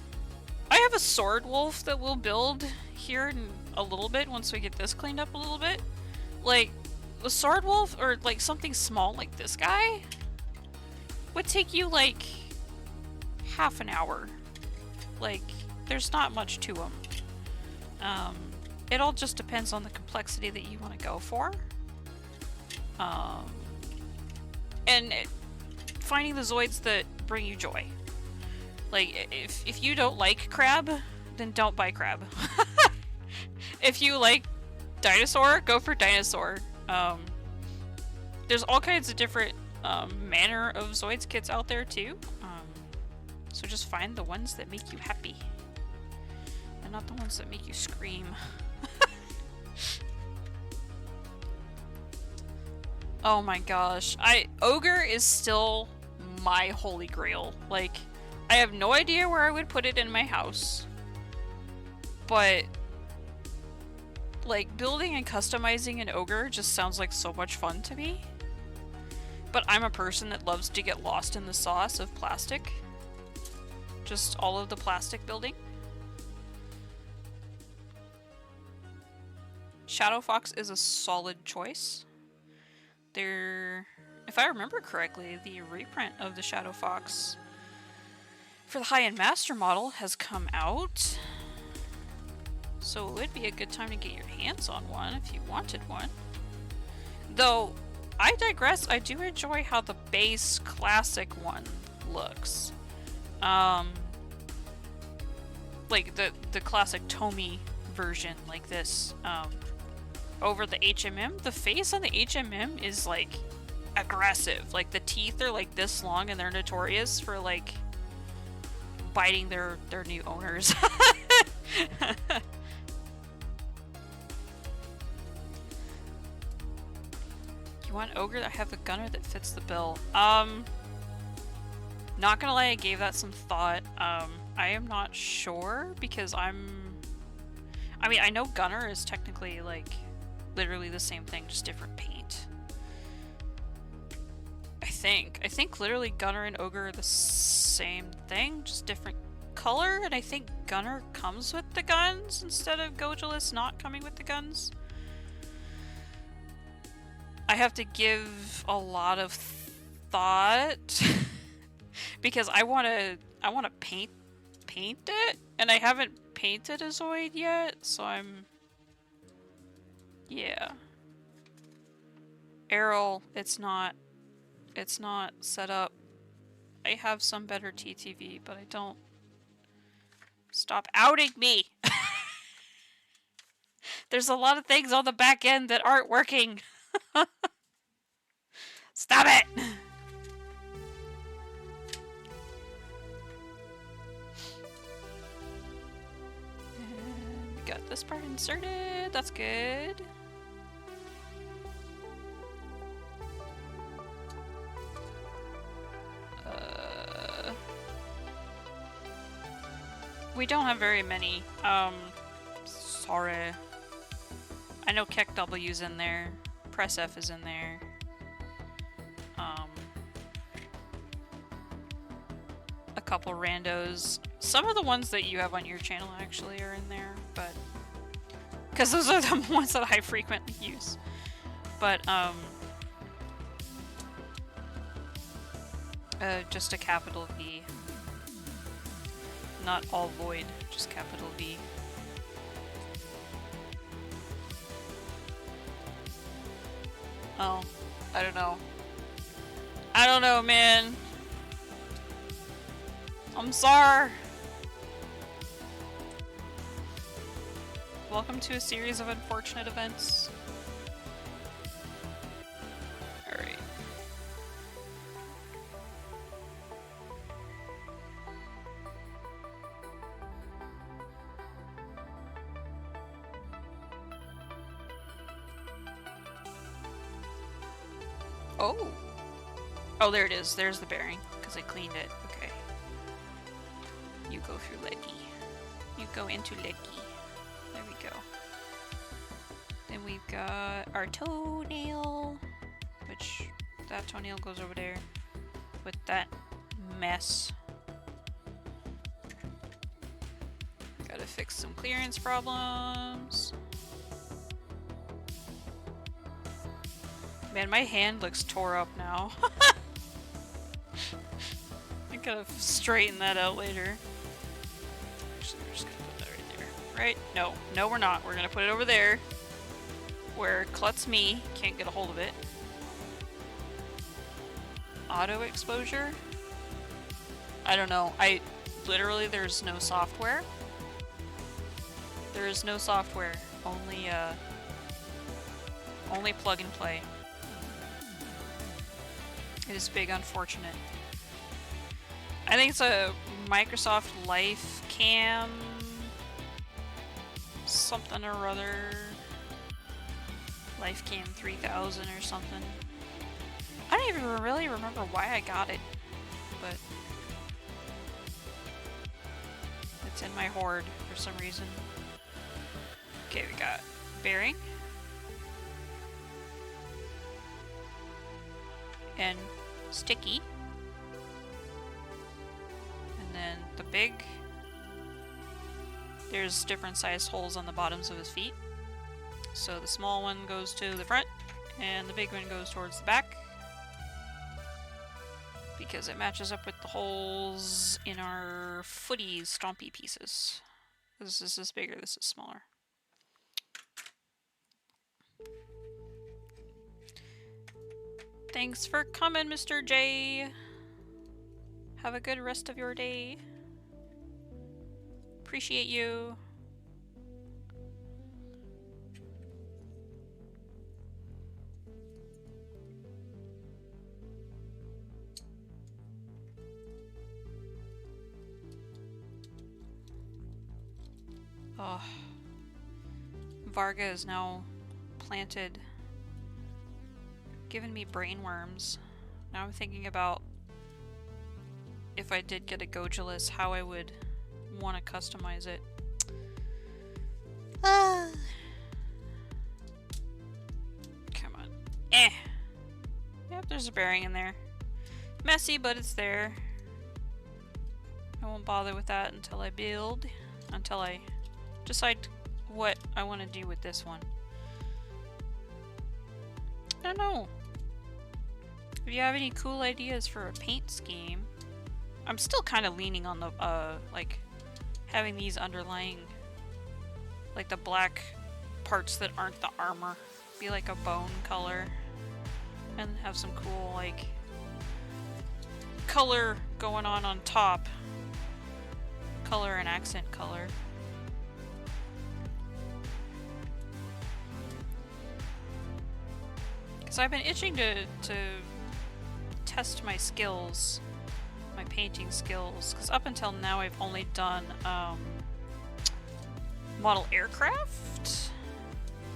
I have a Sword Wolf that we'll build here in a little bit once we get this cleaned up a little bit. Like, a Sword Wolf or like something small like this guy would take you like half an hour. Like, there's not much to them. It all just depends on the complexity that you want to go for. And finding the Zoids that bring you joy. Like, if you don't like crab, then don't buy crab. If you like dinosaur, go for dinosaur. There's all kinds of different manner of Zoids kits out there too. So just find the ones that make you happy. And not the ones that make you scream. Oh my gosh. Ogre is still my holy grail. Like, I have no idea where I would put it in my house. But like, building and customizing an ogre just sounds like so much fun to me. But I'm a person that loves to get lost in the sauce of plastic. Just all of the plastic building. Shadow Fox is a solid choice. If I remember correctly, the reprint of the Shadow Fox for the high-end master model has come out. So it would be a good time to get your hands on one if you wanted one. Though, I digress, I do enjoy how the base classic one looks. Like the classic Tomy version like this. Over the HMM, the face on the HMM is like aggressive. Like the teeth are like this long and they're notorious for like biting their new owners. You want ogre that have a gunner that fits the bill? Not gonna lie, I gave that some thought. I am not sure because I mean, I know gunner is technically like literally the same thing, just different paint. I think literally gunner and ogre are the same thing, just different color, and I think gunner comes with the guns instead of Gojulus not coming with the guns. I have to give a lot of thought because I want to paint it, and I haven't painted a Zoid yet, so yeah. Errol, it's not set up. I have some better TTV, but I don't. Stop outing me! There's a lot of things on the back end that aren't working. Stop it! And we got this part inserted. That's good. We don't have very many. Sorry. I know Keck W's in there. Press F is in there. A couple randos. Some of the ones that you have on your channel actually are in there, but because those are the ones that I frequently use. But just a capital V. Not all void, just capital V. Oh, I don't know. I don't know, man. I'm sorry. Welcome to a series of unfortunate events. Alright. Oh! Oh, there it is. There's the bearing, because I cleaned it. Okay. You go through leggy. You go into leggy. There we go. Then we've got our toenail, which that toenail goes over there. with that mess. Gotta fix some clearance problems. Man, my hand looks tore up now. I gotta straighten that out later. Actually, we're just gonna put that right there. Right? No. No, we're not. We're gonna put it over there. Where Klutz me can't get a hold of it. Auto exposure? I don't know. Literally, there's no software. There is no software. Only plug and play. It is big unfortunate. I think it's a Microsoft Life Cam something or other. Life Cam 3000 or something. I don't even really remember why I got it, but it's in my hoard for some reason. Okay, we got bearing and sticky, and then the big, there's different sized holes on the bottoms of his feet. So the small one goes to the front and the big one goes towards the back because it matches up with the holes in our footy stompy pieces. This is bigger, this is smaller. Thanks for coming, Mr. J. Have a good rest of your day. Appreciate you. Oh. Varga is now planted, giving me brainworms. Now I'm thinking about if I did get a Gojulus, how I would want to customize it. Come on. Yep, there's a bearing in there. Messy, but it's there. I won't bother with that until I build. Until I decide what I want to do with this one. I don't know. If you have any cool ideas for a paint scheme, I'm still kind of leaning on the, like, having these underlying, like the black parts that aren't the armor, be like a bone color, and have some cool, like, color going on top. Color and accent color. Because I've been itching to test my skills, my painting skills, because up until now I've only done model aircraft.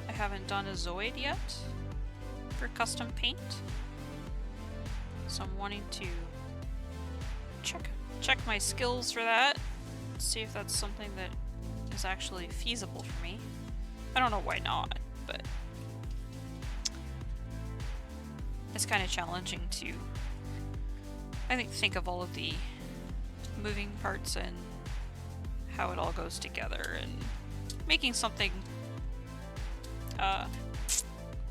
I haven't done a Zoid yet for custom paint, so I'm wanting to check my skills for that, see if that's something that is actually feasible for me. I don't know why not, but it's kind of challenging to, I think of all of the moving parts and how it all goes together, and making something,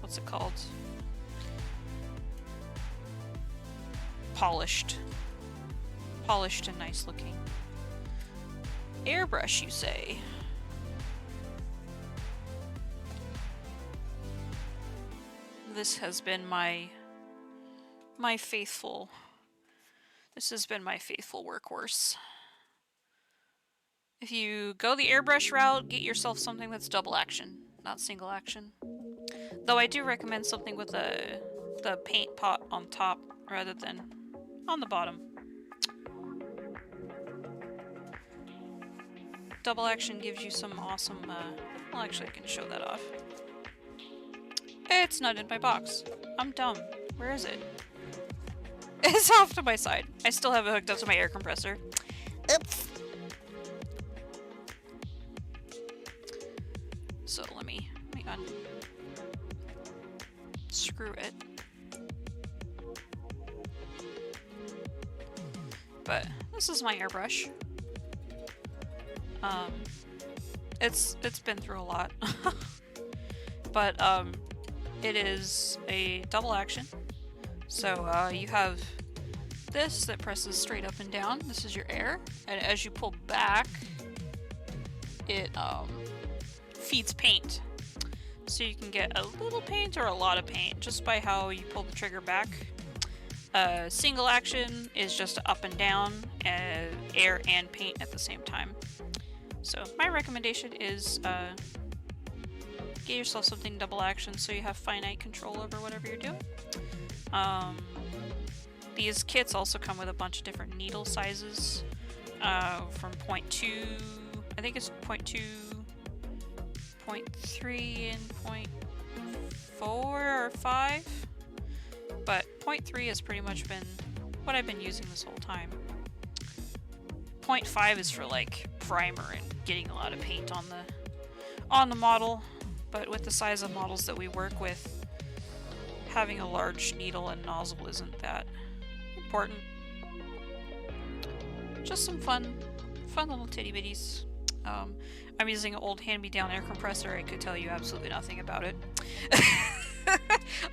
what's it called? Polished and nice looking. Airbrush, you say? This has been my faithful. This has been my faithful workhorse. If you go the airbrush route, get yourself something that's double action, not single action. Though I do recommend something with the paint pot on top rather than on the bottom. Double action gives you some awesome, well, actually I can show that off. It's not in my box. I'm dumb. Where is it? It's off to my side. I still have it hooked up to my air compressor. Oops. So let me unscrew it. but this is my airbrush. It's been through a lot. But it is a double action. So you have this that presses straight up and down. This is your air, and as you pull back, it feeds paint. So you can get a little paint or a lot of paint just by how you pull the trigger back. Single action is just up and down, air and paint at the same time. So my recommendation is get yourself something double action so you have finite control over whatever you're doing. These kits also come with a bunch of different needle sizes, from 0.2, I think it's 0.2, 0.3, and 0.4 or 5, but 0.3 has pretty much been what I've been using this whole time. 0.5 is for like primer and getting a lot of paint on the model, but with the size of models that we work with, having a large needle and nozzle isn't that important. Just some fun little titty bitties. I'm using an old hand-me-down air compressor. I could tell you absolutely nothing about it.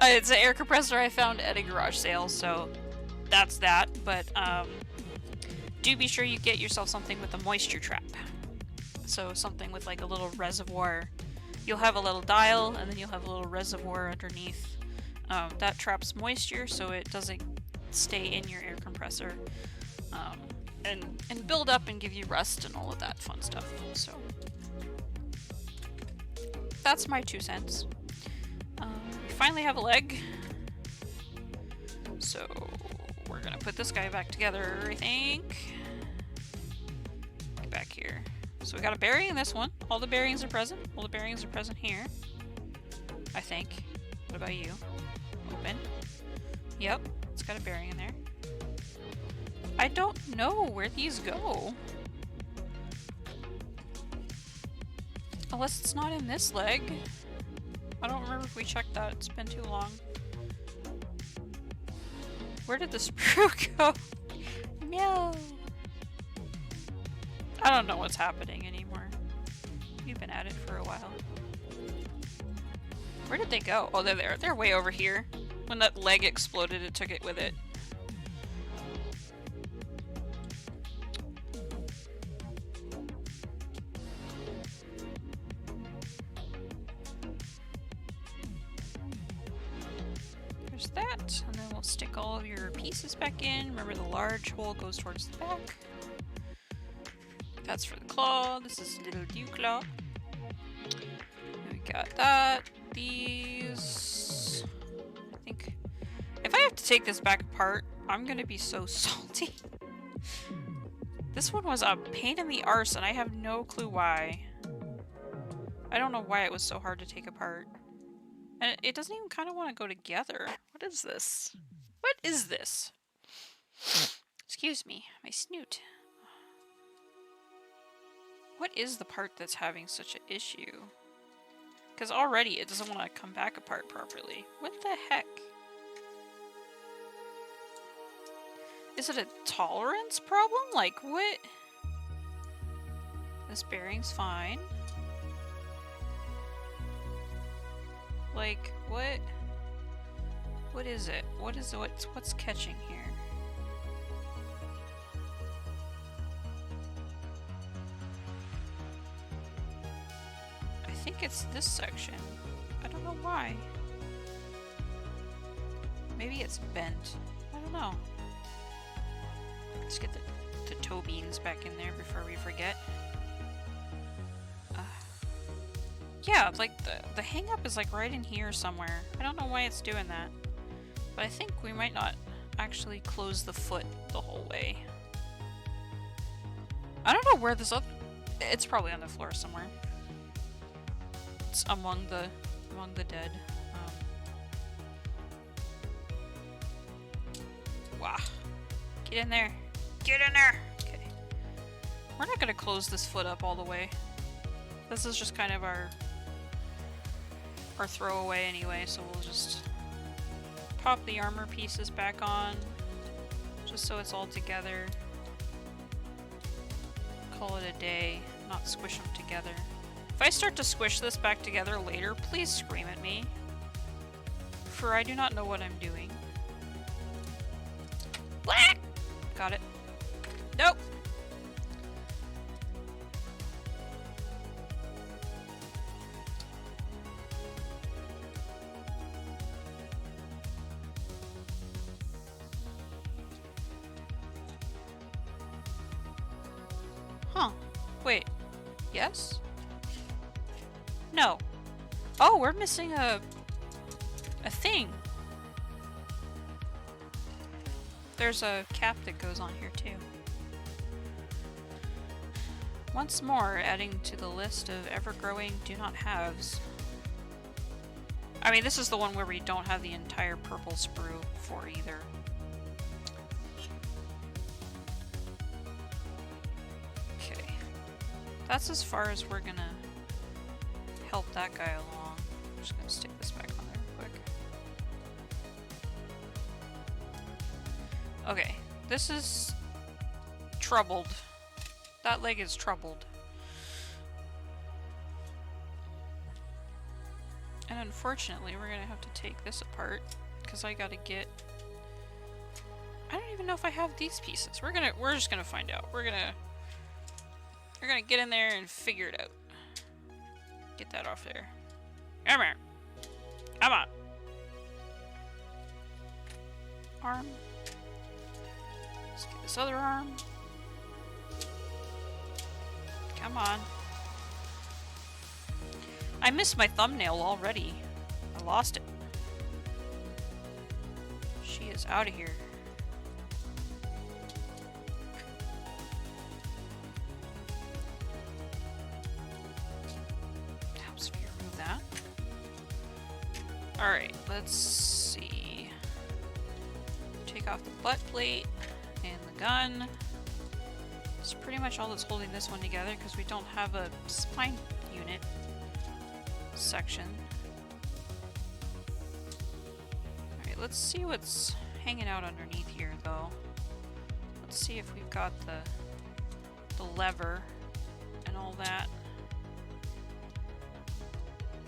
It's an air compressor I found at a garage sale, so that's that. But do be sure you get yourself something with a moisture trap. So something with like a little reservoir. You'll have a little dial, and then you'll have a little reservoir underneath. That traps moisture, so it doesn't stay in your air compressor and build up and give you rust and all of that fun stuff. So that's my 2 cents. We finally have a leg, so we're gonna put this guy back together, I think. Get back here. So we got a bearing in this one. All the bearings are present. All the bearings are present here, I think. What about you? Open. Yep, it's got a bearing in there. I don't know where these go. Unless it's not in this leg. I don't remember if we checked that. It's been too long. Where did the sprue go? No! I don't know what's happening anymore. We've been at it for a while. Where did they go? Oh, they're there. They're way over here. When that leg exploded, it took it with it. There's that, and then we'll stick all of your pieces back in. Remember, the large hole goes towards the back. That's for the claw. This is a little dew claw. We got that. These... I think... If I have to take this back apart, I'm gonna be so salty. This one was a pain in the arse, and I have no clue why. I don't know why it was so hard to take apart. And it doesn't even kind of want to go together. What is this? What is this? Excuse me, my snoot. What is the part that's having such an issue? Because already it doesn't want to come back apart properly. What the heck? Is it a tolerance problem? Like, what? This bearing's fine. Like, what? What is it? What is it? What's catching here? I think it's this section. I don't know why. Maybe it's bent. I don't know. Let's get the toe beans back in there before we forget. Yeah, like the hang up is like right in here somewhere. I don't know why it's doing that. But I think we might not actually close the foot the whole way. I don't know where this other... It's probably on the floor somewhere. It's among the dead. Wow. Get in there. Get in there! Okay. We're not gonna close this foot up all the way. This is just kind of our throwaway anyway, so we'll just pop the armor pieces back on, just so it's all together. call it a day, not squish them together. If I start to squish this back together later, please scream at me. For I do not know what I'm doing. Black! Got it. Nope! Huh. Wait. Yes? No. Oh, we're missing a thing. There's a cap that goes on here too. Once more, adding to the list of ever-growing do not haves. I mean, this is the one where we don't have the entire purple sprue for either. Okay. That's as far as we're gonna help that guy along. I'm just gonna stick this back on there real quick. Okay, this is troubled. That leg is troubled. And unfortunately, we're gonna have to take this apart because I gotta get. I don't even know if I have these pieces. We're just gonna find out. We're gonna get in there and figure it out. Get that off there. Come here. Come on. Arm. Let's get this other arm. Come on. I missed my thumbnail already. I lost it. She is out of here. Helps me remove that. Alright, let's see. Take off the butt plate and the gun. It's pretty much all that's holding this one together because we don't have a spine unit section. Alright, let's see what's hanging out underneath here though. Let's see if we've got the lever and all that.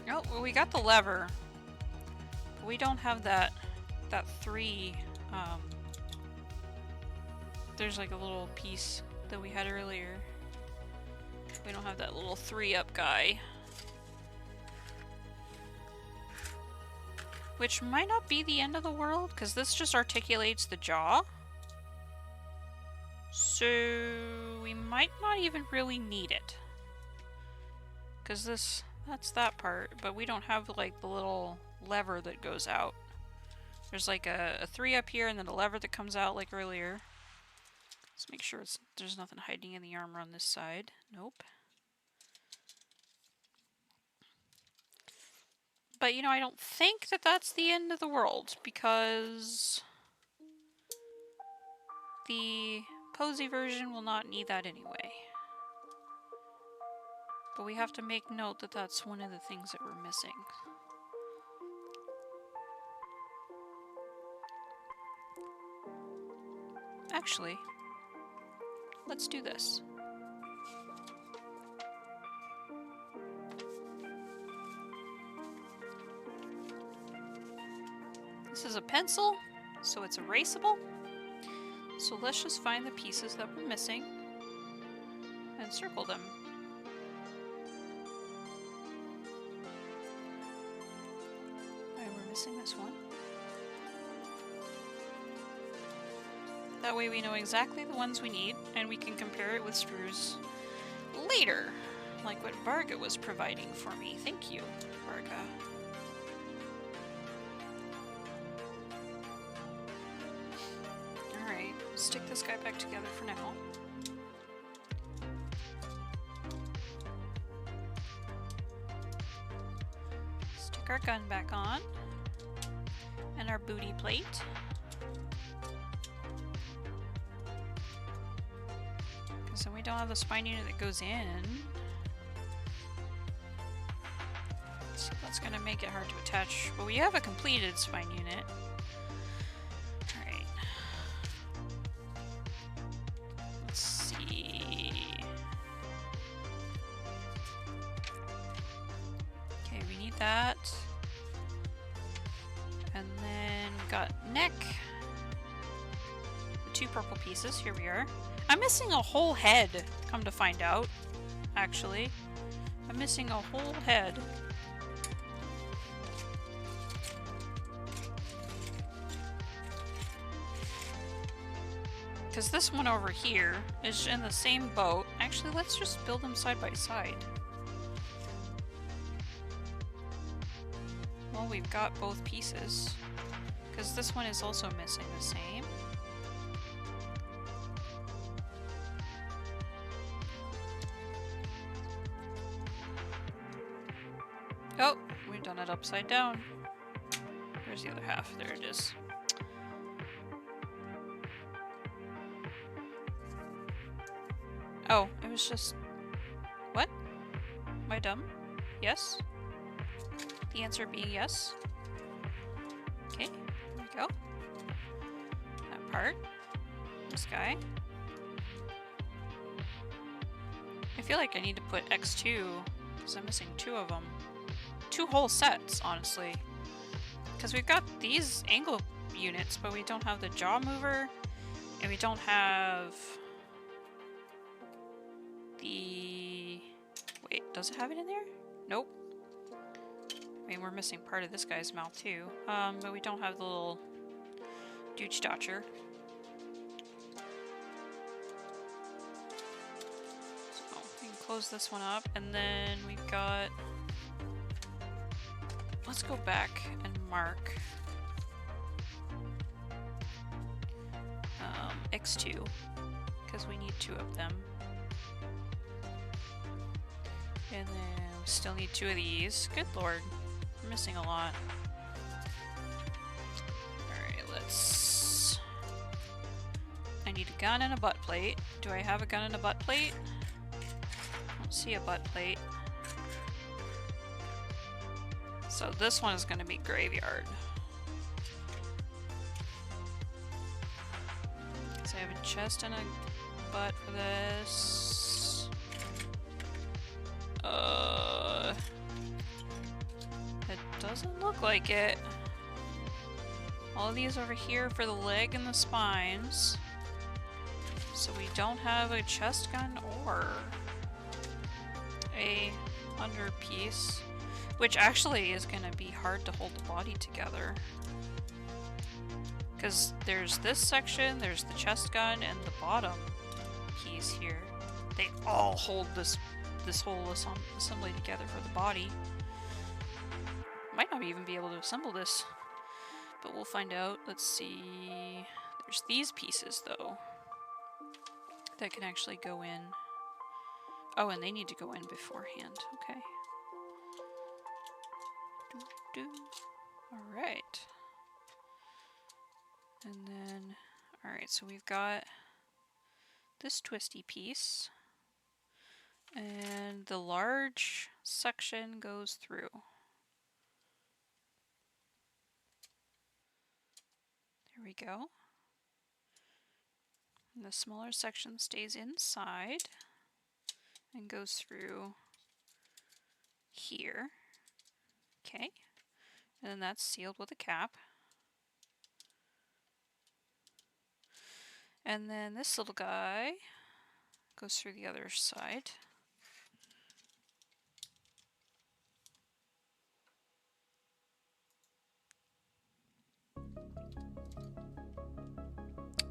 Oh, well, we got the lever. But we don't have that three, there's like a little piece that we had earlier. We don't have that little 3-up guy. Which might not be the end of the world, because this just articulates the jaw. So we might not even really need it. Because that's that part, but we don't have like the little lever that goes out. There's like a 3-up here and then a lever that comes out like earlier. Let's make sure there's nothing hiding in the armor on this side. Nope. But, you know, I don't think that that's the end of the world, because the Posy version will not need that anyway. But we have to make note that that's one of the things that we're missing. Actually, let's do this. This is a pencil, so it's erasable. So let's just find the pieces that we're missing and circle them. And we're missing this one. That way we know exactly the ones we need, and we can compare it with sprues later, like what Varga was providing for me. Thank you, Varga. Alright, stick this guy back together for now. Stick our gun back on, and our booty plate. So we don't have the spine unit that goes in. So that's gonna make it hard to attach. But we have a completed spine unit. Alright. Let's see. that. And then we got neck. The 2 purple pieces, here we are. I'm missing a whole head, come to find out, actually. I'm missing a whole head. Because this one over here is in the same boat. Actually, let's just build them side by side. Well, we've got both pieces. Because this one is also missing the same. Oh, we've done it upside down. Where's the other half? There it is. Oh, it was just... What? Am I dumb? Yes? The answer being yes. Okay, there we go. That part. This guy. I feel like I need to put X2, because I'm missing 2 of them. 2 whole sets, honestly. Because we've got these angle units, but we don't have the jaw mover, and we don't have... the... Wait, does it have it in there? Nope. I mean, we're missing part of this guy's mouth too. But we don't have the little Dooch Dotcher. So we can close this one up, and then we've got... Let's go back and mark X2, because we need 2 of them. And then we still need 2 of these. Good lord. We're missing a lot. Alright, let's... I need a gun and a butt plate. Do I have a gun and a butt plate? I don't see a butt plate. So this one is going to be graveyard. So I have a chest and a butt for this. It doesn't look like it. All of these over here for the leg and the spines. So we don't have a chest gun or a underpiece, which actually is going to be hard to hold the body together. Because there's this section, there's the chest gun, and the bottom piece here. They all hold this whole assembly together for the body. Might not even be able to assemble this, but we'll find out. Let's see. There's these pieces, though, that can actually go in. Oh, and they need to go in beforehand. Okay. Alright. And then, alright, so we've got this twisty piece. And the large section goes through. There we go. And the smaller section stays inside and goes through here. Okay. And then that's sealed with a cap. And then this little guy goes through the other side.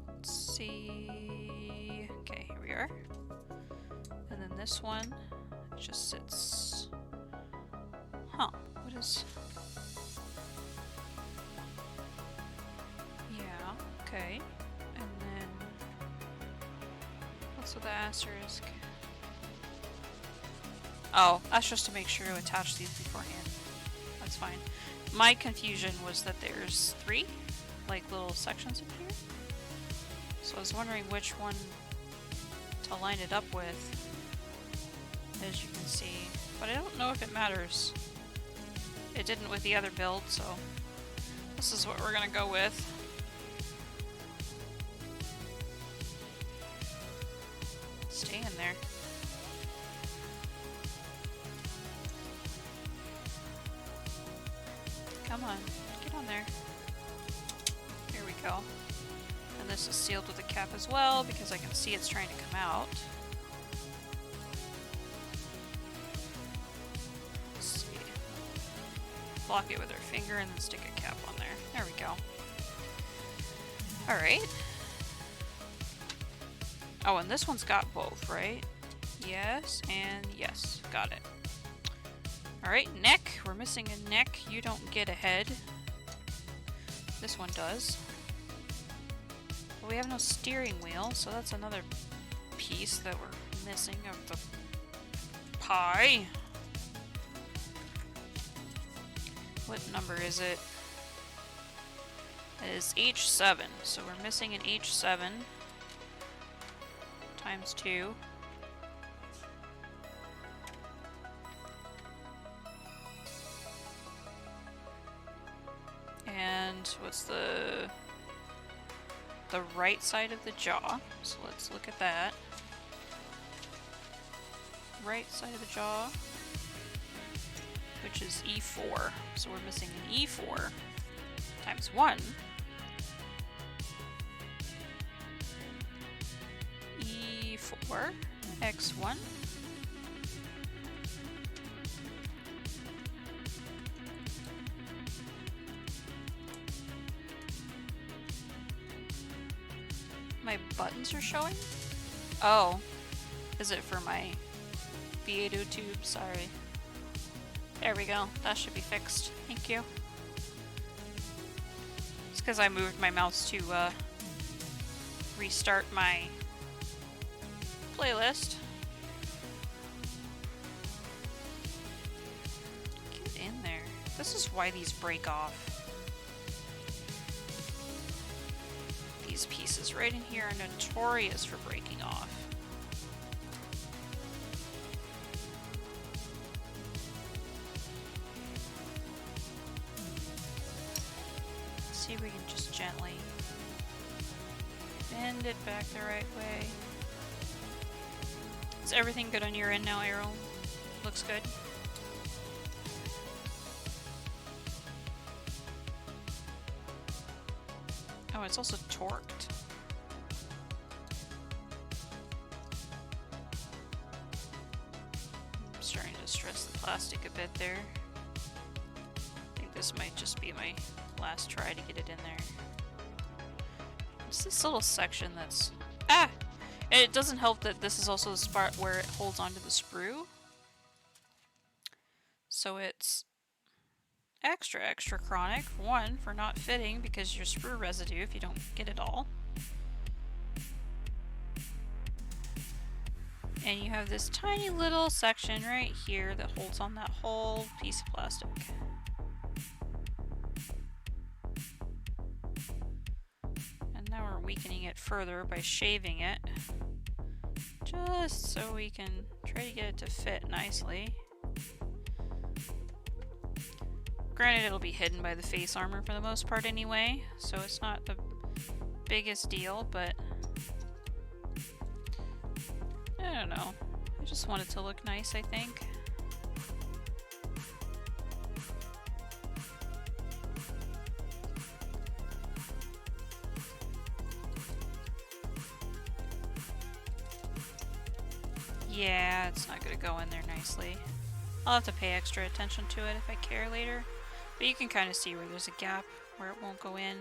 Let's see. Okay, here we are. And then this one just sits. Huh, what is... Yeah, okay. And then what's with the asterisk? Oh, that's just to make sure to attach these beforehand. That's fine. My confusion was that there's 3, like, little sections in here. So I was wondering which one to line it up with, as you can see. But I don't know if it matters. It didn't with the other build, so this is what we're gonna go with. Stay in there. Get on there. Here we go. And this is sealed with a cap as well because I can see it's trying to come out. Let's see. Block it with our finger and then stick a cap on there. There we go. Alright. Oh, and this one's got both, right? Yes, and yes. Got it. Alright, neck. We're missing a neck. You don't get a head. This one does. But we have no steering wheel, so that's another piece that we're missing of the pie. What number is it? It is H7, so we're missing an H7 times 2. And what's the right side of the jaw? So let's look at that. Right side of the jaw, which is E4. So we're missing an E4 times 1. E4 X1. My buttons are showing? Oh. Is it for my V8 tube? Sorry. There we go. That should be fixed. Thank you. It's because I moved my mouse to restart my playlist. Get in there. This is why these break off. These pieces right in here are notorious for breaking off. Let's see if we can just gently bend it back the right way. Is everything good on your end now, Arrow? Looks good. Oh, it's also torqued. I'm starting to stress the plastic a bit there. I think this might just be my last try to get it in there. It's this little section that's... Ah! And it doesn't help that this is also the spot where it holds onto the sprue. So it's extra chronic. One, for not fitting because your sprue residue if you don't get it all. And you have this tiny little section right here that holds on that whole piece of plastic. And now we're weakening it further by shaving it. Just so we can try to get it to fit nicely. Granted, it'll be hidden by the face armor for the most part anyway, so it's not the biggest deal, but I don't know. I just want it to look nice, I think. Yeah, it's not gonna go in there nicely. I'll have to pay extra attention to it if I care later. But you can kind of see where there's a gap where it won't go in.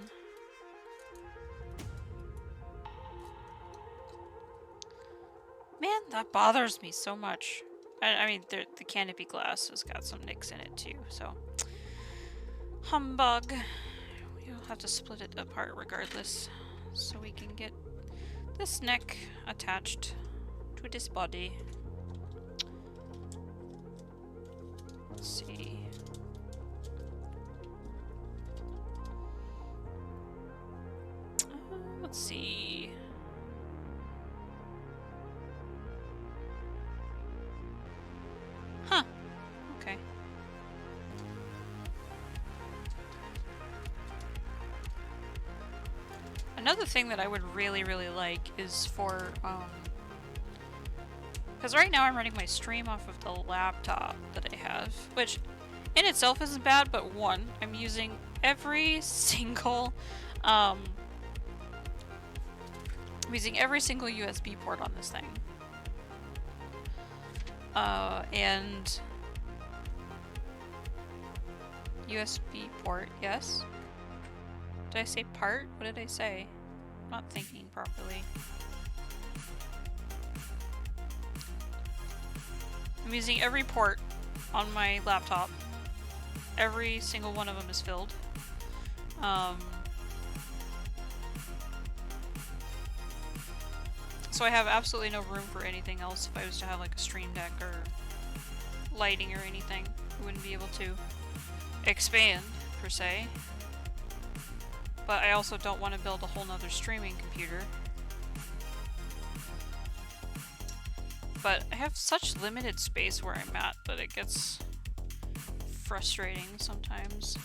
Man, that bothers me so much. I mean, the canopy glass has got some nicks in it too, so... Humbug. We'll have to split it apart regardless, so we can get this neck attached to this body. Let's see. Let's see. Huh. Okay. Another thing that I would really like is for, because right now I'm running my stream off of the laptop that I have, which in itself isn't bad, but one, I'm using every single, I'm using every single USB port on this thing. And USB port, yes. Did I say part? What did I say? I'm not thinking properly. I'm using every port on my laptop. Every single one of them is filled. So I have absolutely no room for anything else. If I was to have like a stream deck or lighting or anything, I wouldn't be able to expand per se. But I also don't want to build a whole nother streaming computer. But I have such limited space where I'm at that it gets frustrating sometimes.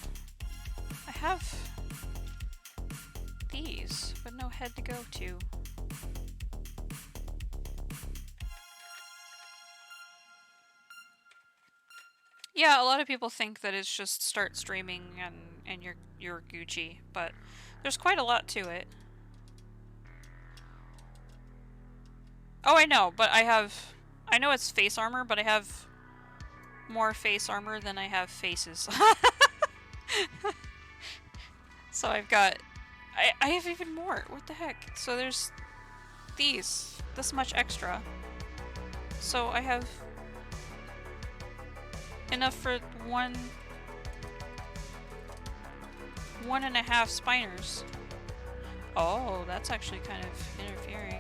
I have these, but no head to go to. Yeah, a lot of people think that it's just start streaming and you're Gucci, but there's quite a lot to it. Oh, I know, but I know it's face armor, but I have more face armor than I have faces. So I've got, I have even more, what the heck? So there's this much extra. So I have enough for 1.5 spiners. Oh, that's actually kind of interfering.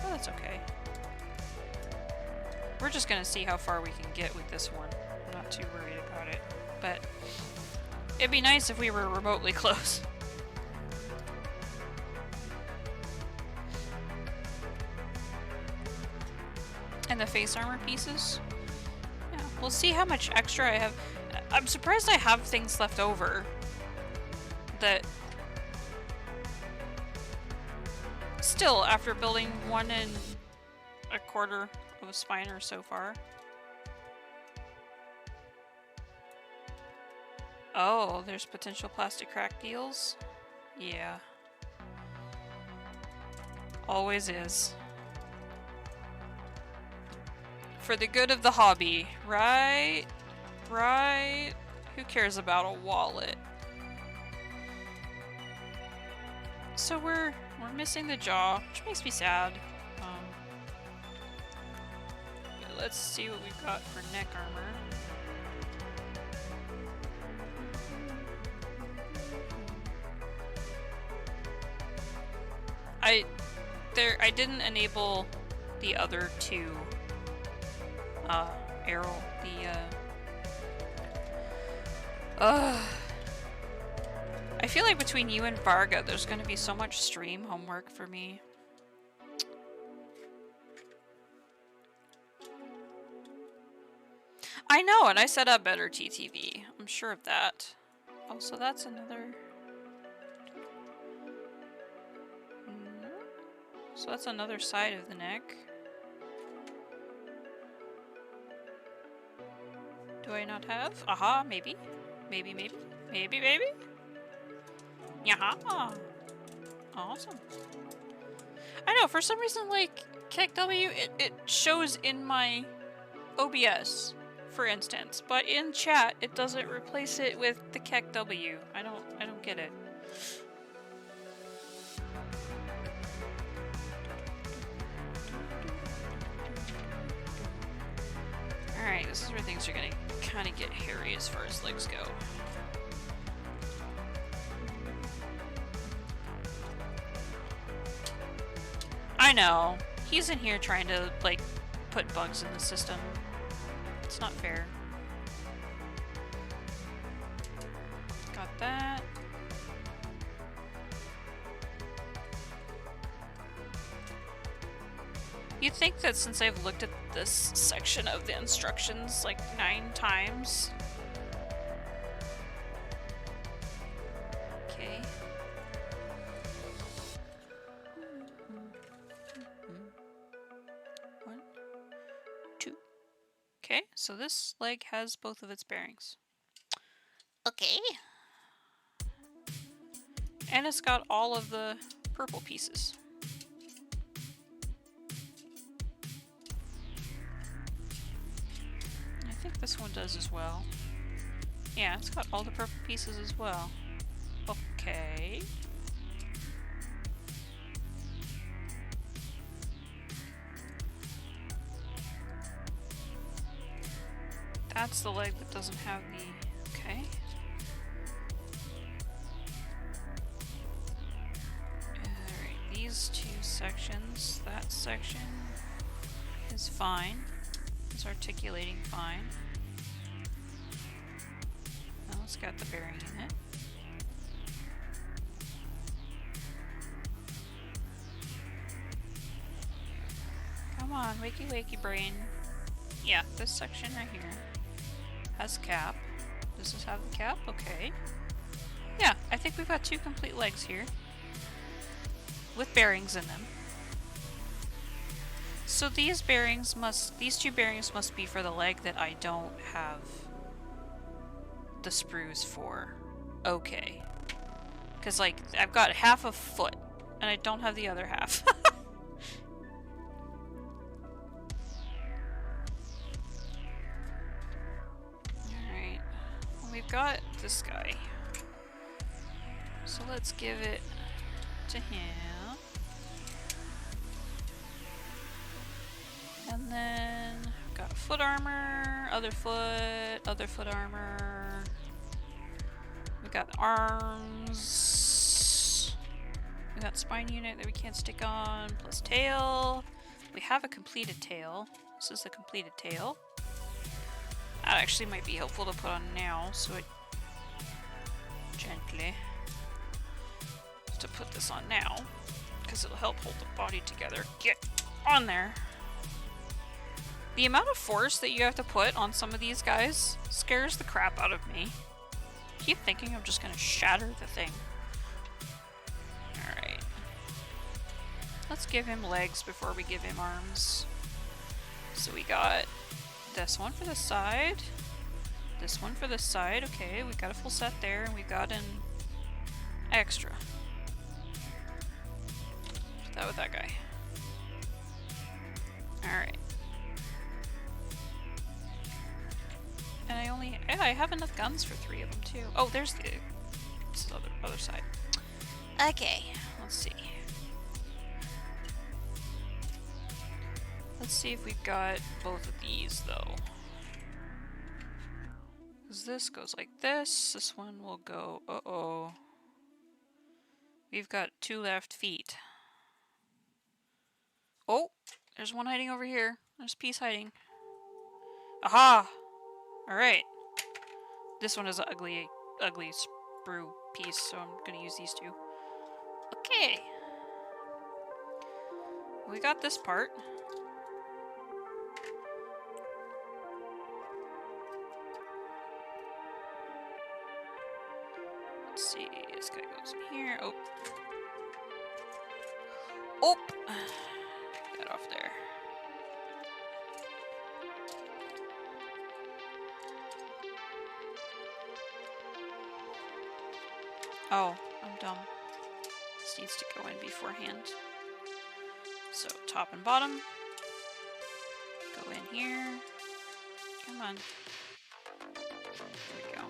Oh, that's okay. We're just gonna see how far we can get with this one. I'm not too worried about it, but it'd be nice if we were remotely close. And the face armor pieces? Yeah, we'll see how much extra I have. I'm surprised I have things left over that still, after building 1.25 of a spiner so far. Oh, there's potential plastic crack deals? Yeah. Always is. For the good of the hobby, right? Right? Who cares about a wallet? So we're missing the jaw, which makes me sad. But let's see what we've got for neck armor. I didn't enable the other two arrow, I feel like between you and Varga, there's gonna be so much stream homework for me. I know, and I set up better TTV. I'm sure of that. Oh, so that's another... So that's another side of the neck. Do I not have? Aha, maybe. Maybe, maybe. Maybe, maybe? Yaha! Awesome. I know, for some reason, like, KEKW, it shows in my OBS, for instance, but in chat, it doesn't replace it with the KEKW. I don't get it. Alright, this is where things are gonna kind of get hairy as far as legs go. I know. He's in here trying to, like, put bugs in the system. It's not fair. Got that. You'd think that since I've looked at this section of the instructions like 9 times. Okay. 1, 2. Okay, so this leg has both of its bearings. Okay. And it's got all of the purple pieces. I think this one does as well. Yeah, it's got all the purple pieces as well. Okay. That's the leg that doesn't have the... okay. Alright, these two sections, that section is fine. It's articulating fine. Well, it's got the bearing in it. Come on, wakey wakey brain. Yeah, this section right here has cap. Does this have the cap? Okay. Yeah, I think we've got two complete legs here. With bearings in them. So these two bearings must be for the leg that I don't have the sprues for. Okay. Because, like, I've got half a foot, and I don't have the other half. Alright. Well, we've got this guy. So let's give it to him. And then got foot armor, other foot armor. We got arms. We got spine unit that we can't stick on, plus tail. We have a completed tail. This is the completed tail. That actually might be helpful to put on now, so it gently to put this on now, because it'll help hold the body together. Get on there. The amount of force that you have to put on some of these guys scares the crap out of me. I keep thinking I'm just gonna shatter the thing. Alright. Let's give him legs before we give him arms. So we got this one for the side. This one for the side. Okay, we got a full set there, and we got an extra. Put that with that guy. Alright. And I have enough guns for 3 of them too. Oh, there's the other side. Okay, let's see. Let's see if we've got both of these though. Because this goes like this. This one will go. Uh-oh. We've got 2 left feet. Oh, there's one hiding over here. There's a piece hiding. Aha! Alright. This one is an ugly sprue piece, so I'm gonna use these 2. Okay. We got this part. Let's see, this guy goes in here. Oh. Oh! Get off there. Oh, I'm dumb. This needs to go in beforehand. So, top and bottom. Go in here. Come on. There we go.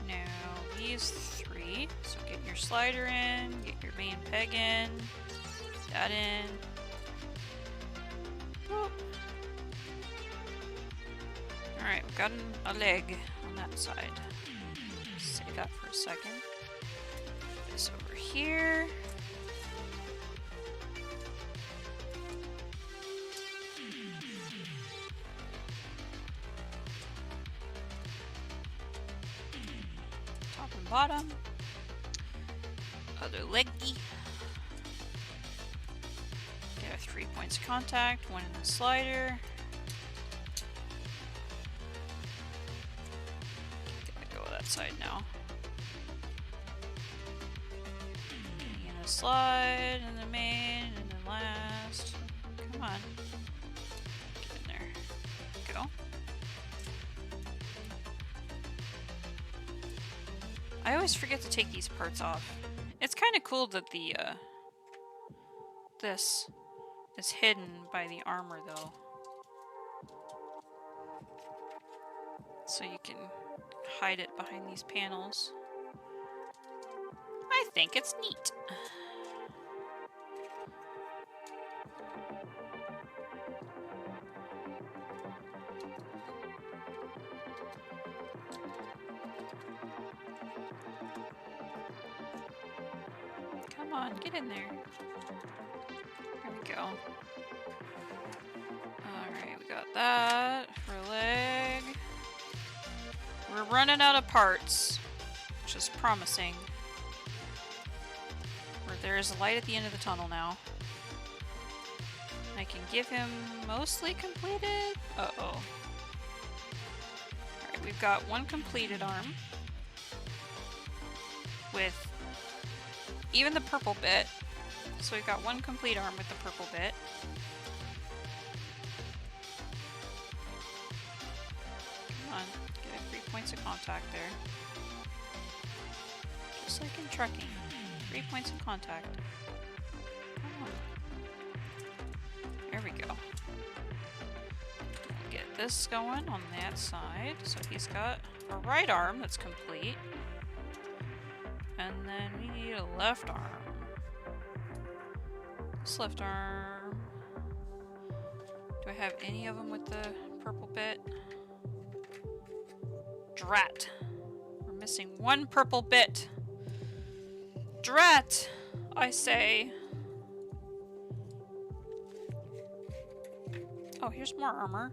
Now, these 3. So get your slider in, get your main peg in, that in. Alright, we've got a leg on that side. Say that for a second. This over here. Top and bottom. Other leggy. There are 3 points of contact, 1 in the slider. Side now. In a slide, and then main, and then last. Come on. Get in there. Go. I always forget to take these parts off. It's kind of cool that the, this is hidden by the armor, though. So you can hide it behind these panels. I think it's neat. Come on, get in there. There we go. Alright, we got that for leg. We're running out of parts, which is promising. There is a light at the end of the tunnel now. I can give him mostly completed. Uh-oh. Alright, we've got one completed arm. With even the purple bit. So we've got one complete arm with the purple bit. Come on, get 3 points of contact there. Just like in trucking. 3 points of contact. Come on. There we go. Get this going on that side. So he's got a right arm that's complete. And then we need a left arm. This left arm. Do I have any of them with the purple bit? Drat. We're missing one purple bit. Drat, I say. Oh, here's more armor.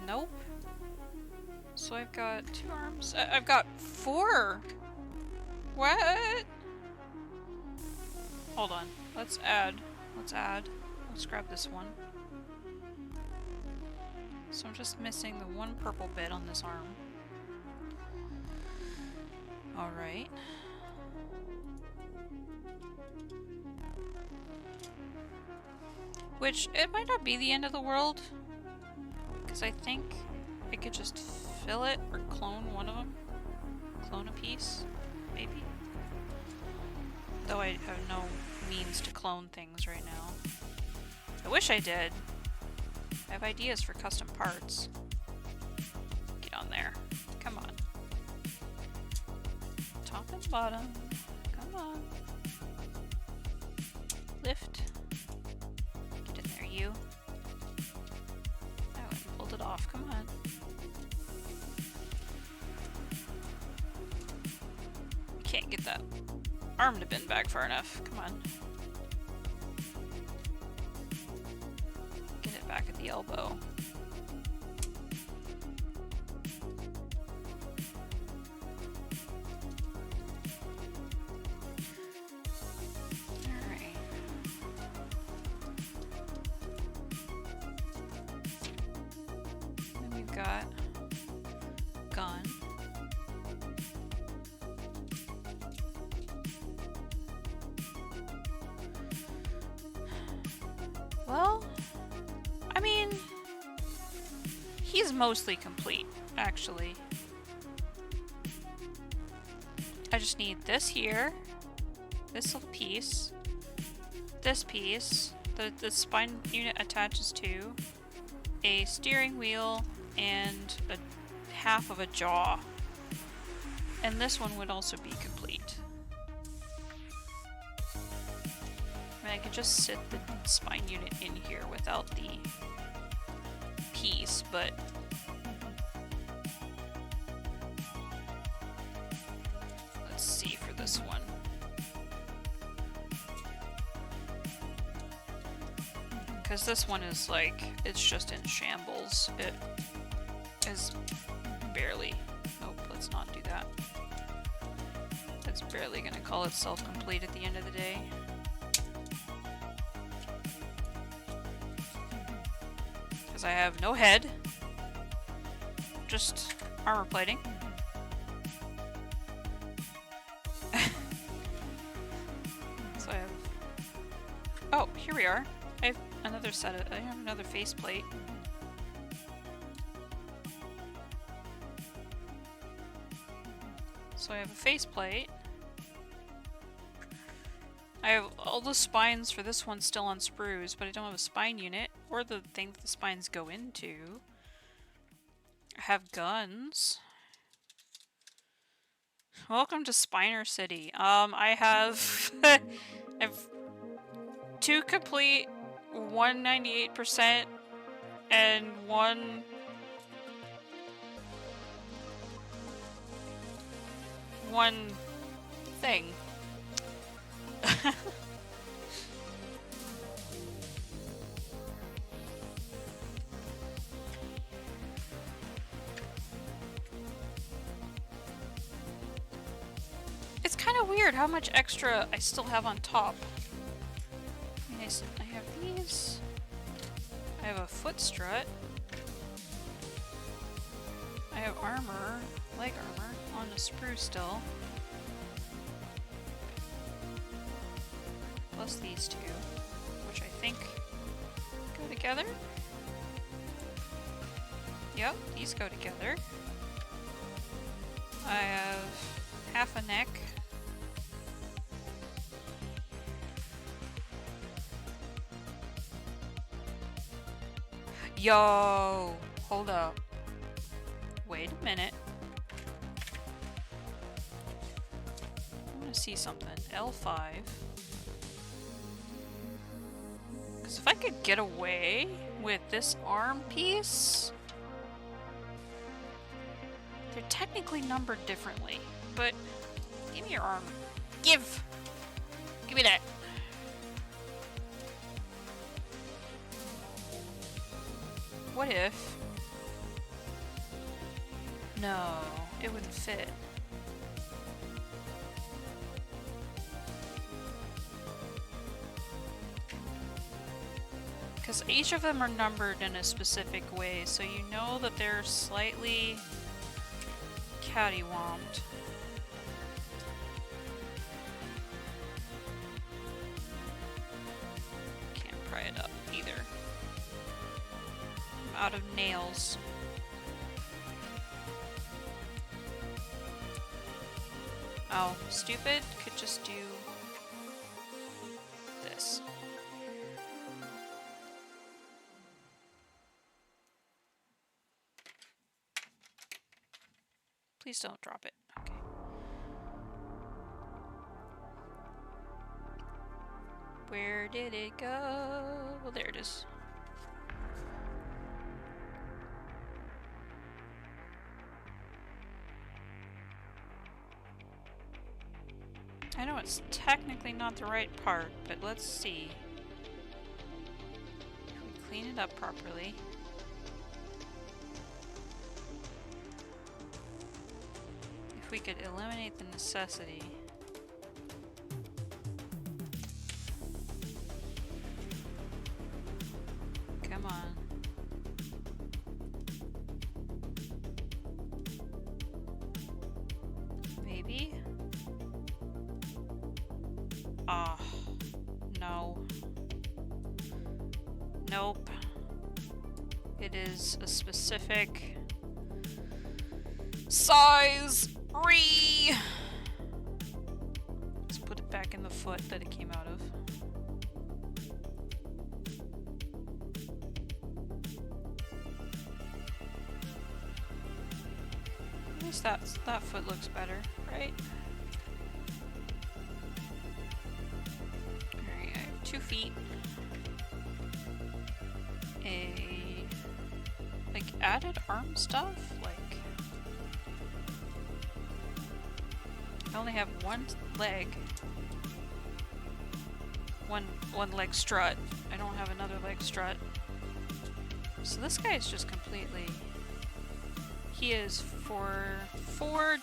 Nope. So I've got 2 arms. I've got 4. What? Hold on. Let's add. Let's grab this one. So I'm just missing the one purple bit on this arm. Alright. Which, it might not be the end of the world. Because I think I could just fill it or clone one of them. Clone a piece, maybe. Though I have no means to clone things right now. I wish I did. I have ideas for custom parts. Get on there. Come on. Top and bottom. Come on. Lift. Get in there, you. I went and pulled it off. Come on. Can't get that arm to bend back far enough. Come on. Get it back at the elbow. Alright. Then we've got gun. Well, I mean, he's mostly complete, actually. I just need this here, this little piece, this piece, the spine unit attaches to, a steering wheel, and a half of a jaw. And this one would also be complete. I mean, I could just sit the spine unit in here without the piece, but let's see for this one. Because this one is like, it's just in shambles. It is barely, nope, let's not do that. It's barely gonna call itself complete at the end of the day. Because I have no head, just armor plating. So I have, oh, here we are. I have another set of, I have another faceplate. So I have a faceplate. I have all the spines for this one still on sprues, but I don't have a spine unit or the thing that the spines go into. I have guns. Welcome to Spiner City. I have I have 2 complete 198% and 1 thing. It's kind of weird how much extra I still have on top. I mean, I have these. I have a foot strut. I have armor, leg armor, on the sprue still. Plus these two, which I think go together. Yep, these go together. I have half a neck. Yo! Hold up. Wait a minute. I want to see something. L5. Because if I could get away with this arm piece... They're technically numbered differently, but give me your arm. Give me that. What if? No, it wouldn't fit. Because each of them are numbered in a specific way, so you know that they're slightly cattywamped. Can't pry it up either. I'm out of nails. Oh, stupid. Could just do this. Please don't drop it. Okay. Where did it go? Well, there it is. I know it's technically not the right part, but let's see. If we clean it up properly. If we could eliminate the necessity. Come on. Maybe? Ah, no. Nope. It is a specific size. Let's put it back in the foot that it came out of. At least that foot looks better, right? Alright, I have 2 feet. Like added arm stuff? Like I only have 1 leg. One leg strut. I don't have another leg strut. So this guy is just completely... He is for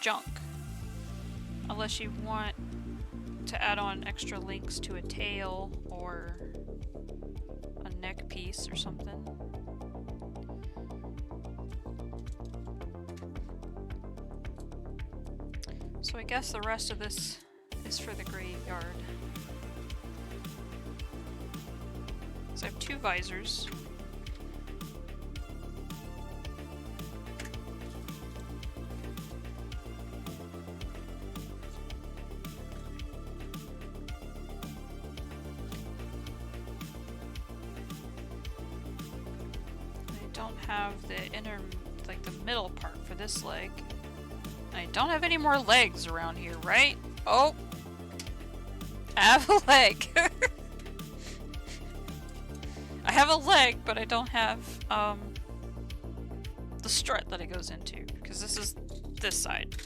junk. Unless you want to add on extra links to a tail or a neck piece or something. So I guess the rest of this is for the graveyard. So I have 2 visors. don't have the inner, like the middle part for this leg. And I don't have any more legs around here, right? Oh! I have a leg! I have a leg, but I don't have, the strut that it goes into. Because this is this side.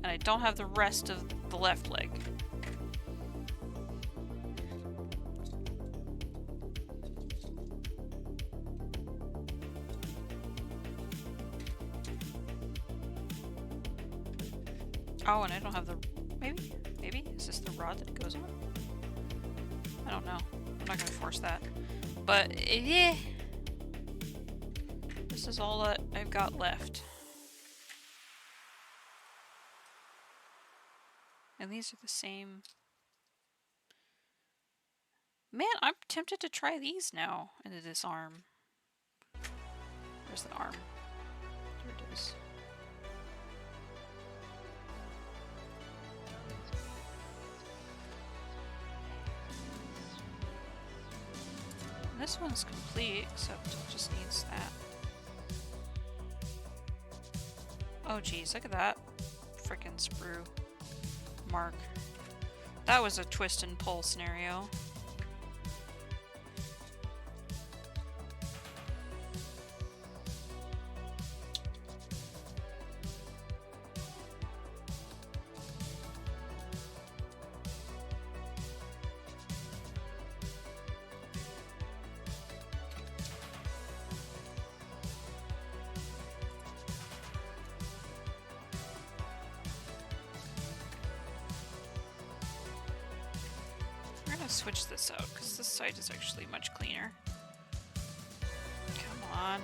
And I don't have the rest of the left leg. Oh, and I don't have the... Maybe? Maybe? Is this the rod that it goes on? I don't know. I'm not gonna force that. But, yeah. This is all that I've got left. And these are the same... Man, I'm tempted to try these now into this arm. Where's the arm? There it is. This one's complete, except it just needs that. Oh geez, look at that frickin' sprue mark. That was a twist and pull scenario. Switch this out because this side is actually much cleaner. Come on.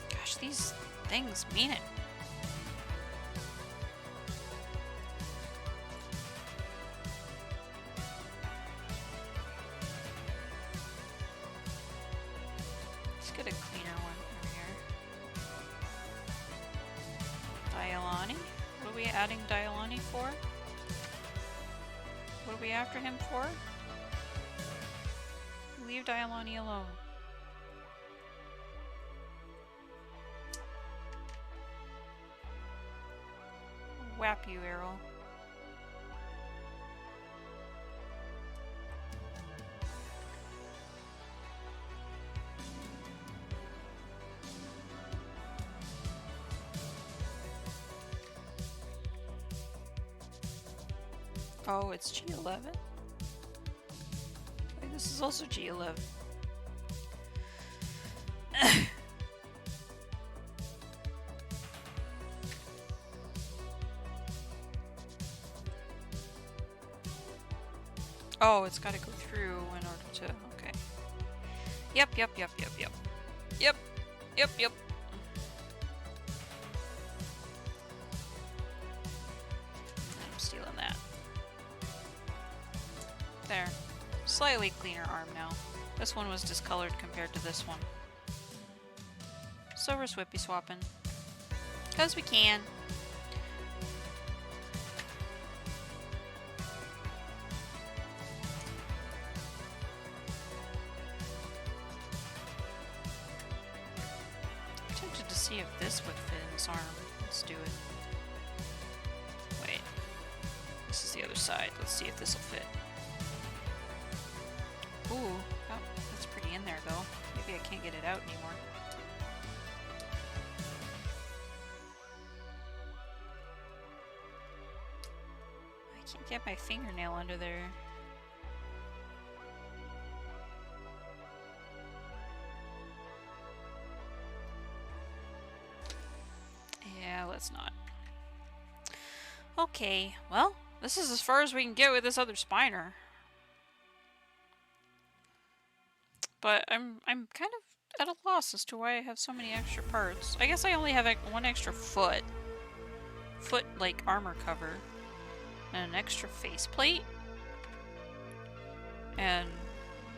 Gosh, these things mean it. Let's get a cleaner one over here. Dialani? What are we adding Dialani for? What are we after him for? Leave Dialani alone. Whap you, Errol. Oh, it's G11? Wait, this is also G11. Oh, it's gotta go through in order to... Okay. Yep. I'm stealing that. There. Slightly cleaner arm now. This one was discolored compared to this one. So we're swippy swapping. 'Cause we can. I'm tempted to see if this would fit in this arm. Let's do it. Wait. This is the other side. Let's see if this will fit. Ooh, oh, that's pretty in there though. Maybe I can't get it out anymore. I can't get my fingernail under there. Yeah, let's not. Okay, well, this is as far as we can get with this other spiner. But I'm kind of at a loss as to why I have so many extra parts. I guess I only have one extra foot. Foot, like, armor cover. And an extra faceplate. And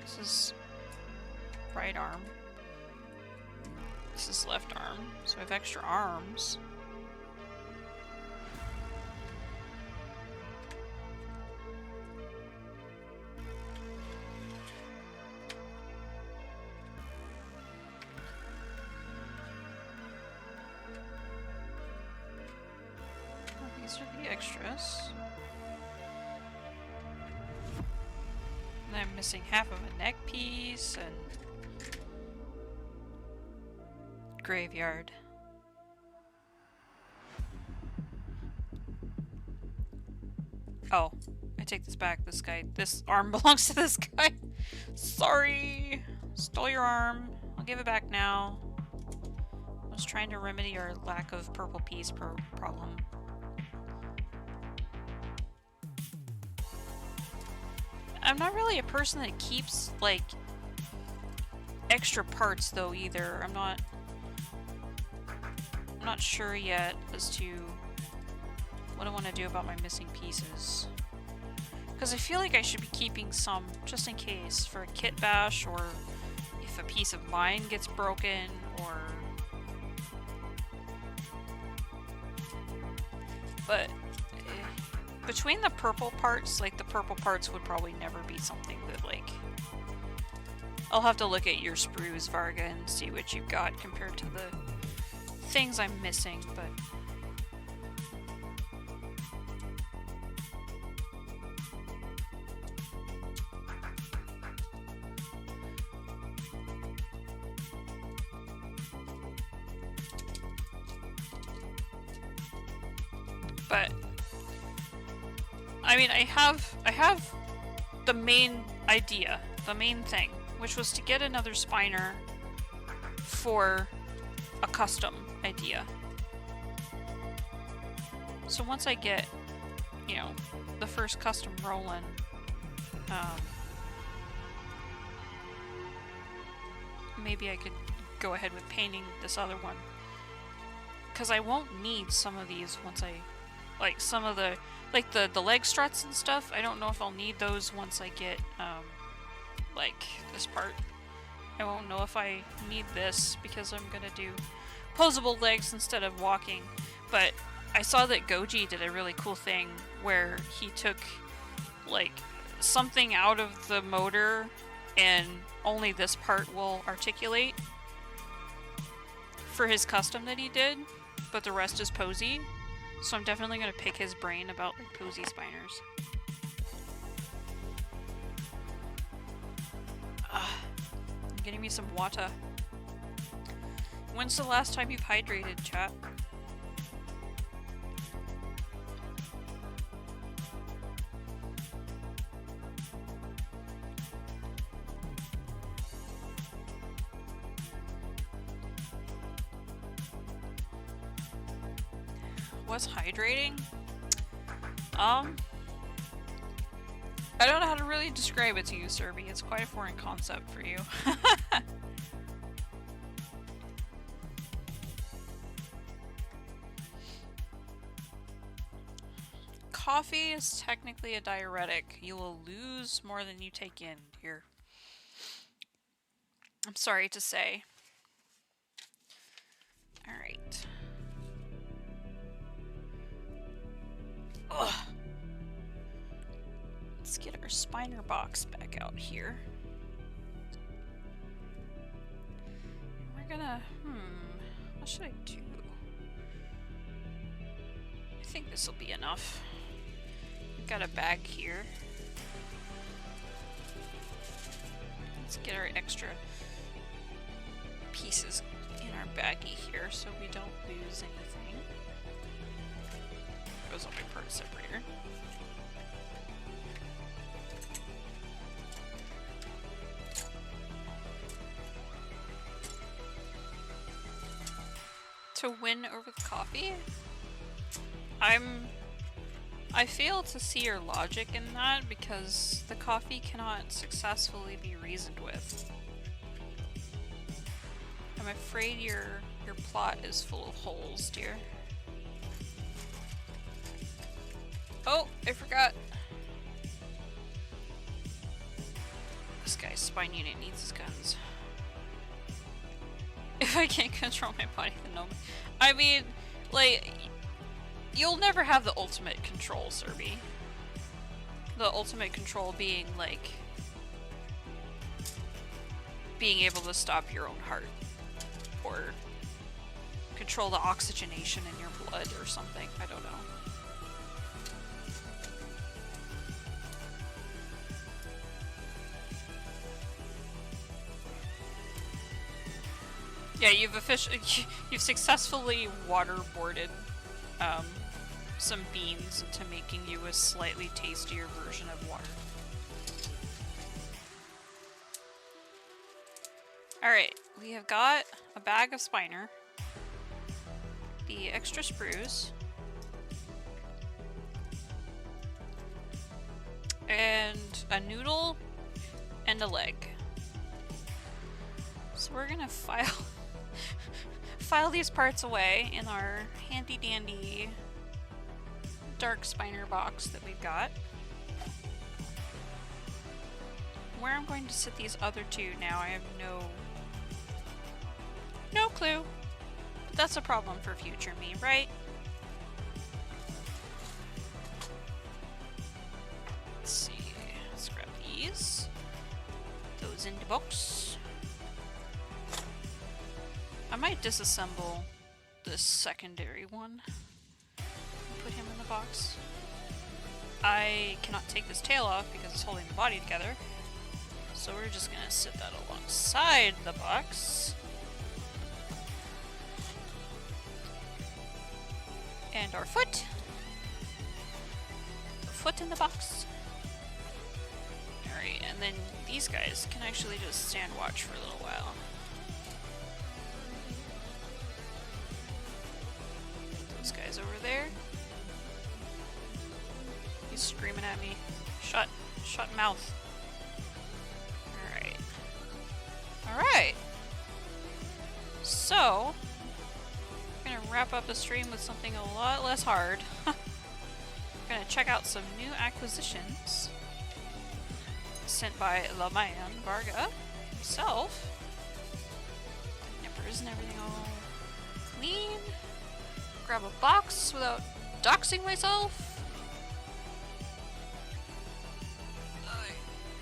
this is right arm. This is left arm. So I have extra arms. extras. And I'm missing half of a neck piece and graveyard. Oh, I take this back. This arm belongs to this guy. Sorry. Stole your arm. I'll give it back now. I was trying to remedy our lack of purple piece problem. I'm not really a person that keeps, like, extra parts, though, either. I'm not sure yet as to what I want to do about my missing pieces. Because I feel like I should be keeping some, just in case, for a kit bash, or if a piece of mine gets broken, or... But... between the purple parts, like, the purple parts would probably never be something that, like... I'll have to look at your sprues, Varga, and see what you've got compared to the things I'm missing, but... But... I mean, I have the main idea, the main thing, which was to get another spiner for a custom idea. So once I get, you know, the first custom rolling, maybe I could go ahead with painting this other one. Because I won't need some of these once I, like, some of the, like, the leg struts and stuff. I don't know if I'll need those once I get, like, this part. I won't know if I need this because I'm gonna do posable legs instead of walking. But I saw that Goji did a really cool thing where he took, like, something out of the motor and only this part will articulate for his custom that he did, but the rest is posy. So I'm definitely gonna pick his brain about, like, posy spiners. Getting me some water. When's the last time you've hydrated, chat? What's hydrating? I don't know how to really describe it to you, Serby. It's quite a foreign concept for you. Coffee is technically a diuretic. You will lose more than you take in, dear. I'm sorry to say. Alright. Ugh. Let's get our spiner box back out here. We're gonna, what should I do? I think this will be enough. We've got a bag here. Let's get our extra pieces in our baggie here so we don't lose anything. Goes on my part separator. To win over the coffee? I fail to see your logic in that because the coffee cannot successfully be reasoned with. I'm afraid your plot is full of holes, dear. Oh, I forgot. This guy's spine unit needs his guns. If I can't control my body, then no. I mean, like, you'll never have the ultimate control, Serby. The ultimate control being, like, being able to stop your own heart. Or control the oxygenation in your blood or something. I don't know. Yeah, you've successfully waterboarded some beans into making you a slightly tastier version of water. Alright, we have got a bag of spiner, the extra sprues, and a noodle and a leg. So we're gonna file these parts away in our handy dandy dark spiner box that we've got. Where I'm going to sit these other two now, I have no clue. But that's a problem for future me, right? Let's see. Let's grab these. Those in the box. I might disassemble the secondary one and put him in the box. I cannot take this tail off because it's holding the body together. So we're just gonna sit that alongside the box. And our foot. The foot in the box. Alright, and then these guys can actually just stand watch for a little while. Those guys over there. He's screaming at me. Shut mouth. Alright. Alright. So, we're gonna wrap up the stream with something a lot less hard. We're gonna check out some new acquisitions sent by Mayhem Varga himself. Nippers and everything all clean. Grab a box without doxing myself.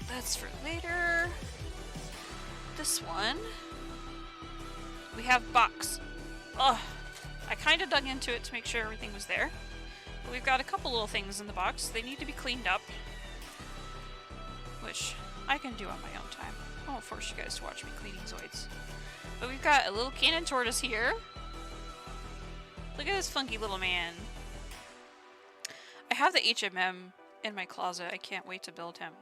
That's for later. This one. We have box. Ugh. I kind of dug into it to make sure everything was there. But we've got a couple little things in the box. They need to be cleaned up. Which I can do on my own time. I won't force you guys to watch me cleaning Zoids. But we've got a little cannon tortoise here. Look at this funky little man. I have the HMM in my closet. I can't wait to build him.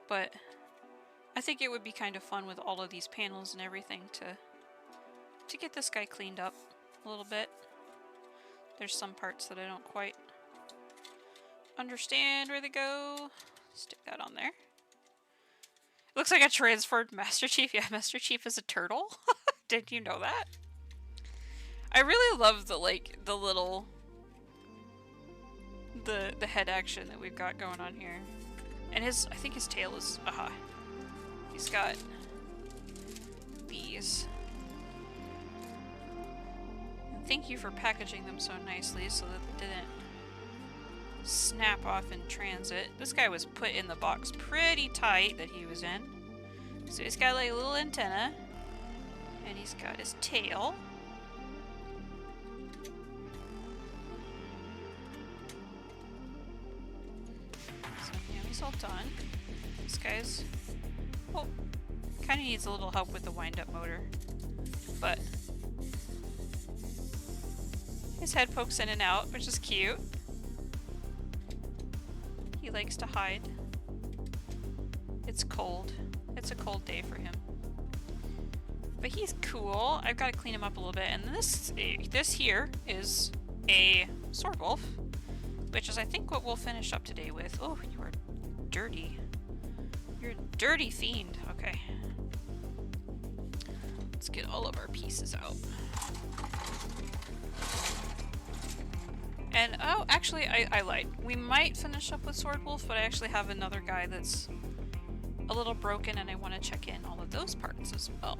But I think it would be kind of fun with all of these panels and everything to get this guy cleaned up a little bit. There's some parts that I don't quite understand where they go. Stick that on there. It looks like I transferred Master Chief. Yeah, Master Chief is a turtle. Did you know that? I really love the little the head action that we've got going on here. And I think his tail is, he's got these. And thank you for packaging them so nicely so that it didn't snap off in transit. This guy was put in the box pretty tight that he was in. So he's got like a little antenna. And he's got his tail. He's all done. This guy's, well, kind of needs a little help with the wind-up motor, but his head pokes in and out, which is cute. He likes to hide. It's cold. It's a cold day for him. But he's cool. I've got to clean him up a little bit, and this here is a sword wolf, which is I think what we'll finish up today with. Oh, you are dirty. You're a dirty fiend. Okay. Let's get all of our pieces out. And, oh, actually, I lied. We might finish up with Sword Wolf, but I actually have another guy that's a little broken, and I want to check in all of those parts as well.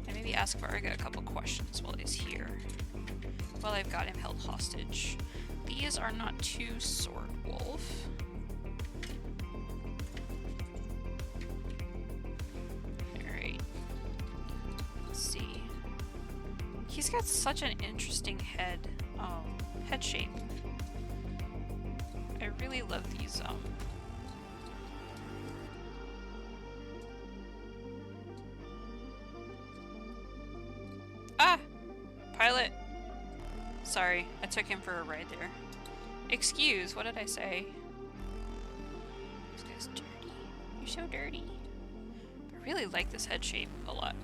And maybe ask Varga a couple questions while he's here. While I've got him held hostage. These are not too Sword Wolf. Alright. Let's see. He's got such an interesting head shape. I really love these Ah! Pilot! Sorry, I took him for a ride there. Excuse, what did I say? This guy's dirty. You're so dirty. I really like this head shape a lot.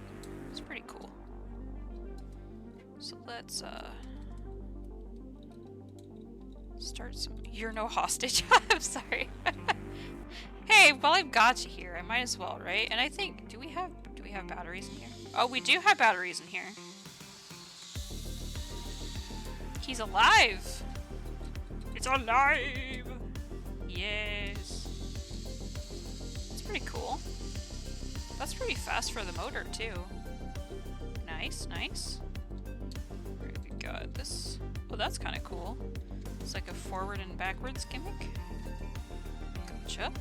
It's pretty cool. So let's, start some- You're no hostage. I'm sorry. Hey, well I've got you here. I might as well, right? And I think, do we have batteries in here? Oh, we do have batteries in here. He's alive! It's alive! Yes. It's pretty cool. That's pretty fast for the motor, too. Nice, nice. Alright, we got this. Oh, that's kind of cool. It's like a forward and backwards gimmick. Gotcha.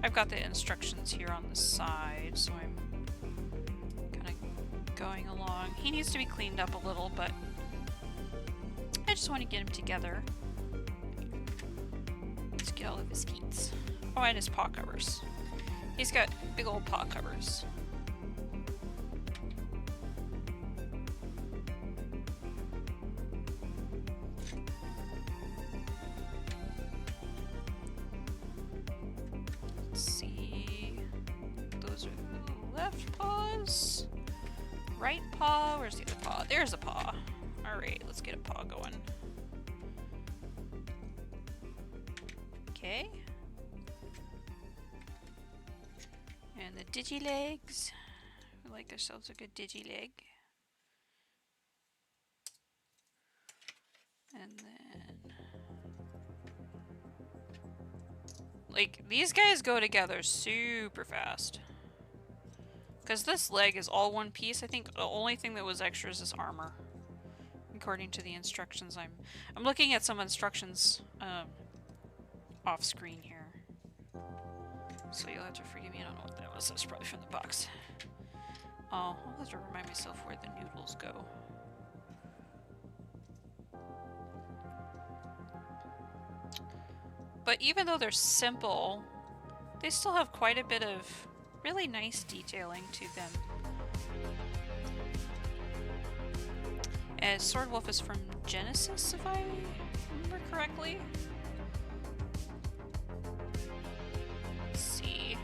I've got the instructions here on the side, so I'm kind of going along. He needs to be cleaned up a little, but I just want to get him together. Let's get all of his feet. Oh, and his paw covers. He's got big old paw covers. Let's see. Those are the left paws. Right paw. Where's the other paw? There's a paw. Alright, let's get a paw going. Okay. And the digi-legs. We like ourselves a good digi-leg. And then... like, these guys go together super fast. Because this leg is all one piece. I think the only thing that was extra is this armor. According to the instructions, I'm looking at some instructions off screen here, so you'll have to forgive me. I don't know what that was. That was probably from the box. Oh, I'll have to remind myself where the noodles go. But even though they're simple, they still have quite a bit of really nice detailing to them. Sword Wolf is from Genesis, if I remember correctly. Let's see.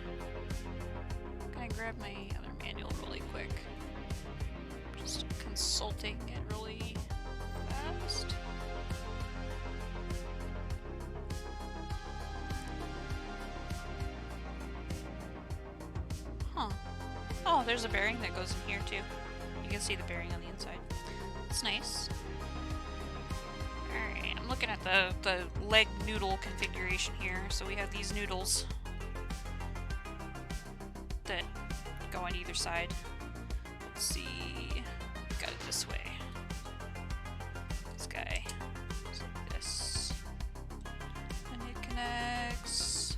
Can I grab my other manual really quick? Just consulting it really fast. Huh. Oh, there's a bearing that goes in here too. You can see the bearing on the inside. It's nice. Alright, I'm looking at the leg noodle configuration here. So we have these noodles that go on either side. Let's see. Got it this way. This guy. It's like this. And it connects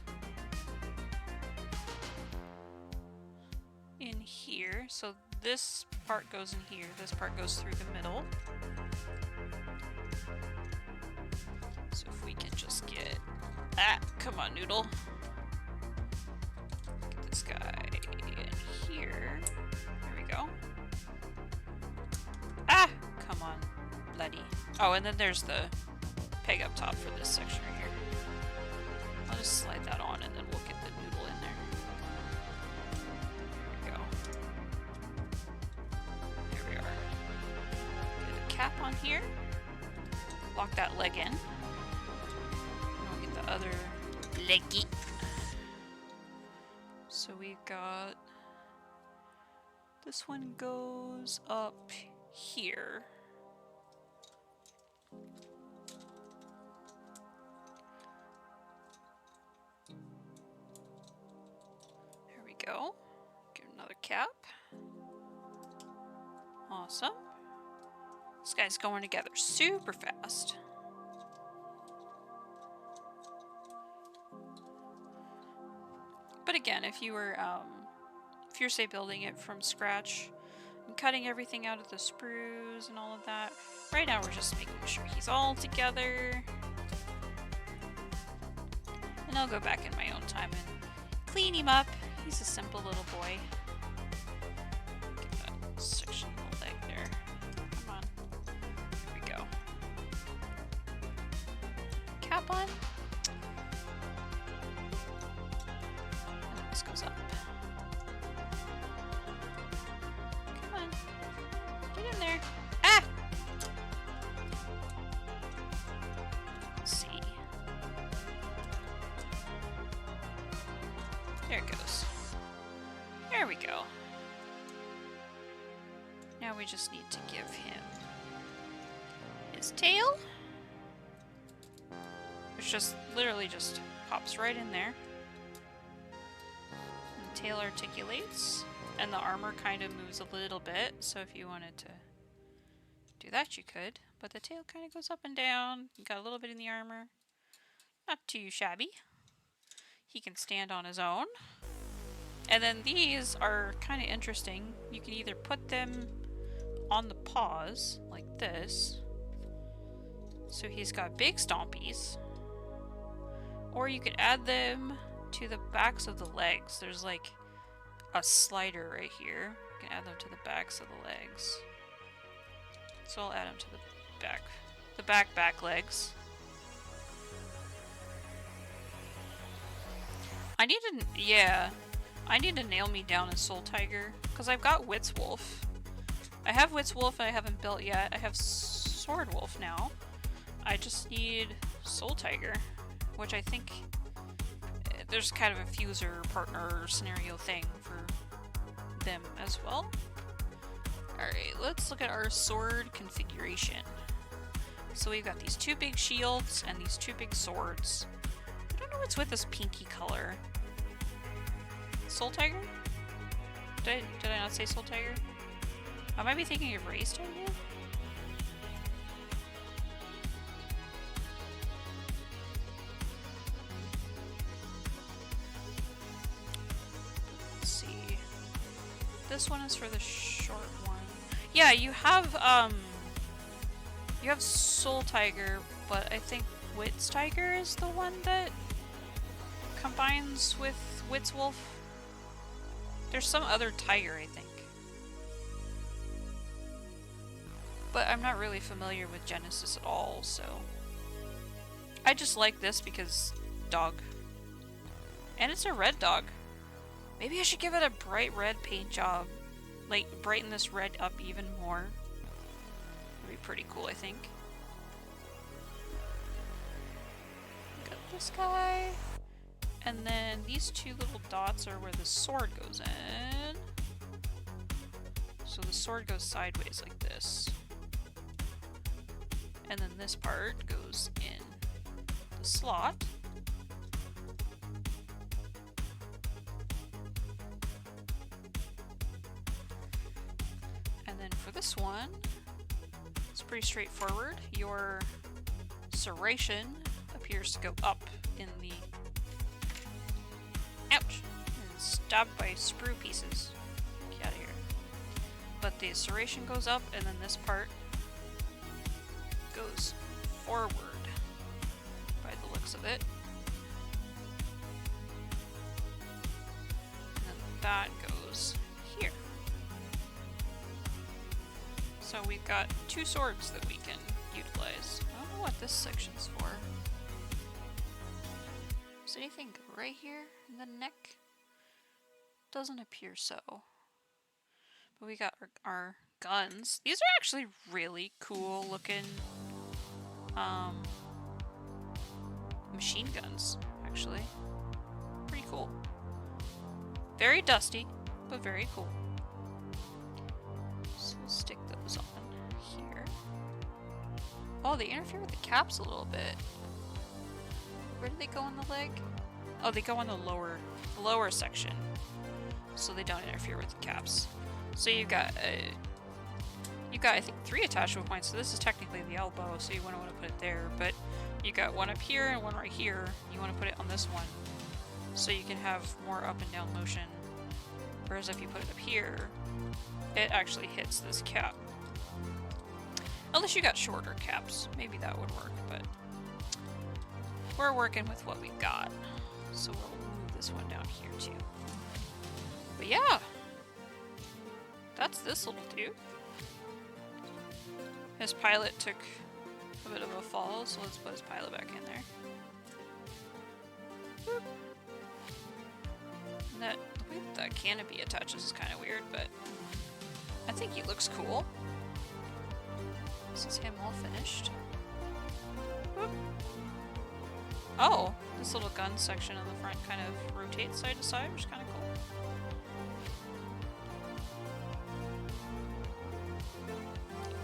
in here. So this part goes in here, this part goes through the middle. So if we can just get... ah, come on, noodle. Get this guy in here. There we go. Ah! Come on, bloody. Oh, and then there's the peg up top for this section right here. I'll just slide that on and then we'll get the noodle in there. There we go. There we are. Get a cap on here. Lock that leg in. And we'll get the other leggy. So we've got... this one goes up here. There we go. Get another cap. Awesome. This guy's going together super fast. But again, if you're say building it from scratch and cutting everything out of the sprues and all of that, right now we're just making sure he's all together. And I'll go back in my own time and clean him up. He's a simple little boy. Get that section all cap on. And this goes up. Come on. Get in there. Ah! Let's see. There it goes. There we go. Now we just need to give him his tail, which just literally just pops right in there. And the tail articulates, and the armor kind of moves a little bit, so if you wanted to do that you could, but the tail kind of goes up and down. You got a little bit in the armor. Not too shabby. He can stand on his own. And then these are kind of interesting. You can either put them on the paws, like this. So he's got big stompies. Or you could add them to the backs of the legs. There's like a slider right here. You can add them to the backs of the legs. So I'll add them to the back legs. I need to nail me down a Soul Tiger, because I've got Wits Wolf. I have Wits Wolf I haven't built yet. I have Sword Wolf now. I just need Soul Tiger, which I think there's kind of a fuser partner scenario thing for them as well. Alright, let's look at our sword configuration. So we've got these two big shields and these two big swords. I don't know what's with this pinky color. Soul Tiger? Did I not say Soul Tiger? I might be thinking of Raised Tiger? Let's see. This one is for the short one. Yeah, you have Soul Tiger, but I think Wits Tiger is the one that combines with Wits Wolf. There's some other tiger, I think. But I'm not really familiar with Genesis at all, so... I just like this because dog. And it's a red dog. Maybe I should give it a bright red paint job. Like, brighten this red up even more. That'd be pretty cool, I think. Got this guy. And then these two little dots are where the sword goes in. So the sword goes sideways like this. And then this part goes in the slot. And then for this one, it's pretty straightforward. Your serration appears to go up in the... Ouch! And stabbed by sprue pieces. Get out of here. But the serration goes up, and then this part goes forward by the looks of it. And then that goes here. So we've got two swords that we can utilize. I don't know what this section's for. Is anything right here in the neck? Doesn't appear so. But we got our guns. These are actually really cool looking machine guns, actually. Pretty cool. Very dusty, but very cool. So we'll stick those on here. Oh, they interfere with the caps a little bit. Where do they go on the leg? Oh, they go on the lower section, so they don't interfere with the caps. So you've got I think 3 attachment points. So this is technically the elbow, so you wouldn't want to put it there. But you got one up here and one right here. You want to put it on this one, so you can have more up and down motion. Whereas if you put it up here, it actually hits this cap. Unless you got shorter caps, maybe that would work. But we're working with what we've got, so we'll move this one down here too. But yeah, that's this little dude. His pilot took a bit of a fall, so let's put his pilot back in there. That the way that canopy attaches is kind of weird, but I think he looks cool. This is him all finished. Whoop. Oh, this little gun section in the front kind of rotates side to side, which is kind of cool.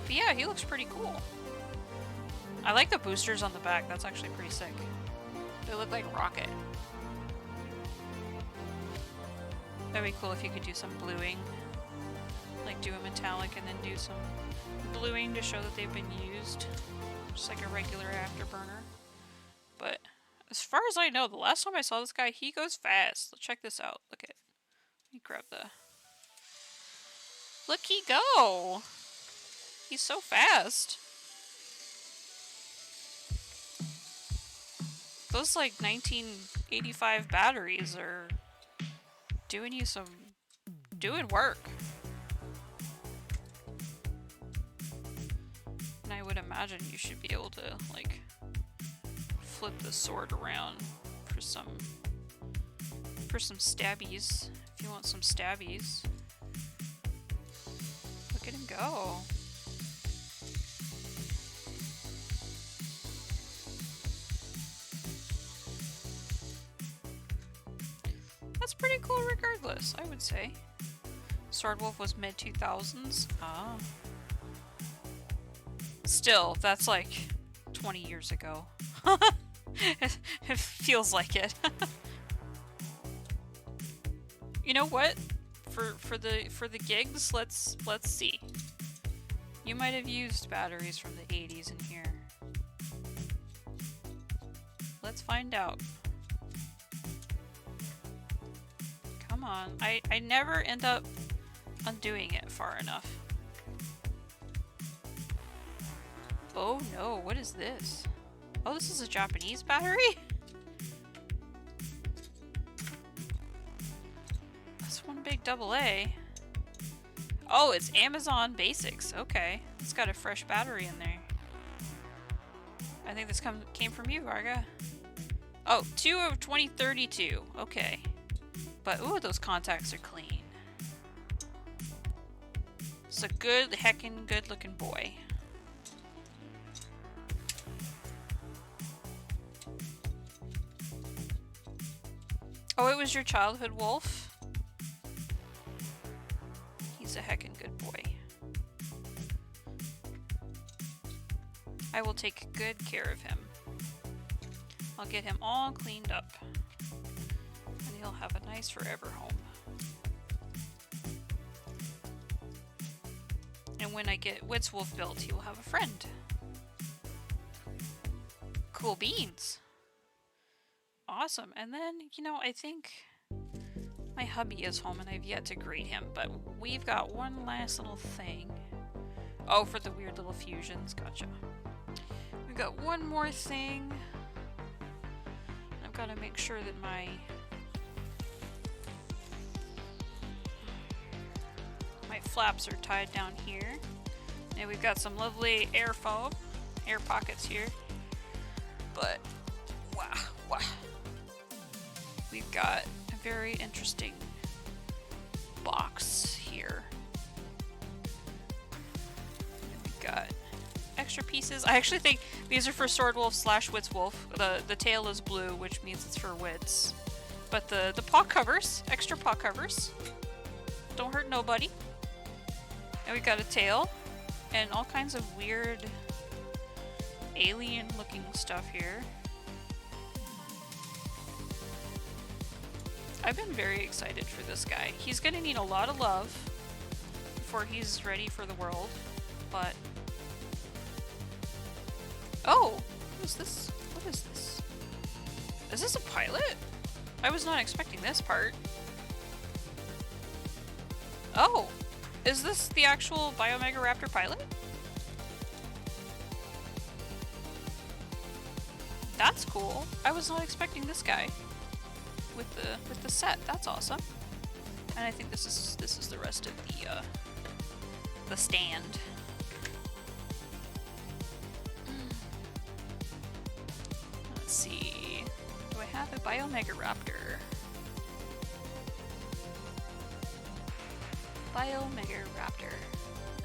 But yeah, he looks pretty cool. I like the boosters on the back. That's actually pretty sick. They look like rocket. That'd be cool if you could do some bluing. Like do a metallic and then do some bluing to show that they've been used. Just like a regular afterburner. But as far as I know, the last time I saw this guy, he goes fast. Let's check this out. Look at it. Let me grab the... Look he go! He's so fast. Those like 1985 batteries are doing you some... doing work. And I would imagine you should be able to like flip the sword around for some stabbies. If you want some stabbies. Look at him go. That's pretty cool regardless, I would say. Swordwolf was mid-2000s. Ah. Still, that's like 20 years ago. It feels like it. You know what? For the gigs, let's see. You might have used batteries from the 80s in here. Let's find out. Come on. I never end up undoing it far enough. Oh no, what is this? Oh, this is a Japanese battery? That's one big AA. Oh, it's Amazon Basics. Okay. It's got a fresh battery in there. I think this came from you, Varga. Oh, 2 of 2032. Okay. But, ooh, those contacts are clean. It's a good, heckin' good looking boy. Oh, it was your childhood wolf? He's a heckin' good boy. I will take good care of him. I'll get him all cleaned up. And he'll have a nice forever home. And when I get Witzwolf built, he will have a friend. Cool beans. Awesome. And then, you know, I think my hubby is home and I've yet to greet him, but we've got one last little thing. Oh, for the weird little fusions. Gotcha. We've got one more thing. I've got to make sure that my flaps are tied down here. And we've got some lovely air foam, air pockets here. But, wow. We've got a very interesting box here. And we've got extra pieces. I actually think these are for Swordwolf / Witzwolf. The tail is blue, which means it's for Wits. But the paw covers, extra paw covers, don't hurt nobody. And we've got a tail and all kinds of weird alien looking stuff here. I've been very excited for this guy. He's gonna need a lot of love before he's ready for the world, but... Oh! What is this? What is this? Is this a pilot? I was not expecting this part. Oh! Is this the actual BioMegaraptor pilot? That's cool. I was not expecting this guy with the set. That's awesome. And I think this is the rest of the stand. Let's see. Do I have a BioMegaraptor? BioMegaraptor.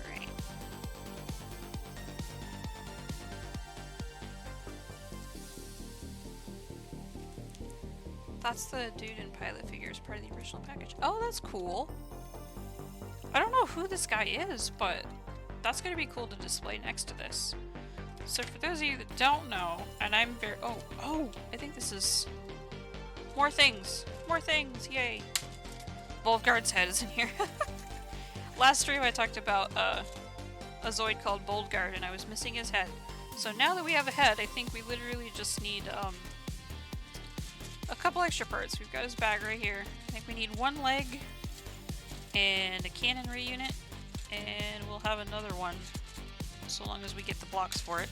Alright. That's the dude in pilot figures, part of the original package. Oh, that's cool. I don't know who this guy is, but that's gonna be cool to display next to this. So for those of you that don't know, and I'm very- oh, I think this is more things, yay. Volguard's head is in here. Last stream I talked about a Zoid called Volguard and I was missing his head. So now that we have a head, I think we literally just need a couple extra parts. We've got his bag right here. I think we need one leg and a cannonry unit, and we'll have another one so long as we get the blocks for it.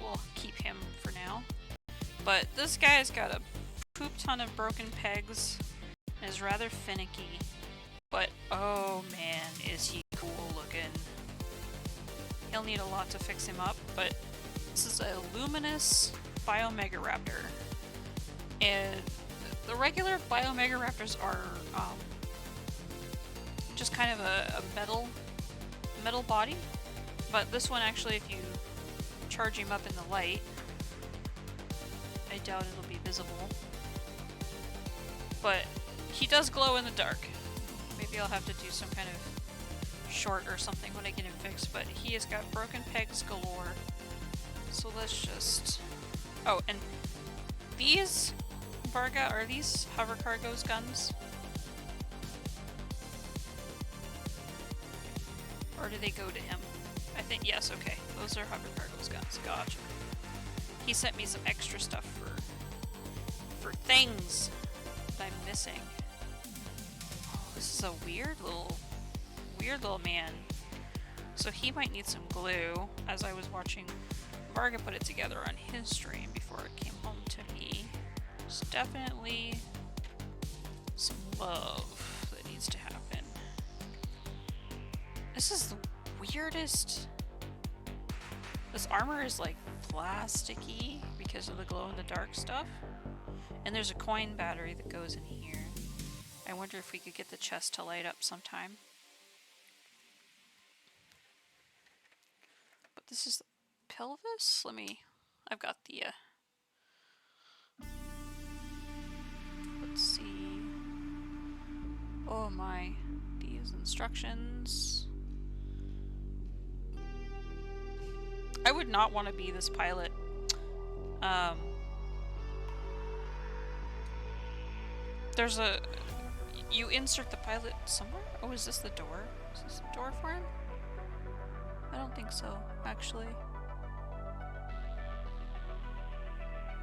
We'll keep him for now. But this guy's got a poop ton of broken pegs and is rather finicky. But oh man, is he cool looking. He'll need a lot to fix him up, but this is a Luminous BioMegaraptor. And the regular BioMegaraptors are just kind of a metal body, but this one actually, if you charge him up in the light, I doubt it'll be visible, but he does glow in the dark. Maybe I'll have to do some kind of short or something when I get him fixed, but he has got broken pegs galore. So let's just... Oh, and these, Varga, are these Hover Cargo's guns? Or do they go to him? I think, yes, okay. Those are Hover Cargo's guns. Gotcha. He sent me some extra stuff for things that I'm missing. Oh, this is a weird little man. So he might need some glue, as I was watching Varga put it together on his stream before it came home to me. There's definitely some love that needs to happen. This is the weirdest. This armor is like plasticky because of the glow in the dark stuff. And there's a coin battery that goes in here. I wonder if we could get the chest to light up sometime. But this is the pelvis? I've got the, let's see. Oh my, these instructions. I would not want to be this pilot. There's you insert the pilot somewhere? Oh, is this the door? Is this the door for him? I don't think so, actually.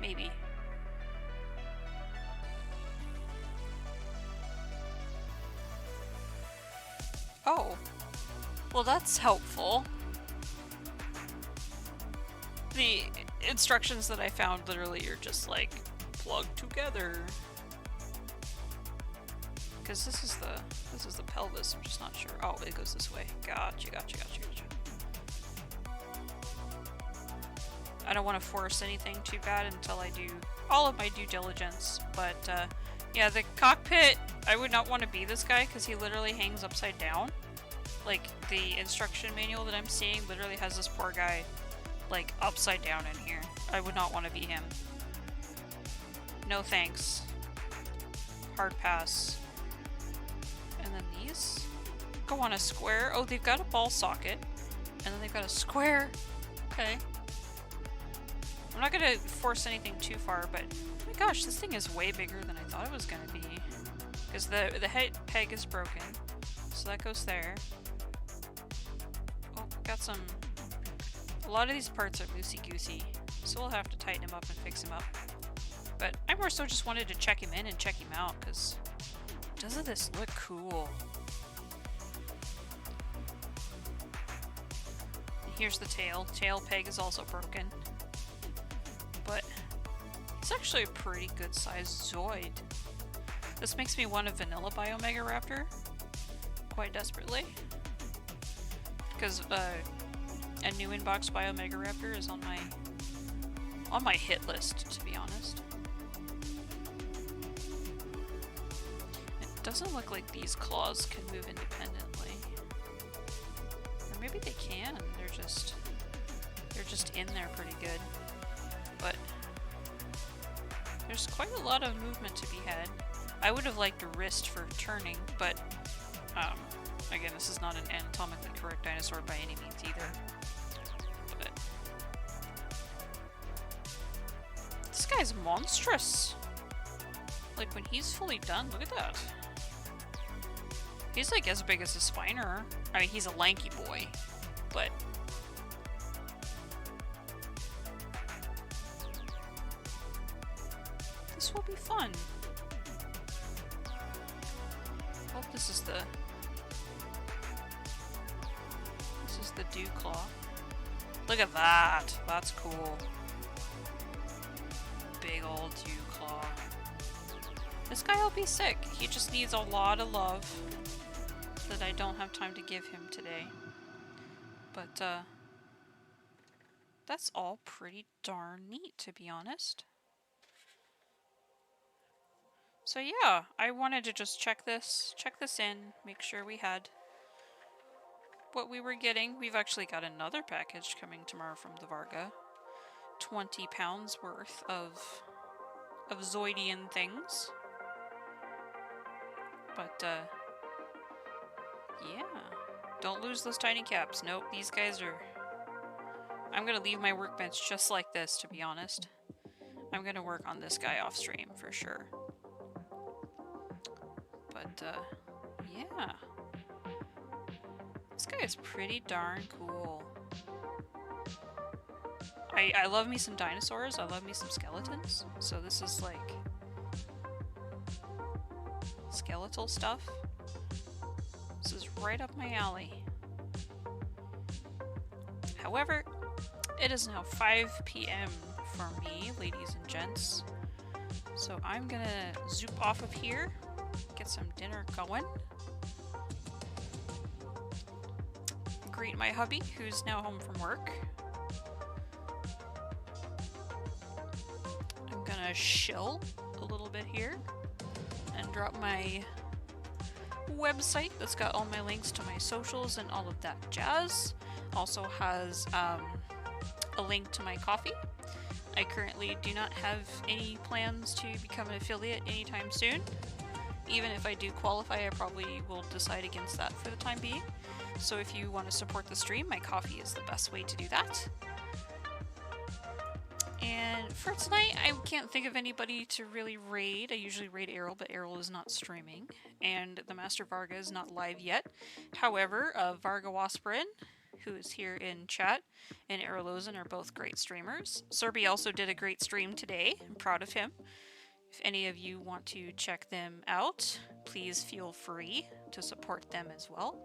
Maybe. Oh. Well, that's helpful. The instructions that I found literally are just like plugged together. Because this is the pelvis, I'm just not sure. Oh, it goes this way. Gotcha. I don't want to force anything too bad until I do all of my due diligence, but yeah, the cockpit, I would not want to be this guy because he literally hangs upside down. Like, the instruction manual that I'm seeing literally has this poor guy, like, upside down in here. I would not want to be him. No thanks. Hard pass. And then these go on a square. Oh, they've got a ball socket. And then they've got a square. Okay. I'm not gonna force anything too far, but oh my gosh, this thing is way bigger than I thought it was gonna be. Because the head peg is broken. So that goes there. Oh, got some... A lot of these parts are loosey-goosey, so we'll have to tighten him up and fix him up. But I more so just wanted to check him in and check him out, because doesn't this look cool? And here's the tail. Tail peg is also broken. But it's actually a pretty good sized Zoid. This makes me want a vanilla BioMegaraptor quite desperately. Because a new inbox BioMegaraptor is on my hit list, to be honest. Doesn't look like these claws can move independently. Or maybe they can. They're just in there pretty good. But there's quite a lot of movement to be had. I would have liked a wrist for turning, but again, this is not an anatomically correct dinosaur by any means either. But this guy's monstrous. Like when he's fully done, look at that. He's like as big as a Spiner. I mean, he's a lanky boy, but this will be fun. Oh, this is the dew claw. Look at that. That's cool. Big old dew claw. This guy will be sick. He just needs a lot of love that I don't have time to give him today. But, that's all pretty darn neat, to be honest. So yeah, I wanted to just check this in, make sure we had what we were getting. We've actually got another package coming tomorrow from the Varga. 20 pounds worth of Zoidian things. But, yeah. Don't lose those tiny caps. Nope, these guys are... I'm gonna leave my workbench just like this, to be honest. I'm gonna work on this guy off stream, for sure. But, yeah. This guy is pretty darn cool. I love me some dinosaurs, I love me some skeletons, so this is like skeletal stuff. This is right up my alley. However, it is now 5 p.m. for me, ladies and gents, so I'm gonna zoop off of here, get some dinner going, greet my hubby who's now home from work. I'm gonna chill a little bit here and drop my website that's got all my links to my socials and all of that jazz. Also has a link to my coffee. I currently do not have any plans to become an affiliate anytime soon. Even if I do qualify, I probably will decide against that for the time being. So if you want to support the stream, my coffee is the best way to do that. And for tonight, I can't think of anybody to really raid. I usually raid Errol, but Errol is not streaming. And the Master Varga is not live yet. However, Varga Wasperin, who is here in chat, and Errolozen are both great streamers. Serby also did a great stream today. I'm proud of him. If any of you want to check them out, please feel free to support them as well.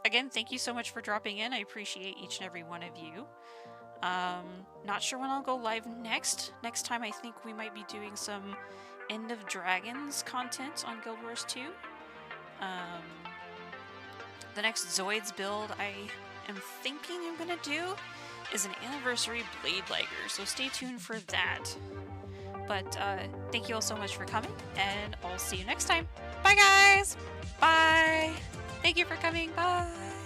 Again, thank you so much for dropping in. I appreciate each and every one of you. Not sure when I'll go live next. Next time I think we might be doing some End of Dragons content on Guild Wars 2. The next Zoids build I am thinking I'm gonna do is an anniversary Blade Liger, so stay tuned for that. But thank you all so much for coming, and I'll see you next time. Bye guys! Bye! Thank you for coming, bye!